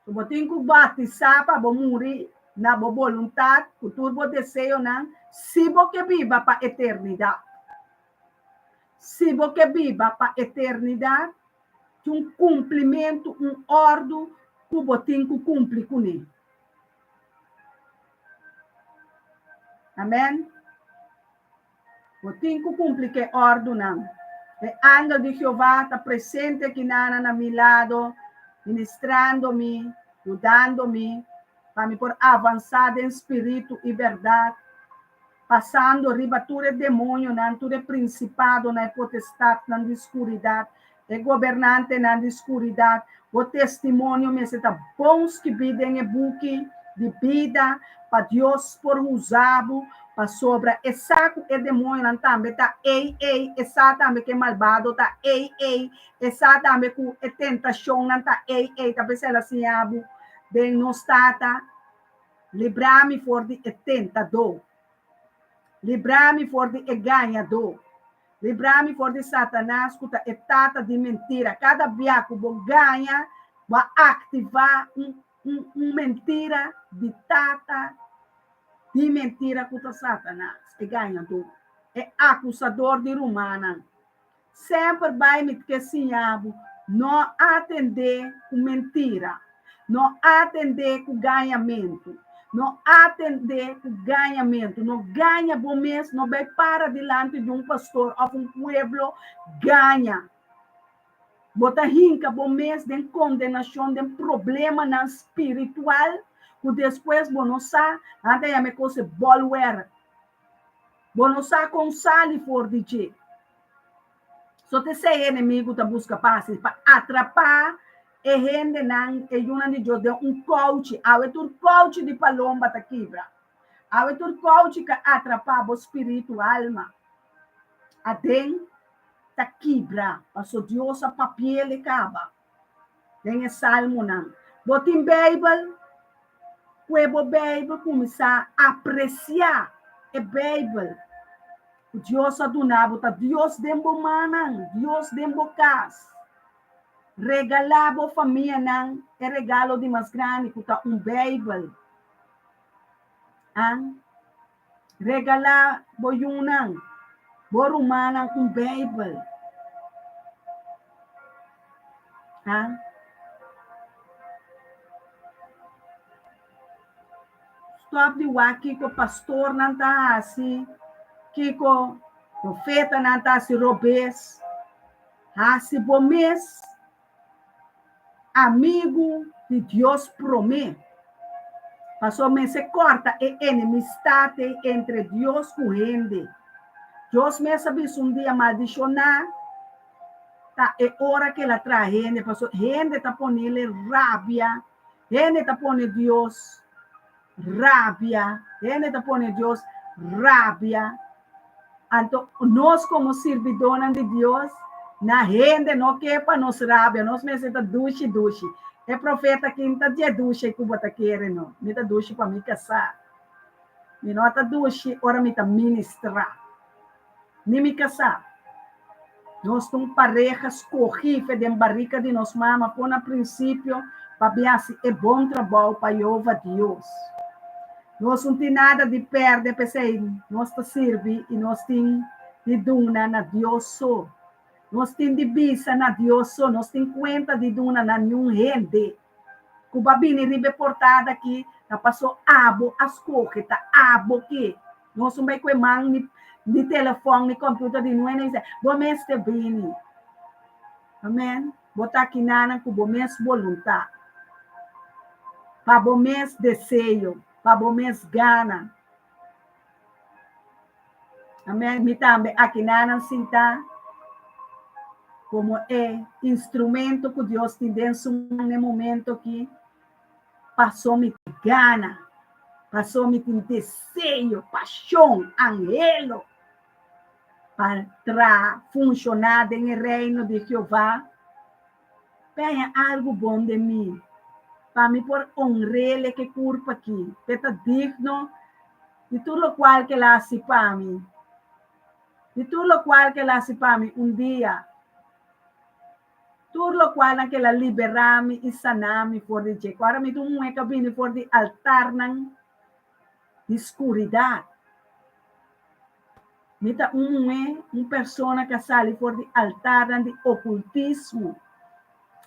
Eu tenho que batizar para morrer na vontade, o turbo desejo, não? Se você viva para a eternidade. Se você viva para a eternidade, tem cumprimento, ordem que você tem que cumprir com ele. Amém? Você tem que cumprir que ordem, não. O anjo de Jeová está presente aqui na meu lado, ministrando-me, ajudando-me, para me por avançar em espírito e verdade. Passando ribatura demônio, na altura principado, na potestade, na escuridade, é governante na escuridade, o testemunho me está bons que videm e buque de vida, para Deus por usá-lo, para sobra e saco e demônio não também tá essa também que é malvado tá essa também com a tentação não tá tá pensando assim abo bem não está tá livrar-me for de tentador, livrar-me for de ganhador, livrar-me for de Satanás que é tata de mentira, cada dia que vou ganha vai ativar mentira de tata de mentira contra Satanás, é ganhador, é acusador de humana. Sempre vai me esquecer, não atender com mentira, não atender com ganhamento, não atender com ganhamento, não ganha bom mês, não vai para diante de um pastor ou um pueblo, ganha. Bota rinca bom mês de condenação, de problema na espiritual, que depois bonosa, até a me coisa bolwer. Bonosa com sali for de só te sei inimigo da busca passe para atrapar e rende não e uma de Deus de coach, ao tur coach de palomba ta quebra. Ao tur coach que atrapar o espírito alma. Adem ta quebra, passo Deus a papel e caba. Nem salmo não. Botin Bible Cuebo Bible começar a apreciar a Bible. Deus adunabo, tá Deus dembo manang, Deus dembo cas. Regalabo família nang, é regalo de mais grande, que tá Bible. Regalabo yung nang, borumanang Bible. Stop de waki ko pastor nanta assim, Kiko, profeta nanta si Robes, si Bomes, amigo de Deus promê. Passou me se corta a enemistade entre Deus e gente. Deus me sabe um dia maldicionar, tá? É hora que ela traz gente, passou gente tá ponendo rabia, gente tá ponendo Deus rabia, gente tá ponendo Deus rabia. Então, nós como servidores de Deus, na gente não quepa nos rabia, nós mesmo duche. É profeta que não está duche que você quer, não. Me está duche para me casar. Me não está duche, ora me está ministrar. Nem me casar. Nós temos parejas corríveis de barrica de nós mama, por no princípio, para ver se é bom trabalho para Jeová Deus. Nós não temos nada de perder, pensei, nós te serve e nós temos de duna na Deus só. Nós temos de visa na Deus só, nós temos conta de duna na nenhum rende. Que o babini ribe portada aqui, tá passou abo, as coque, tá abo aqui. Nós não vai com mão de telefone, de computador, de não é nem dizer, bom mês te bini. Amém? Botar aqui nana com bom mês vontade. Para bom mês desejo. Para bom mês gana. Amém? Me também aqui nana sinta como é instrumento que Deus te deu no momento que passou-me gana, passou-me desejo, paixão, anhelo para funcionar no reino de Jeová. Venha algo bom de mim. Para mim, por honrar que curva aqui. Está digno de tudo o qual que ela hace para mim. De tudo o qual que ela hace para mim um dia. Tudo o qual que ela libera-me e sana-me por de jeito. Agora, me dou um cabine por de altar de escuridão. Me dá uma pessoa que sai por de altar de ocultismo.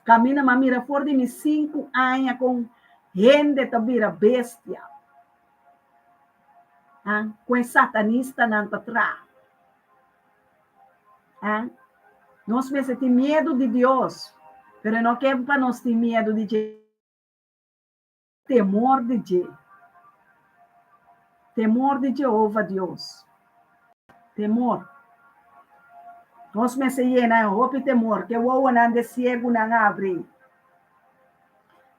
Camina, mas mira, por de 5 anos com gente que vira bestia. Com satanista não está atrás. Nós mesmos temos medo de Deus, mas não quer para nós ter medo de Deus. Temor de Deus. Temor de Jeová Deus. Temor. Nós mesmos llena roupa e temor, que o não de cego não abre.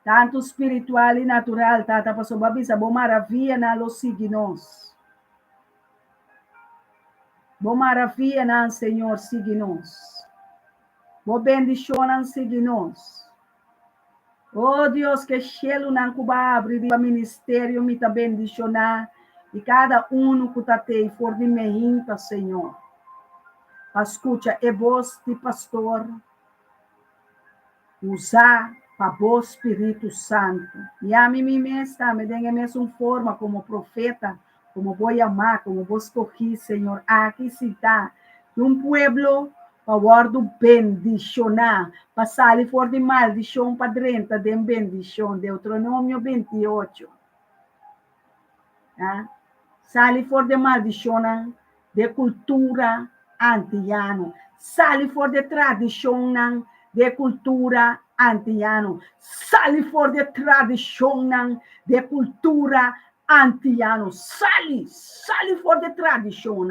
Tanto espiritual e natural, tata passou babisa, boa maravilha na los signos. Bo maravilha nan Senhor sigue-nos. Bo bendição nan sigue-nos. Oh Deus, que cielo nan cuba abre de ministério me ta bendicionar e cada um que tá te for de mehinta, Senhor. Escuta, é voz de pastor usar para o Espírito Santo. E a mim mesma, me dê mesmo forma como profeta, como vou amar, como vou escolher, Senhor, aqui está, de pueblo para guardar bendicionar, para sair fora de maldição, para dentro de bendição, Deuteronômio 28. Ah? Sair fora de maldição, de cultura antiano, sair fora de tradição, de cultura antiano, sair fora de tradição, de cultura antiano, sair fora de tradição,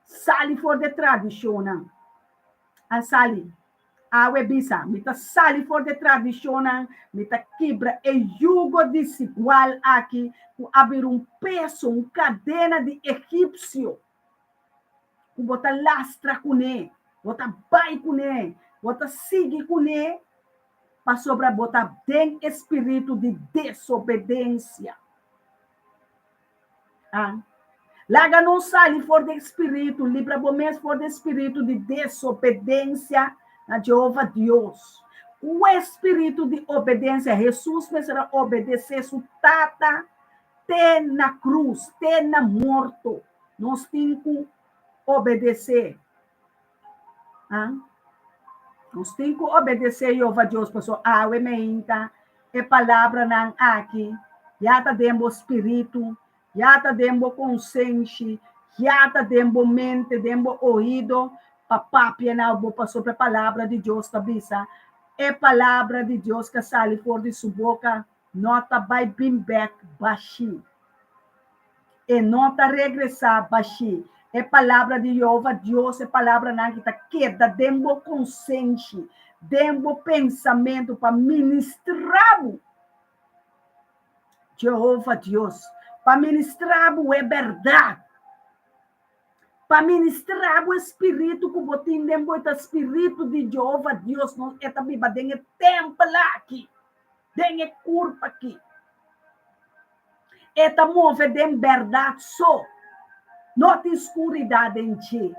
sair fora de tradição, a sair, a webisa, mita sair fora de tradição, mita quebra e jugo desigual aqui, abrir peso, cadena de egípcio, bota lastra com ele, bota bai com ele, bota sigue com ele, para sobre botar tem espírito de desobediência. Ah? Laga não sai for de espírito, livra bomés for de espírito de desobediência a Jeová Deus. O espírito de obediência, Jesus será obedecer su tata, tem na cruz, tem na morto. Nós temos que obedecer. Ah? Nós temos que obedecer Jeová Deus, pessoal. Awe meinta, é palavra não aqui. Já tá dentro espírito, já tá dentro consciência, já tá dentro mente, dentro ouvido, papá piena bopa sobre a palavra de Deus tabisa. É palavra de Deus que sai fora de sua boca, nota vai bring back baixi. E nota regressar baixi. É palavra de Jeová Deus, é palavra na que queda dentro consciência, dentro pensamento para ministrar Jeová Deus, para ministrar é verdade, para ministrar o espírito que botin dentro do espírito de Jeová Deus, não é também para dentro templo aqui, dentro corpo aqui, é para mover dentro verdade só. Não tem escuridade em ti.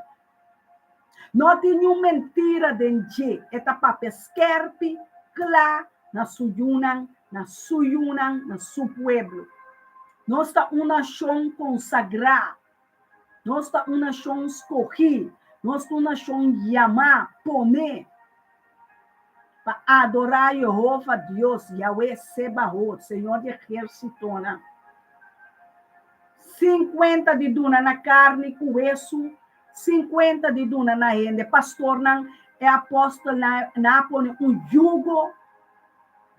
Não tem nenhuma mentira em ti. É para pesquerpe, claro, na suyunan, na seu pueblo. Nós está uma nação consagrada. Nós está uma nação escolhida. Nós está uma nação chamar, poner, para adorar Jeová Deus, Yahweh Sebaot, Senhor de exército. 50 de duna na carne, coeço, 50 de duna na rende. Pastor não é apóstolo, na põe jugo,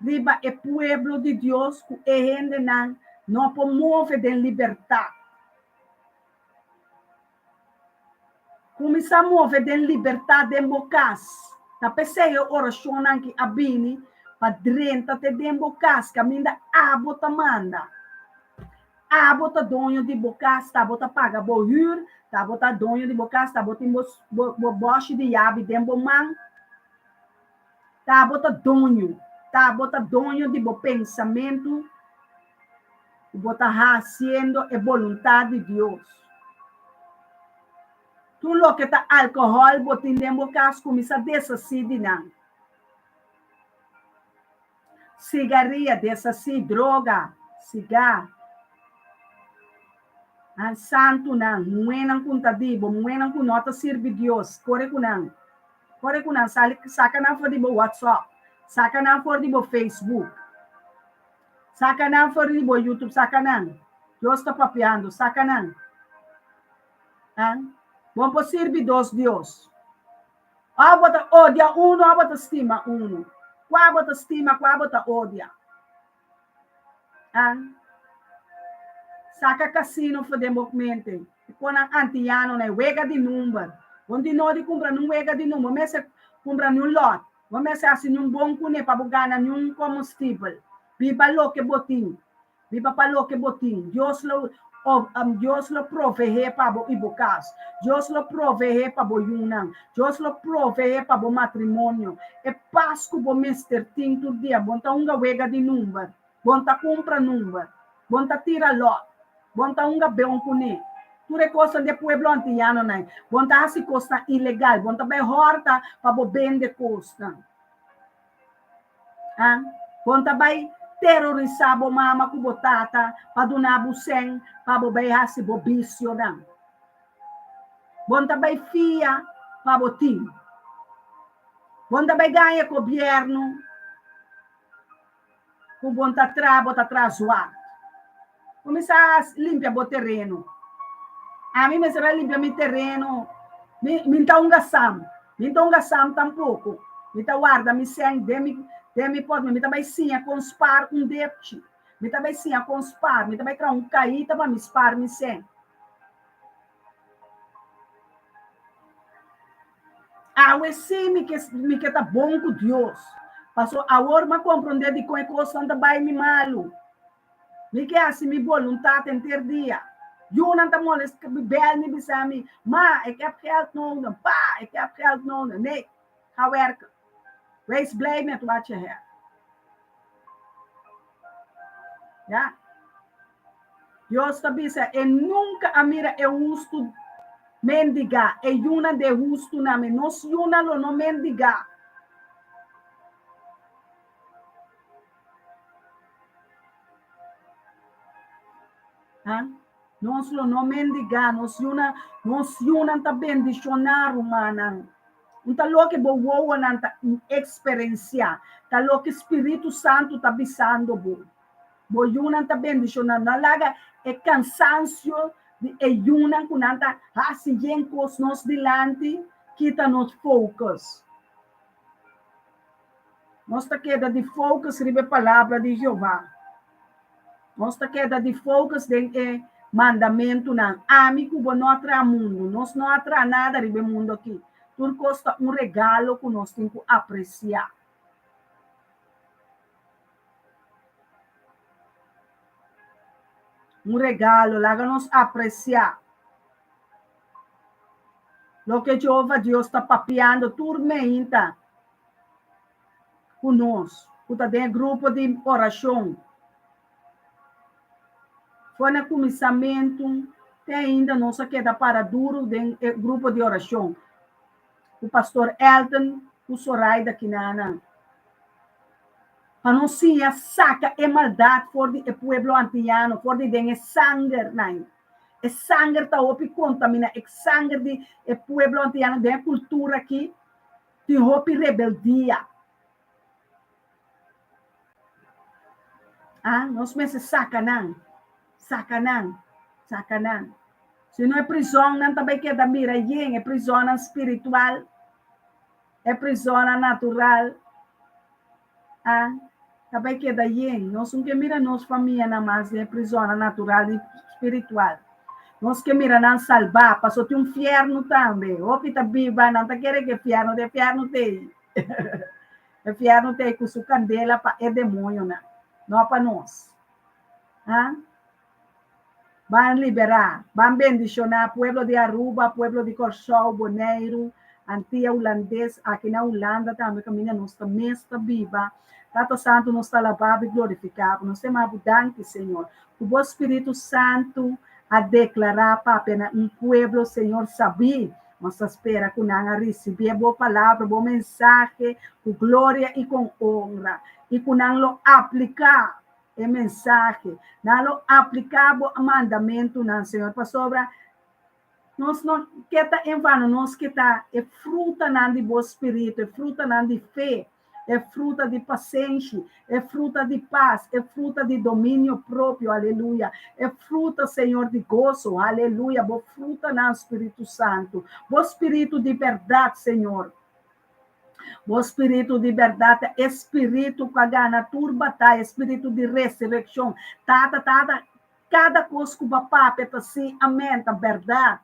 riba é pueblo de Deus, que é rende não promove de liberdade. Começa a mover de liberdade em bocas. Tá pensei a oração que abini, para drenta te de bocas, que ainda abota manda. Ah, bota donho de bocas, tá bota paga bohur, tá bota donho de bocas, tá bota boche de yabe dembo man, tá bota donho de bo pensamento, bota haciendo é vontade de Deus. Tu lo que tá álcool, botin dembo bocas, começa a desacir não. Cigarria, desacir, droga, cigarro. Ang santo nang, muenang kuntadibo, muenang kunota sirvi Dios, kore kunang, saka nang for dibo WhatsApp, saka nang for dibo Facebook, saka nang for dibo YouTube, saka nang, Dios ta papiando, saka nang, bom po sirvi Dios, abota odia uno, abota stima uno, qua abota stima, qua abota odia, Saka casino fodemos mente. Quando antiano na wega de número. Onde não de comprar num wega de número, mas comprar num lot. Vamos assim num bom cune para ganhar num combustível. Viva lo que botin. Viva para lo que botin. Deus lo Dios lo provee para bo ibocas. Dios lo provee para bo yunan. Dios lo provee para bo matrimonio. E pasco bo mister tinto dia. Bonta unga wega di number. Bonta compra number. Bonta tira lot. Bonta unga beon puni. Ture costa de pueblo antiano nai. Bonta hasi costa ilegal. Bonta be horta para bo bende costa. Bonta bay terrorizar bo mama ku bo tata pa donar buseng pa bo bay hasi bo bisyo dan. Bonta bay fia pa bo tim. Bonta bay ganha governo ku bonta bota trazoar. Começa a limpar bo terreno. A mim me será limpar mi terreno. Minta unga sam tampouco. Minta guarda mi seng demi pode me também sim a conspar depte. Me também sim a conspar, me também criar caída para me spar me sem. Sim me que tá bom com Deus. Passou a hora me compreender de como coisa anda vai me malo. Me que assim me vontade em ter dia. Eu não tá molest que bel me bisami, ik heb geld nodig. Pa, ik heb geld nodig. Nee, ga werken. Wees blij met wat je hebt. Ja. Deus também diz, e nunca a mira é justo mendigar. É uma de justo na me. Nós uma lo não mendigar. Nós lo não mendigar. Nós uma tá bendicionar humana. Então, lo que boa não tá experienciar. Tá lo que Espírito Santo tá bisando bo. Boyunan tá bendicionando. Não larga é cansancio de ayunan com nanta assim cos nos delante quita nos focus. Nós tá queda de focus ribe a palavra de Jeová. Nós tá queda de focus de mandamento não. Amigo, bo não atra mundo. Nós não atra nada ribe mundo aqui. Tudo costa regalo que nós temos que apreciar. Regalo, láganos apreciar. Lo que Jeová Deus está papiando, turmenta conosco. Está dentro do grupo de oração. Foi no começamento, tem ainda nossa queda para duro do grupo de oração. O pastor Elton, o Soraida Kinana. Anuncia saca e maldade for de pueblo antiano, for de den sangue, não. E sangue tá opi contamina, e sangue de pueblo antiano, de cultura aqui, de opi rebeldia. Nós meses sacanão. Se não é prisão, não também queda mira, é prisão espiritual, é prisão natural. Também queda nós não que mira nossa família na mais é prisão natural e espiritual. Nós que mira não salvar, passou tem inferno também. O que tá viva não tá querendo que inferno tem. Inferno tem com sua candela para é demônio não para nós. Van liberar, van bendicionar pueblo de Aruba, pueblo de Corsol, Bonaire, Antilha holandês, aqui na Holanda também caminha nossa mesta viva. Tato Santo nos está lavado e glorificado. Nós temos abundante, Senhor. O bom Espírito Santo a declarar para apenas pueblo, Senhor, saber. Nós espera que nós receber boa palavra, boa mensagem, com glória e com honra. E que nós lo aplicar a mensagem, nós lo aplicar o mandamento, Senhor, para sobra. Nós não quer em vano, nós que tá é fruta de bom espírito, é fruta de fé, é fruta de paciência, é fruta de paz, é fruta de domínio próprio, aleluia. É fruta, Senhor, de gozo, aleluia. Boa fruta no Espírito Santo, bom espírito de verdade, Senhor. Bom espírito de verdade, espírito que gana turbatar, espírito de ressurreição, cada coisa que o papai assim, amém, a verdade.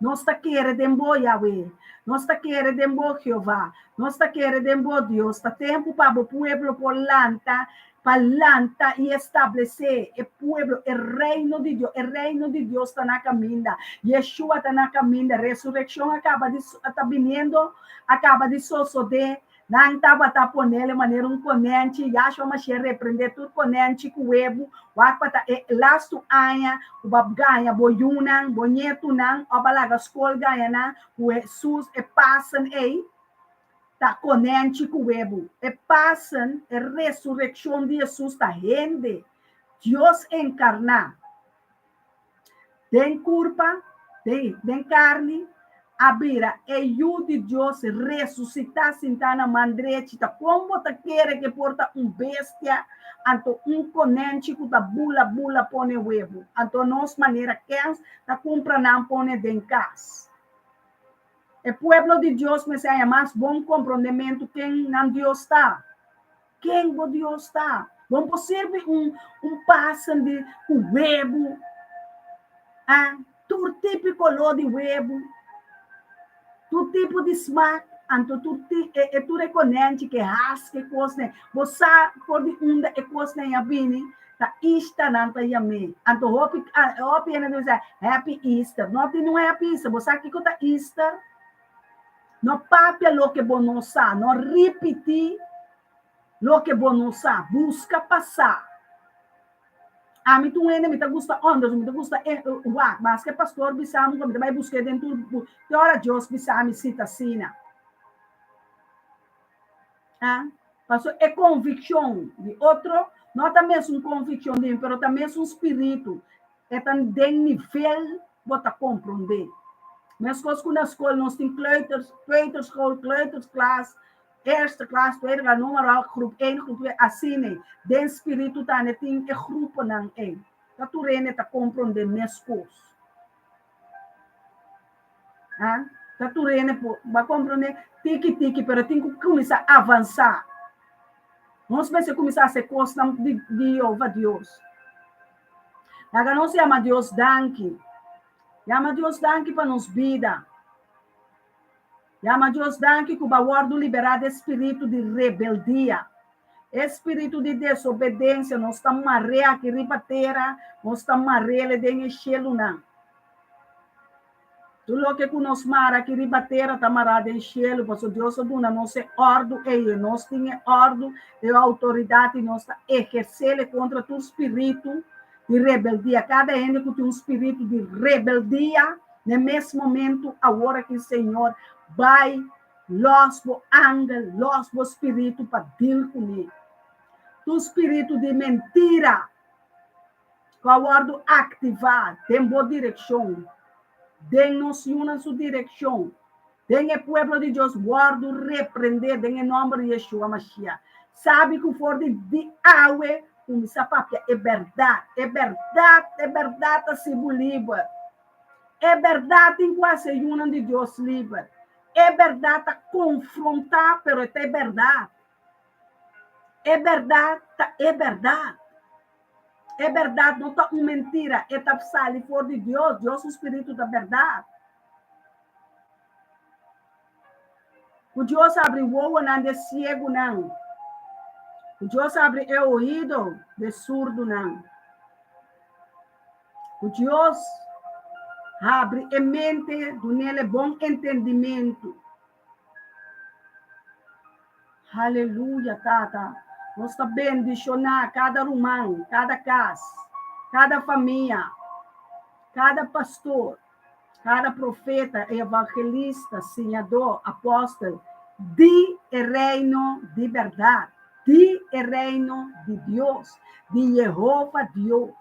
Nós está querendo Yahweh. Nós está querendo Jeová. Nós está querendo Deus. Está tempo para o povo para lança e estabelecer o povo, o reino de Deus. O reino de Deus está na caminha. Yeshua está na caminha. A ressurreição acaba de suceder. Não estava a poner de maneira conente, Yahshua Mashiach repreender tudo conente com o ebo, wakpata lasto anya, o bab ganha boyunan, bonyeto nan, obalaga skol ganha na, o Jesus e passam tá conente com o ebo, e passam a ressurreição de Jesus tá rende, Deus encarnar, tem culpa, tem carne, abira e o de Deus ressuscitar sentana mandrete como te quer que porta bestia anto conente que ta bula pone huevo anto nos maneira que ta compra não pone den cas o pueblo de Deus me seja mais bom compreendimento quem não Deus está quem o Deus está vamos servir passo de huevo tudo típico lo de huevo tu tipo de smack, anto tu reconhece que que coisa, você pode e coisa a bini, tá ista nanta yame, anto hopi ena dizer happy Easter, não é happy Easter, você que tá Easter, não papia lo que bonosa, não repetir lo que bonosa, busca passar. A mim tu ainda me gusta ondas, me gusta mas que pastor bisamo que me vai buscar dentro de hora Deus bisamo cita sina. Pastor é convicção de outro, não também é uma convicção de, mas também é um espírito. É tão de nível bota compreender. Mas coisas na escola nós temos kleuterschool, kleutersklas, eerste klas, tweede klas, noem maar op, groep 1, groep 2, assim, den espírito tá ne tem e grupo não é. Tá tu rene tá compreender minhas coisas. Tá tu rene vai compreender tiki, pero tem que começar a avançar. Nós vamos começar a ser coisas de Deus. Agora nós chama Deus danke. Chama Deus danke para nos vida. Chama Deus danke que o guardo liberar do espírito de rebeldia. Espírito de desobediência, nós estamos marreando aqui ribateira, nós estamos marreando de enchê-lo, não. Tudo que nós marreamos aqui ribateira, está marreado de enchê-lo, porque Deus dona nossa ordem, nós temos ordem e autoridade, nós exercemos contra o espírito de rebeldia. Cada ene que tem um espírito de rebeldia, no mesmo momento, agora que o Senhor vai, los ángeles, los espírito para deal com ele. Tu espírito de mentira, que aguardo ativar, tem boa direção, den-nos uma sua direção, den o povo de Deus, guardo repreender, den em nome de Yeshua Mashiach. Sabe que for de água, essa papia é verdade, se livre. É verdade em quase uma de Deus livre. É verdade confrontar, pero é verdade. É verdade, é verdade. É verdade, não está uma mentira. É se for de Deus, Deus é o Espírito da verdade. O Deus abre o olho, não é cego, não. O Deus abre o ouvido, de surdo, não. O Deus abre a mente, do bom entendimento. Aleluia, tata. Nós está bendicionar cada irmão, cada casa, cada família, cada pastor, cada profeta, evangelista, senador, apóstolo, de reino de verdade, de reino de Deus, de Jeová Deus,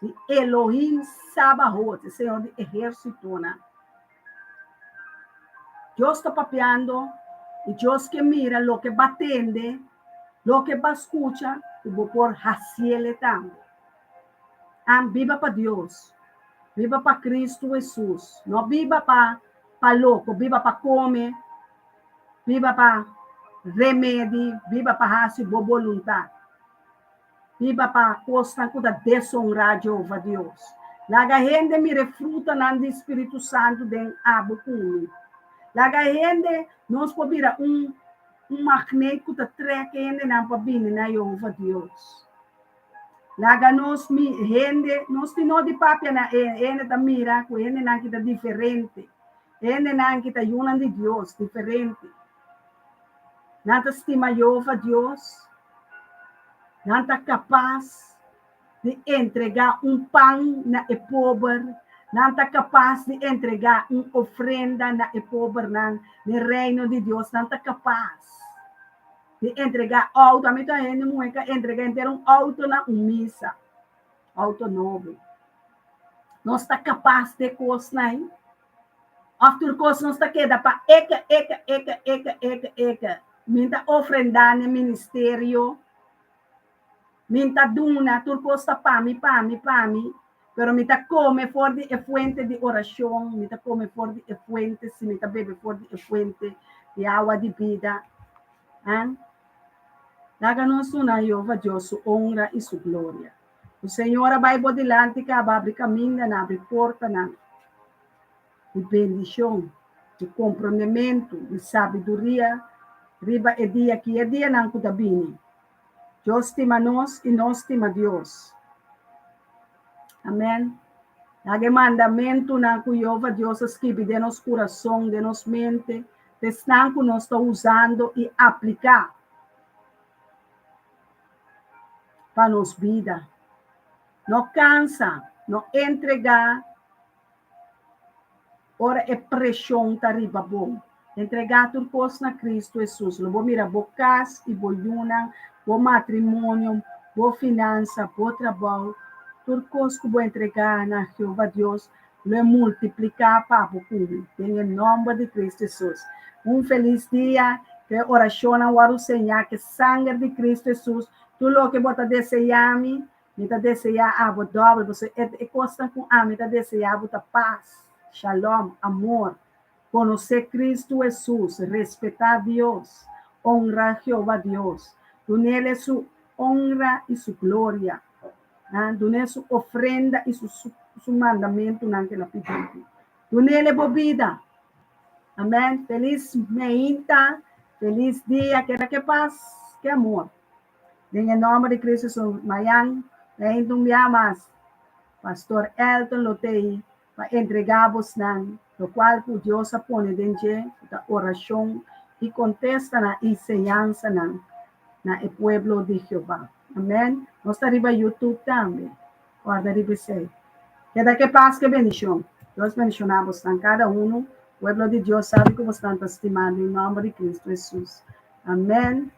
de Elohim Sabaoth, Senhor de exército, né? Deus está papeando, e Deus que mira lo que batende, lo que va escucha, y vou por haciele también. Viva para Deus. Viva para Cristo Jesus. Não viva para louco, viva para comer, viva para remédio, viva para fazer boa vontade. Viva para coisa que desonrar Jeová Deus. Laga gente mire fruta do Espírito Santo den abuculo. Laga gente nós podemos magneto que treca gente na pabine na Jeová Deus. Laga nós gente nós tino de papia na gente da mira com gente na kita diferente. Gente na kita yunan de Deus diferente. Nanta estima Jeová Deus. Nanta capaz de entregar pão na pobre, não está capaz de entregar ofrenda na pobre no reino de Deus, não está capaz de entregar auto, a mim também não é que entregar inteiro auto na missa, auto novo. Não está capaz de coisa, não. After coisa não está queda para eka. Minta ofrendar no ministério. Minta duna, turcosta pami, pero minta come for de fuente de oração, minta come for de fuente, se minta bebe for de fuente de água de vida. Daga-nos na Jeová Deus sua honra e sua glória. O Senhor vai por delante, que abre caminho, abre porta, de bendição, de comprometimento, de sabedoria, riba e dia que é dia não cuidabini. Deus estima nós e nós estima Deus. Amém. Lagi mandamento na Jeová Deus escreve de nosso coração, de nossa mente, testan que nós estamos usando e aplicar para nossa vida. Não cansa, não entregar, ora é pressão tá riba bom. Entregar tudo coisa na Cristo Jesus. Lobo mira bocas e bolhuna, bo matrimônio, bo finança, bo trabalho, tudo coisa que vou entregar na Jeová Deus, lo multiplicar para o público. Em nome de Cristo Jesus. Feliz dia, que oração ao Senhor, que sangue de Cristo Jesus, tudo o que você desejar, me está desejar a dobro, você é costa com a me está desejar a paz, shalom, amor. Conhecer Cristo Jesus, respeitar Deus, honrar Jeová Deus, dar-lhe sua honra e sua glória, dar-lhe sua ofrenda e seu mandamento naquela pedido. Dar-lhe boa vida. Amém. Feliz meinta, feliz dia, que paz, que amor. Em nome de Cristo Jesus, Mayan, mais Pastor Elton Lotei, para entregar-vos lo qual Deus põe dentro da oração e contesta na enseñanza na pueblo de Jeová. Amém? Nós estamos no YouTube também. Guarda de você. Que paz, que bendição. Deus bendicionamos a cada um. O pueblo de Deus sabe que você está estimado em nome de Cristo Jesus. Amém.